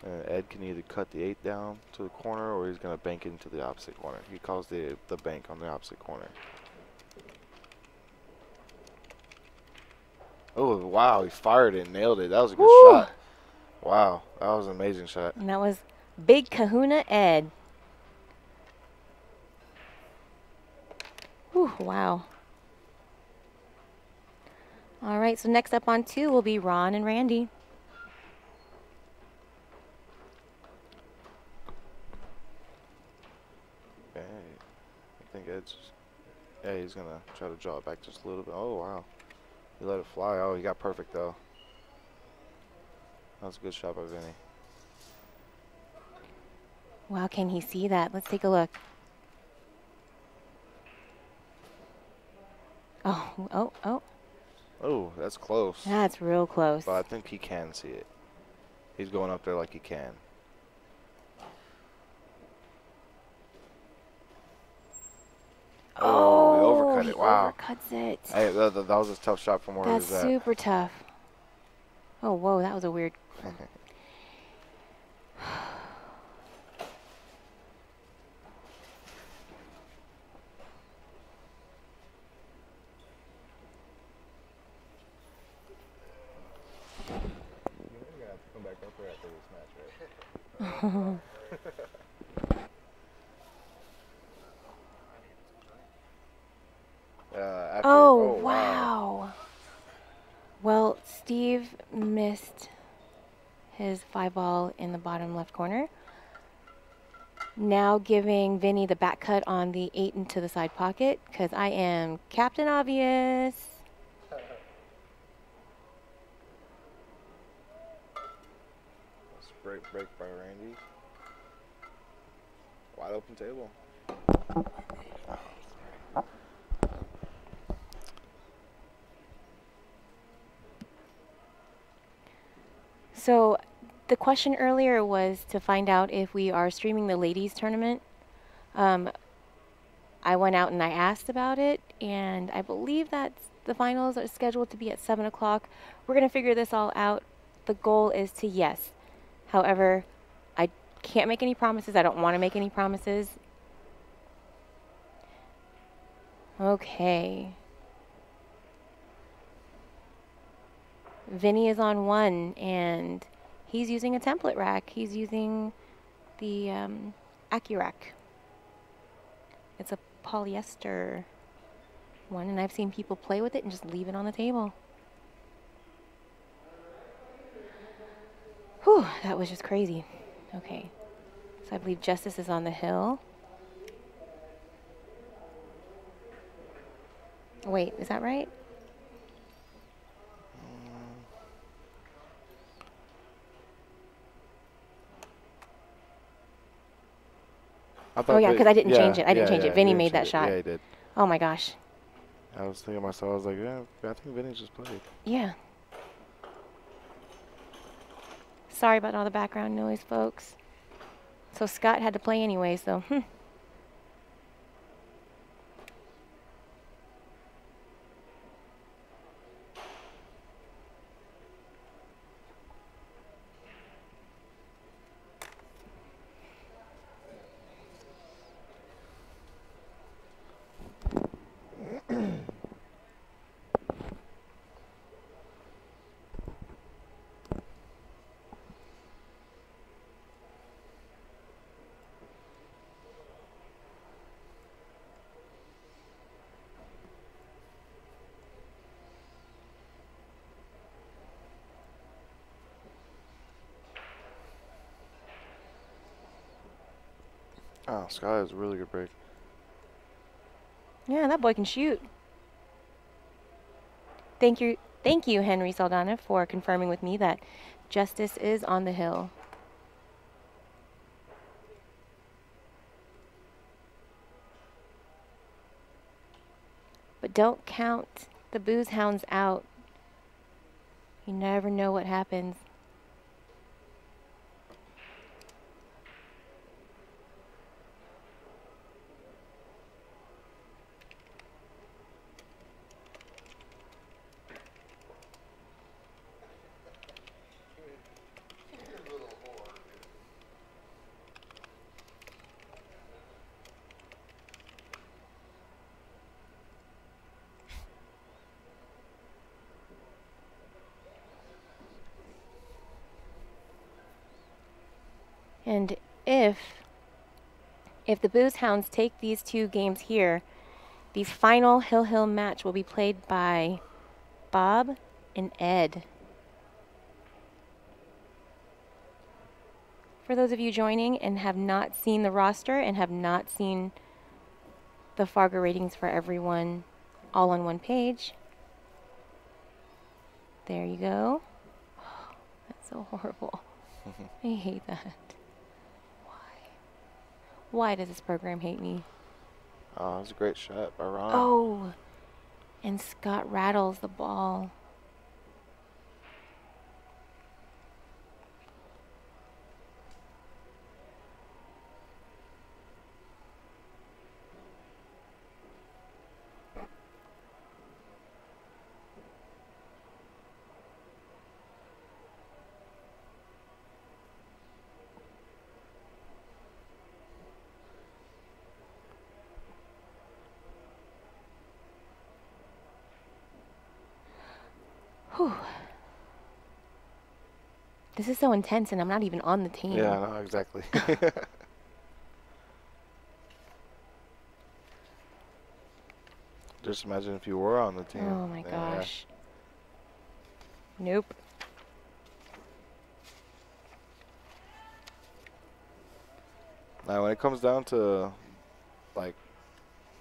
And Ed can either cut the 8 down to the corner, or he's gonna bank it into the opposite corner. He calls the bank on the opposite corner. Oh, wow, he fired it and nailed it. That was a good shot. Wow, that was an amazing shot. And that was Big Kahuna Ed. Whew, wow. All right, so next up on 2 will be Ron and Randy. Okay, I think Ed's... Yeah, he's going to try to draw it back just a little bit. Oh, wow. He let it fly. Oh, he got perfect, though. That was a good shot by Vinny. Wow, can he see that? Let's take a look. Oh. Oh, that's close. That's real close. But I think he can see it. He's going up there like he can. got he it. Wow. overcuts it. Hey, that was a tough shot from where he That's was at. super tough. Oh, whoa, that was a weird. You're gonna have to come back up there after this match, right? Oh, wow. wow. Well, Steve missed his 5-ball in the bottom left corner. Now giving Vinny the back cut on the 8 into the side pocket because I am Captain Obvious. Let's break by Randy. Wide open table. So the question earlier was to find out if we are streaming the ladies tournament. I went out and I asked about it, and I believe that the finals are scheduled to be at 7 o'clock. We're going to figure this all out. The goal is to yes. However, I can't make any promises. I don't want to make any promises. Okay. Vinny is on 1, and he's using a template rack. He's using the AccuRack. It's a polyester one, and I've seen people play with it and just leave it on the table. Whew, that was just crazy. Okay, so I believe Justice is on the hill. Wait, is that right? Oh yeah, because I didn't change it. I didn't change it. Vinny made that shot. Yeah, he did. Oh my gosh. I was thinking to myself, I was like, yeah, I think Vinny just played. Yeah. Sorry about all the background noise, folks. So Scott had to play anyway, so Oh, Sky is a really good break. yeah, that boy can shoot. Thank you, Henry Saldana, for confirming with me that Justice is on the hill. But don't count the Boozehounds out. You never know what happens. And if the Boozehounds take these 2 games here, the final Hill match will be played by Bob and Ed. For those of you joining and have not seen the roster and have not seen the Fargo ratings for everyone all on one page, there you go. Oh, that's so horrible. I hate that. Why does this program hate me? Oh, that was a great shot by Ron. Oh, and Scott rattles the ball. This is so intense, and I'm not even on the team. Yeah, I know, exactly. Just imagine if you were on the team. Oh my Yeah. gosh. Nope. Now, when it comes down to, like,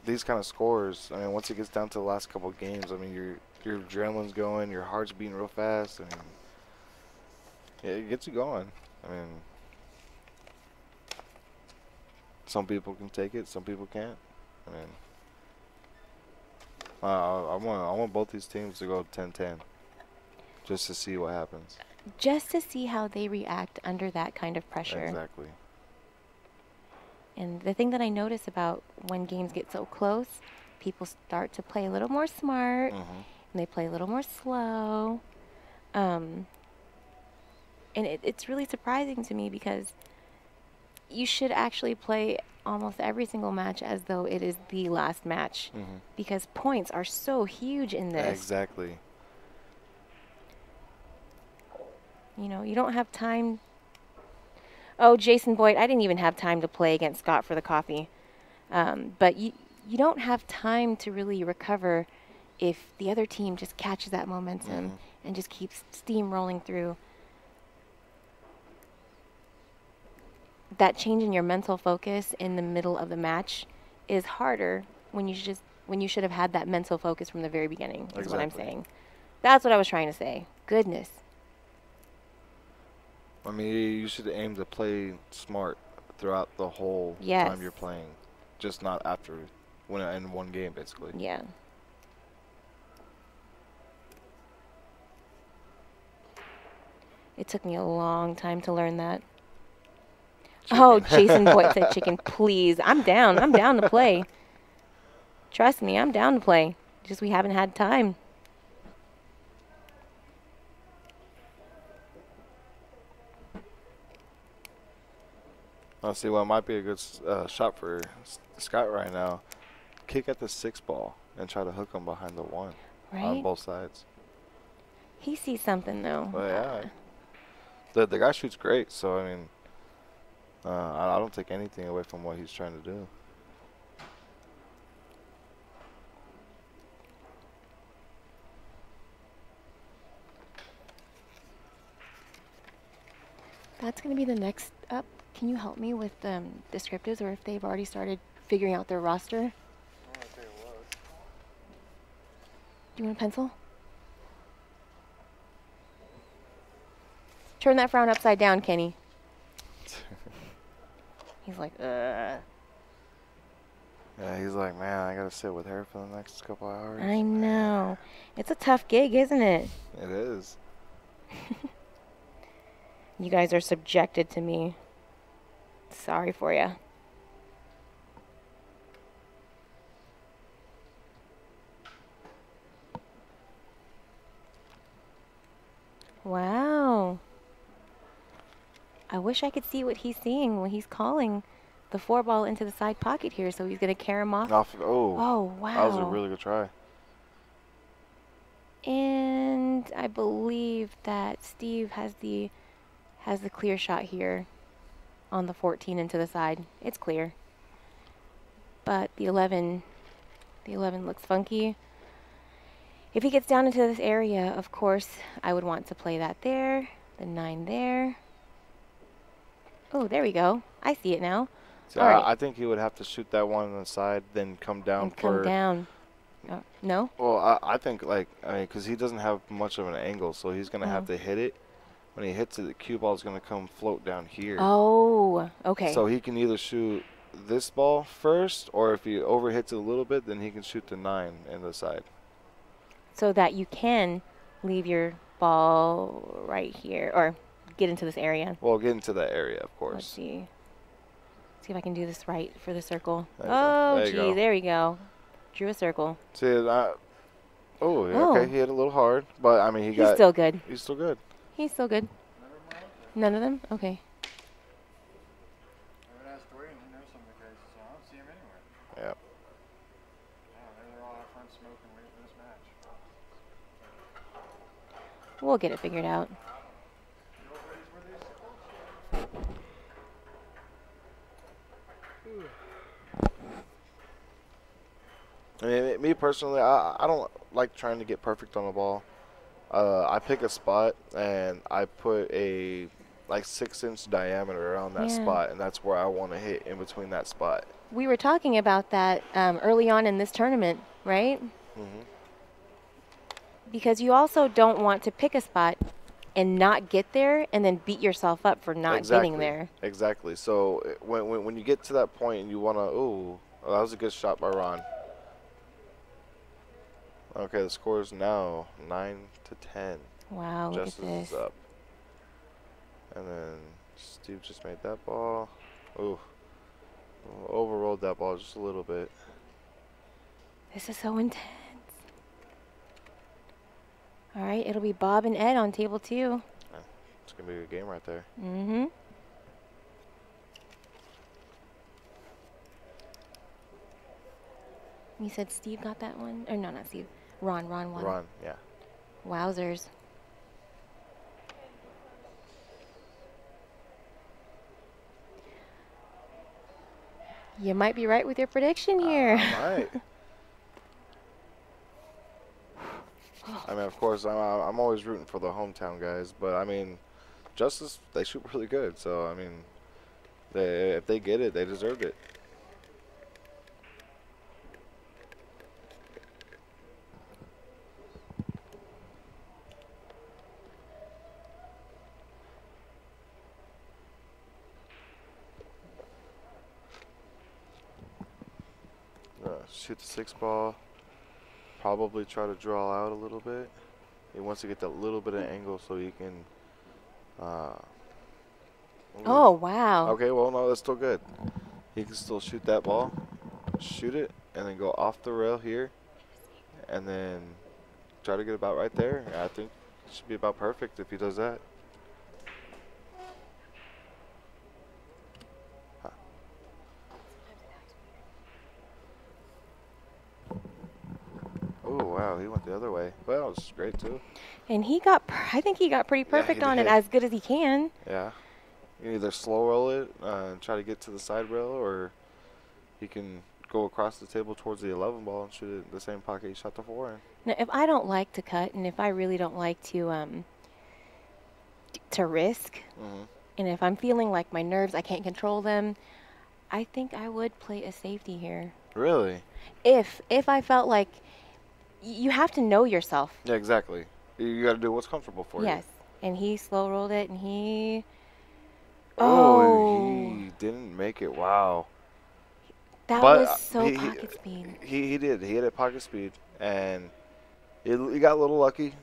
these kind of scores, I mean, once it gets down to the last couple of games, I mean, your adrenaline's going, your heart's beating real fast. I mean, yeah, it gets you going. I mean, some people can take it, some people can't. I mean, I want both these teams to go 10-10, just to see what happens. Just to see how they react under that kind of pressure. Exactly. And the thing that I notice about when games get so close, people start to play a little more smart, and they play a little more slow. And it's really surprising to me because you should actually play almost every single match as though it is the last match, because points are so huge in this. Exactly. You know, you don't have time. Oh, Jason Boyd, I didn't even have time to play against Scott for the coffee. But you don't have time to really recover if the other team just catches that momentum and just keeps steamrolling through. That change in your mental focus in the middle of the match is harder when you should have had that mental focus from the very beginning, is what I'm saying. That's what I was trying to say. Goodness. I mean, you should aim to play smart throughout the whole time you're playing, just not after in one game, basically. Yeah. It took me a long time to learn that. Chicken. Oh, Jason Boyd said chicken, please. I'm down. I'm down to play. Trust me, I'm down to play. Just we haven't had time. I'll see what might be a good shot for Scott right now. Kick at the 6 ball and try to hook him behind the 1 on both sides. He sees something, though. But yeah. The guy shoots great, so, I mean, I don't take anything away from what he's trying to do. That's going to be the next up. Can you help me with descriptives, or if they've already started figuring out their roster? I'm gonna take a look. Do you want a pencil? Turn that frown upside down, Kenny. He's like, ugh. Yeah, he's like, man, I gotta sit with her for the next couple hours. I know. It's a tough gig, isn't it? It is. You guys are subjected to me. Sorry for you. Wow. I wish I could see what he's seeing when he's calling the 4 ball into the side pocket here. So he's going to carry him off. Oh, wow. That was a really good try. And I believe that Steve has the clear shot here on the 14 into the side. It's clear. But the 11 looks funky. If he gets down into this area, of course, I would want to play that there, the 9 there. Oh, there we go. I see it now. So all right. I think he would have to shoot that one on the side, then come down and come down. No? Well, I think, like, I mean, because he doesn't have much of an angle, so he's going to have to hit it. When he hits it, the cue ball is going to come float down here. Oh, okay. So he can either shoot this ball first, or if he overhits it a little bit, then he can shoot the 9 in the side. So that you can leave your ball right here, or get into this area. Well, get into that area, of course. Let's see. See if I can do this right for the circle. Oh, gee, there we go. Drew a circle. See, okay, he hit a little hard, but I mean, he's still good. He's still good. He's still good. None of them? Okay. I would ask Dwayne, he knows some of the guys, so I don't see him anywhere. Yep. Yeah, they're all out front smoking waiting for this match. We'll get it figured out. I mean, me personally, I don't like trying to get perfect on the ball. I pick a spot and I put a like 6-inch diameter around that Yeah. spot, and that's where I want to hit in between that spot. We were talking about that early on in this tournament, right? Hmm. Because you also don't want to pick a spot and not get there and then beat yourself up for not getting there. Exactly. So when you get to that point and you want to, ooh, oh, that was a good shot by Ron. Okay, the score is now 9-10. Wow, look Justice at this. is up. And then Steve just made that ball. Ooh. Overrolled that ball just a little bit. This is so intense. All right, it'll be Bob and Ed on table 2. Yeah, it's going to be a good game right there. Mm-hmm. You said Steve got that one? Or no, not Steve. Ron won. Ron, yeah. Wowzers. You might be right with your prediction here. I might. I mean, of course, I'm always rooting for the hometown guys, but I mean, Justice, they shoot really good. So I mean, if they get it, they deserved it. Shoot the 6 ball. Probably try to draw out a little bit. He wants to get that little bit of angle so he can. Oh, wow. Okay, well, no, that's still good. He can still shoot that ball, shoot it, and then go off the rail here, and then try to get about right there. I think it should be about perfect if he does that. Oh, wow, he went the other way. Well, it was great, too. And he got, I think he got pretty perfect on it, did. as good as he can. Yeah. You can either slow roll it and try to get to the side rail, or he can go across the table towards the 11 ball and shoot it in the same pocket he shot the 4 in. Now, if I don't like to cut, and if I really don't like to risk, and if I'm feeling like my nerves, I can't control them, I think I would play a safety here. Really? If I felt like you have to know yourself. Yeah, exactly. You got to do what's comfortable for you. Yes. And he slow rolled it, and he. Oh, he didn't make it. Wow. That But was so pocket speed. He did. He hit it pocket speed, and he got a little lucky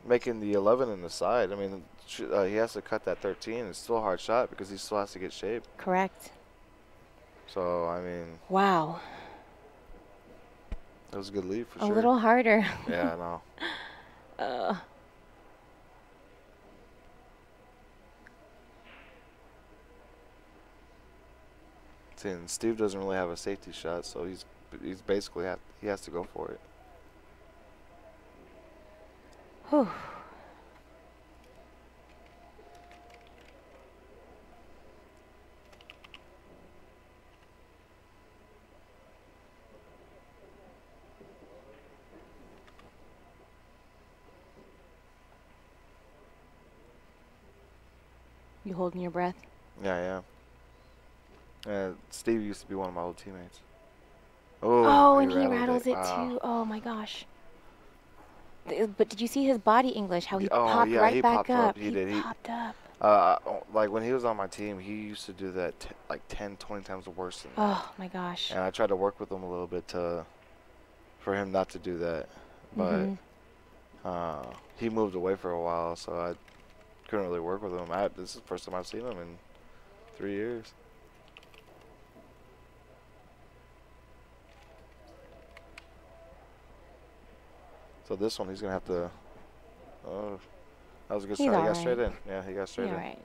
making the 11 in the side. I mean, he has to cut that 13. It's still a hard shot because he still has to get shape. Correct. So, I mean. Wow. That was a good lead for a sure. A little harder. Yeah, I know. See, and Steve doesn't really have a safety shot, so he's basically he has to go for it. Whew. You holding your breath? Yeah. Steve used to be one of my old teammates. Oh, and he rattles it too. Oh my gosh. But did you see his body English? How he popped right back up. He did. Popped up. Like when he was on my team, he used to do that like 10, 20 times worse than that. Oh my gosh. And I tried to work with him a little bit for him not to do that, but he moved away for a while, so I couldn't really work with him. This is the first time I've seen him in 3 years. So this one, he's going to have to. Oh, that was a good shot. He got straight in. Yeah, he got straight in. Right.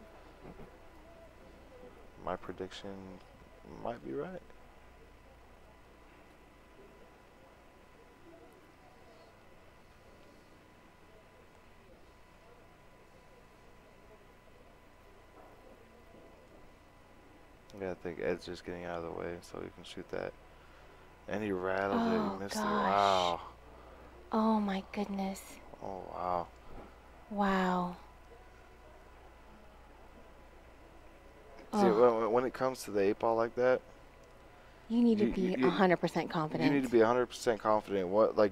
My prediction might be right. Yeah, I think Ed's just getting out of the way so he can shoot that. And he rattled it. Oh, He missed it. gosh. Wow. Oh, my goodness. Oh, wow. Wow. See, Oh, when it comes to the 8-ball like that, you need to you, be you, 100% confident. you need to be 100% confident.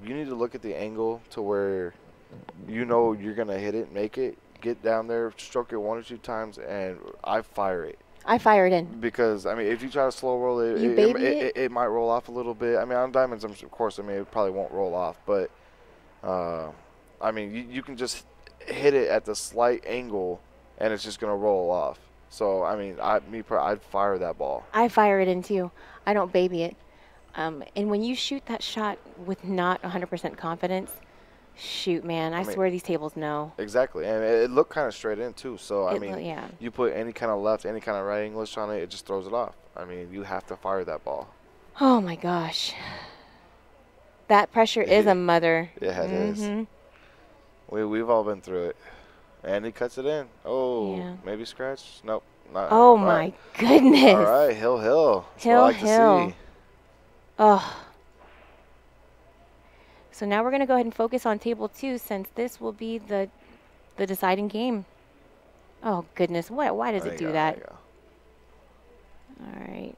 You need to look at the angle to where you know you're going to hit it, make it, get down there, stroke it 1 or 2 times, and I fire it. I fire it in. Because, I mean, if you try to slow roll it, You baby it? It might roll off a little bit. I mean, on diamonds, of course, I mean, it probably won't roll off. But, I mean, you can just hit it at the slight angle, and it's just going to roll off. So, I mean, I'd fire that ball. I fire it in too. I don't baby it. And when you shoot that shot with not 100% confidence, shoot, man, I mean, swear these tables know. Exactly, and it looked kind of straight in too. So I mean, yeah. you put any kind of left, any kind of right English on it, it just throws it off. I mean, you have to fire that ball. Oh my gosh, that pressure is a mother. Yeah, it is. We've all been through it, and he cuts it in. Oh, Yeah. maybe scratch? Nope, not. Oh all my right. goodness. All right, hill. That's what I Hill, like hill. to see. Oh. So now we're going to go ahead and focus on table 2 since this will be the deciding game. Oh, goodness. Why does it do that? There you go. All right.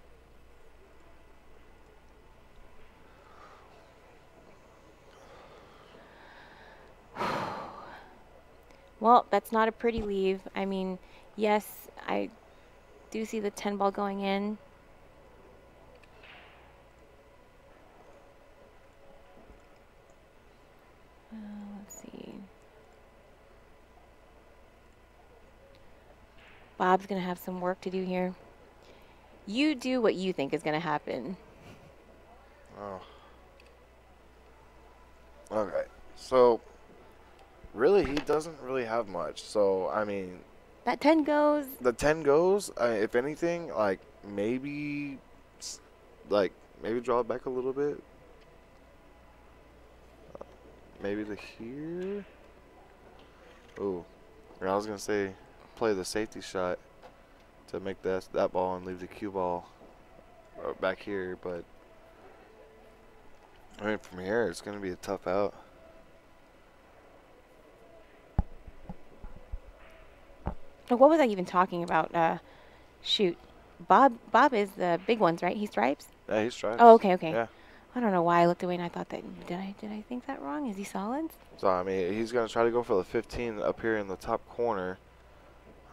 Well, that's not a pretty leave. I mean, yes, I do see the 10 ball going in. Let's see. Bob's going to have some work to do here. You do what you think is going to happen. Oh. Okay. So, really, he doesn't really have much. So, I mean, That 10 goes. the 10 goes. If anything, maybe draw it back a little bit. Maybe to here. Oh, I was gonna say, play the safety shot to make that ball and leave the cue ball back here. But I mean, from here, it's gonna be a tough out. What was I even talking about? Shoot. Bob is the big ones, right? He stripes? Yeah, he's trying. Oh, okay. Yeah. I don't know why I looked away and I thought that, did I think that wrong? Is he solids? So, I mean, he's going to try to go for the 15 up here in the top corner.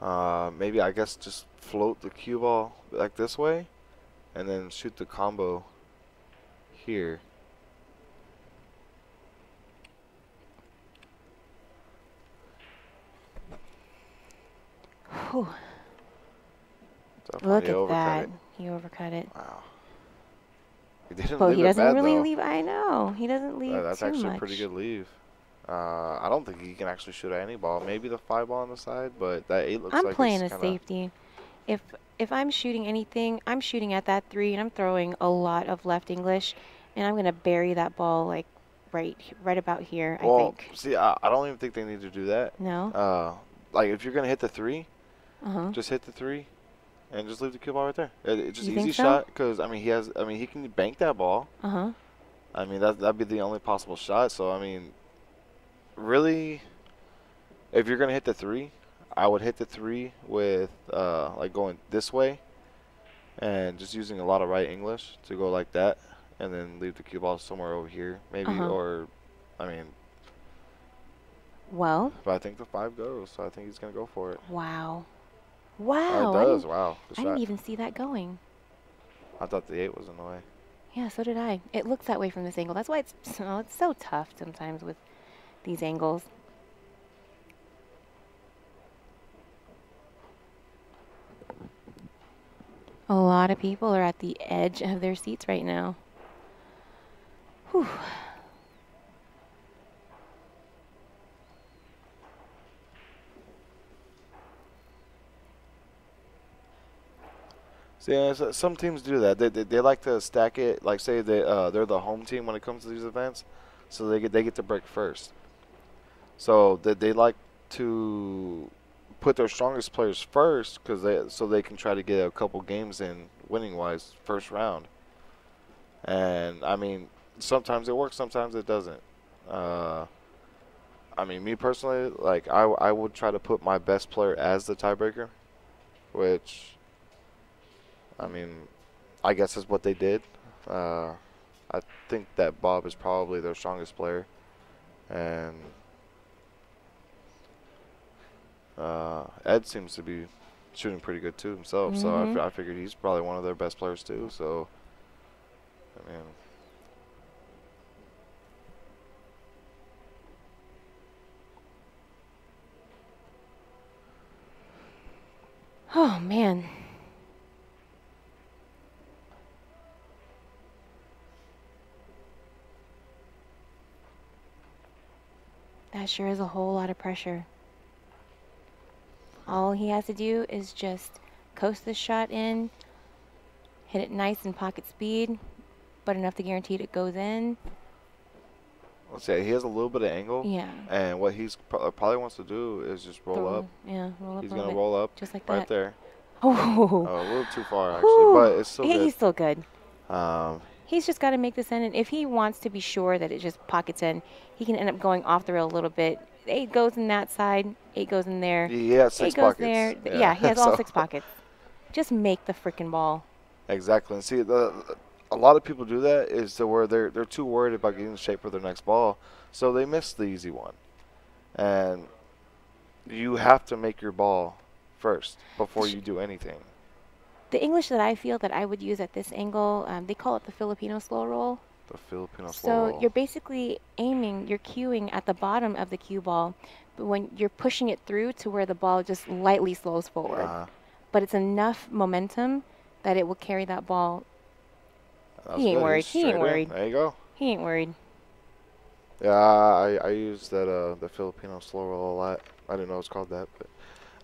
Maybe, I guess, just float the cue ball like this way and then shoot the combo here. Whew. Look at that. He overcut it. Wow. He didn't Well, leave he it doesn't bad, really though. leave. I know. He doesn't leave That's too actually much. a pretty good leave. I don't think he can actually shoot at any ball. Maybe the 5 ball on the side, but that 8 looks like I'm it's playing a kinda safety. If I'm shooting anything, I'm shooting at that 3 and I'm throwing a lot of left English and I'm going to bury that ball like right about here, I think. See, I don't even think they need to do that. No? If you're going to hit the 3, Uh-huh. just hit the 3 and just leave the cue ball right there. It's just You easy think so? shot because, he can bank that ball. Uh-huh. I mean, that'd be the only possible shot. So, I mean, really, if you're going to hit the 3, I would hit the 3 with, going this way and just using a lot of right English to go like that and then leave the cue ball somewhere over here maybe. Well. But I think the 5 goes, so I think he's going to go for it. Wow. Oh, Wow. it does. Wow. Good I shot. didn't even see that going. I thought the 8 was in the way. Yeah, so did I. It looks that way from this angle. That's why it's so tough sometimes with these angles. A lot of people are at the edge of their seats right now. Whew. So, yeah, some teams do that. They like to stack it. Like, say they're the home team when it comes to these events, so they get to break first. So they like to put their strongest players first so they can try to get a couple games in winning wise first round. And I mean, sometimes it works, sometimes it doesn't. I mean, me personally, like I would try to put my best player as the tiebreaker, which I mean, I guess is what they did. I think that Bob is probably their strongest player, and Ed seems to be shooting pretty good too himself. So I figured he's probably one of their best players too. So I mean. Oh, man. That sure is a whole lot of pressure. All he has to do is just coast this shot in, hit it nice in pocket speed, but enough to guarantee it goes in. Let's say he has a little bit of angle. Yeah. And what he's probably wants to do is just roll up. Yeah, roll up. He's going to roll up. Just like right that. there. Oh. A little too far, actually. But it's still good. He's still good. He's just got to make this in. And if he wants to be sure that it just pockets in, he can end up going off the rail a little bit. 8 goes in that side. 8 goes in there. He has 6 8 goes pockets. there. Yeah, he has all 6 pockets. Just make the freaking ball. Exactly. And see, a lot of people do that is to where they're too worried about getting in shape for their next ball, so they miss the easy one. And you have to make your ball first before you do anything. The English that I feel that I would use at this angle, they call it the Filipino slow roll. The Filipino slow roll. So you're basically aiming, you're cueing at the bottom of the cue ball, but when you're pushing it through to where the ball just lightly slows forward. But it's enough momentum that it will carry that ball. He ain't worried. He ain't worried. There you go. He ain't worried. Yeah, I use that the Filipino slow roll a lot. I didn't know it's called that, but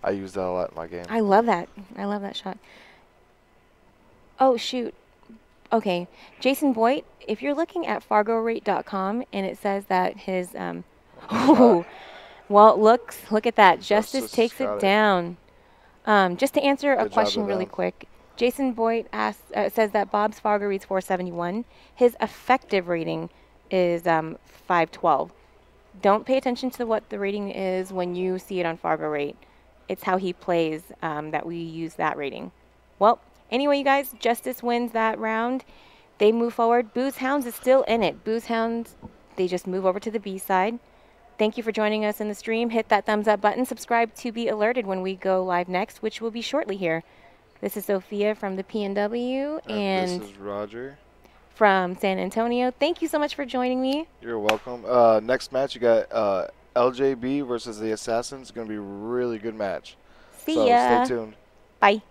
I use that a lot in my game. I love that. I love that shot. Oh, shoot. Okay. Jason Boyd, if you're looking at FargoRate.com and it says that his well, look at that. Justice takes it down. Just to answer a question really quick. Jason Boyd says that Bob's Fargo reads 471. His effective rating is 512. Don't pay attention to what the rating is when you see it on Fargo Rate. It's how he plays that we use that rating. Well, anyway, you guys, Justice wins that round. They move forward. Boozehounds is still in it. Boozehounds, they just move over to the B side. Thank you for joining us in the stream. Hit that thumbs up button. Subscribe to be alerted when we go live next, which will be shortly here. This is Sophia from the PNW. And this is Roger from San Antonio. Thank you so much for joining me. You're welcome. Next match, you got LJB versus the Assassins. It's going to be a really good match. See ya. Stay tuned. Bye.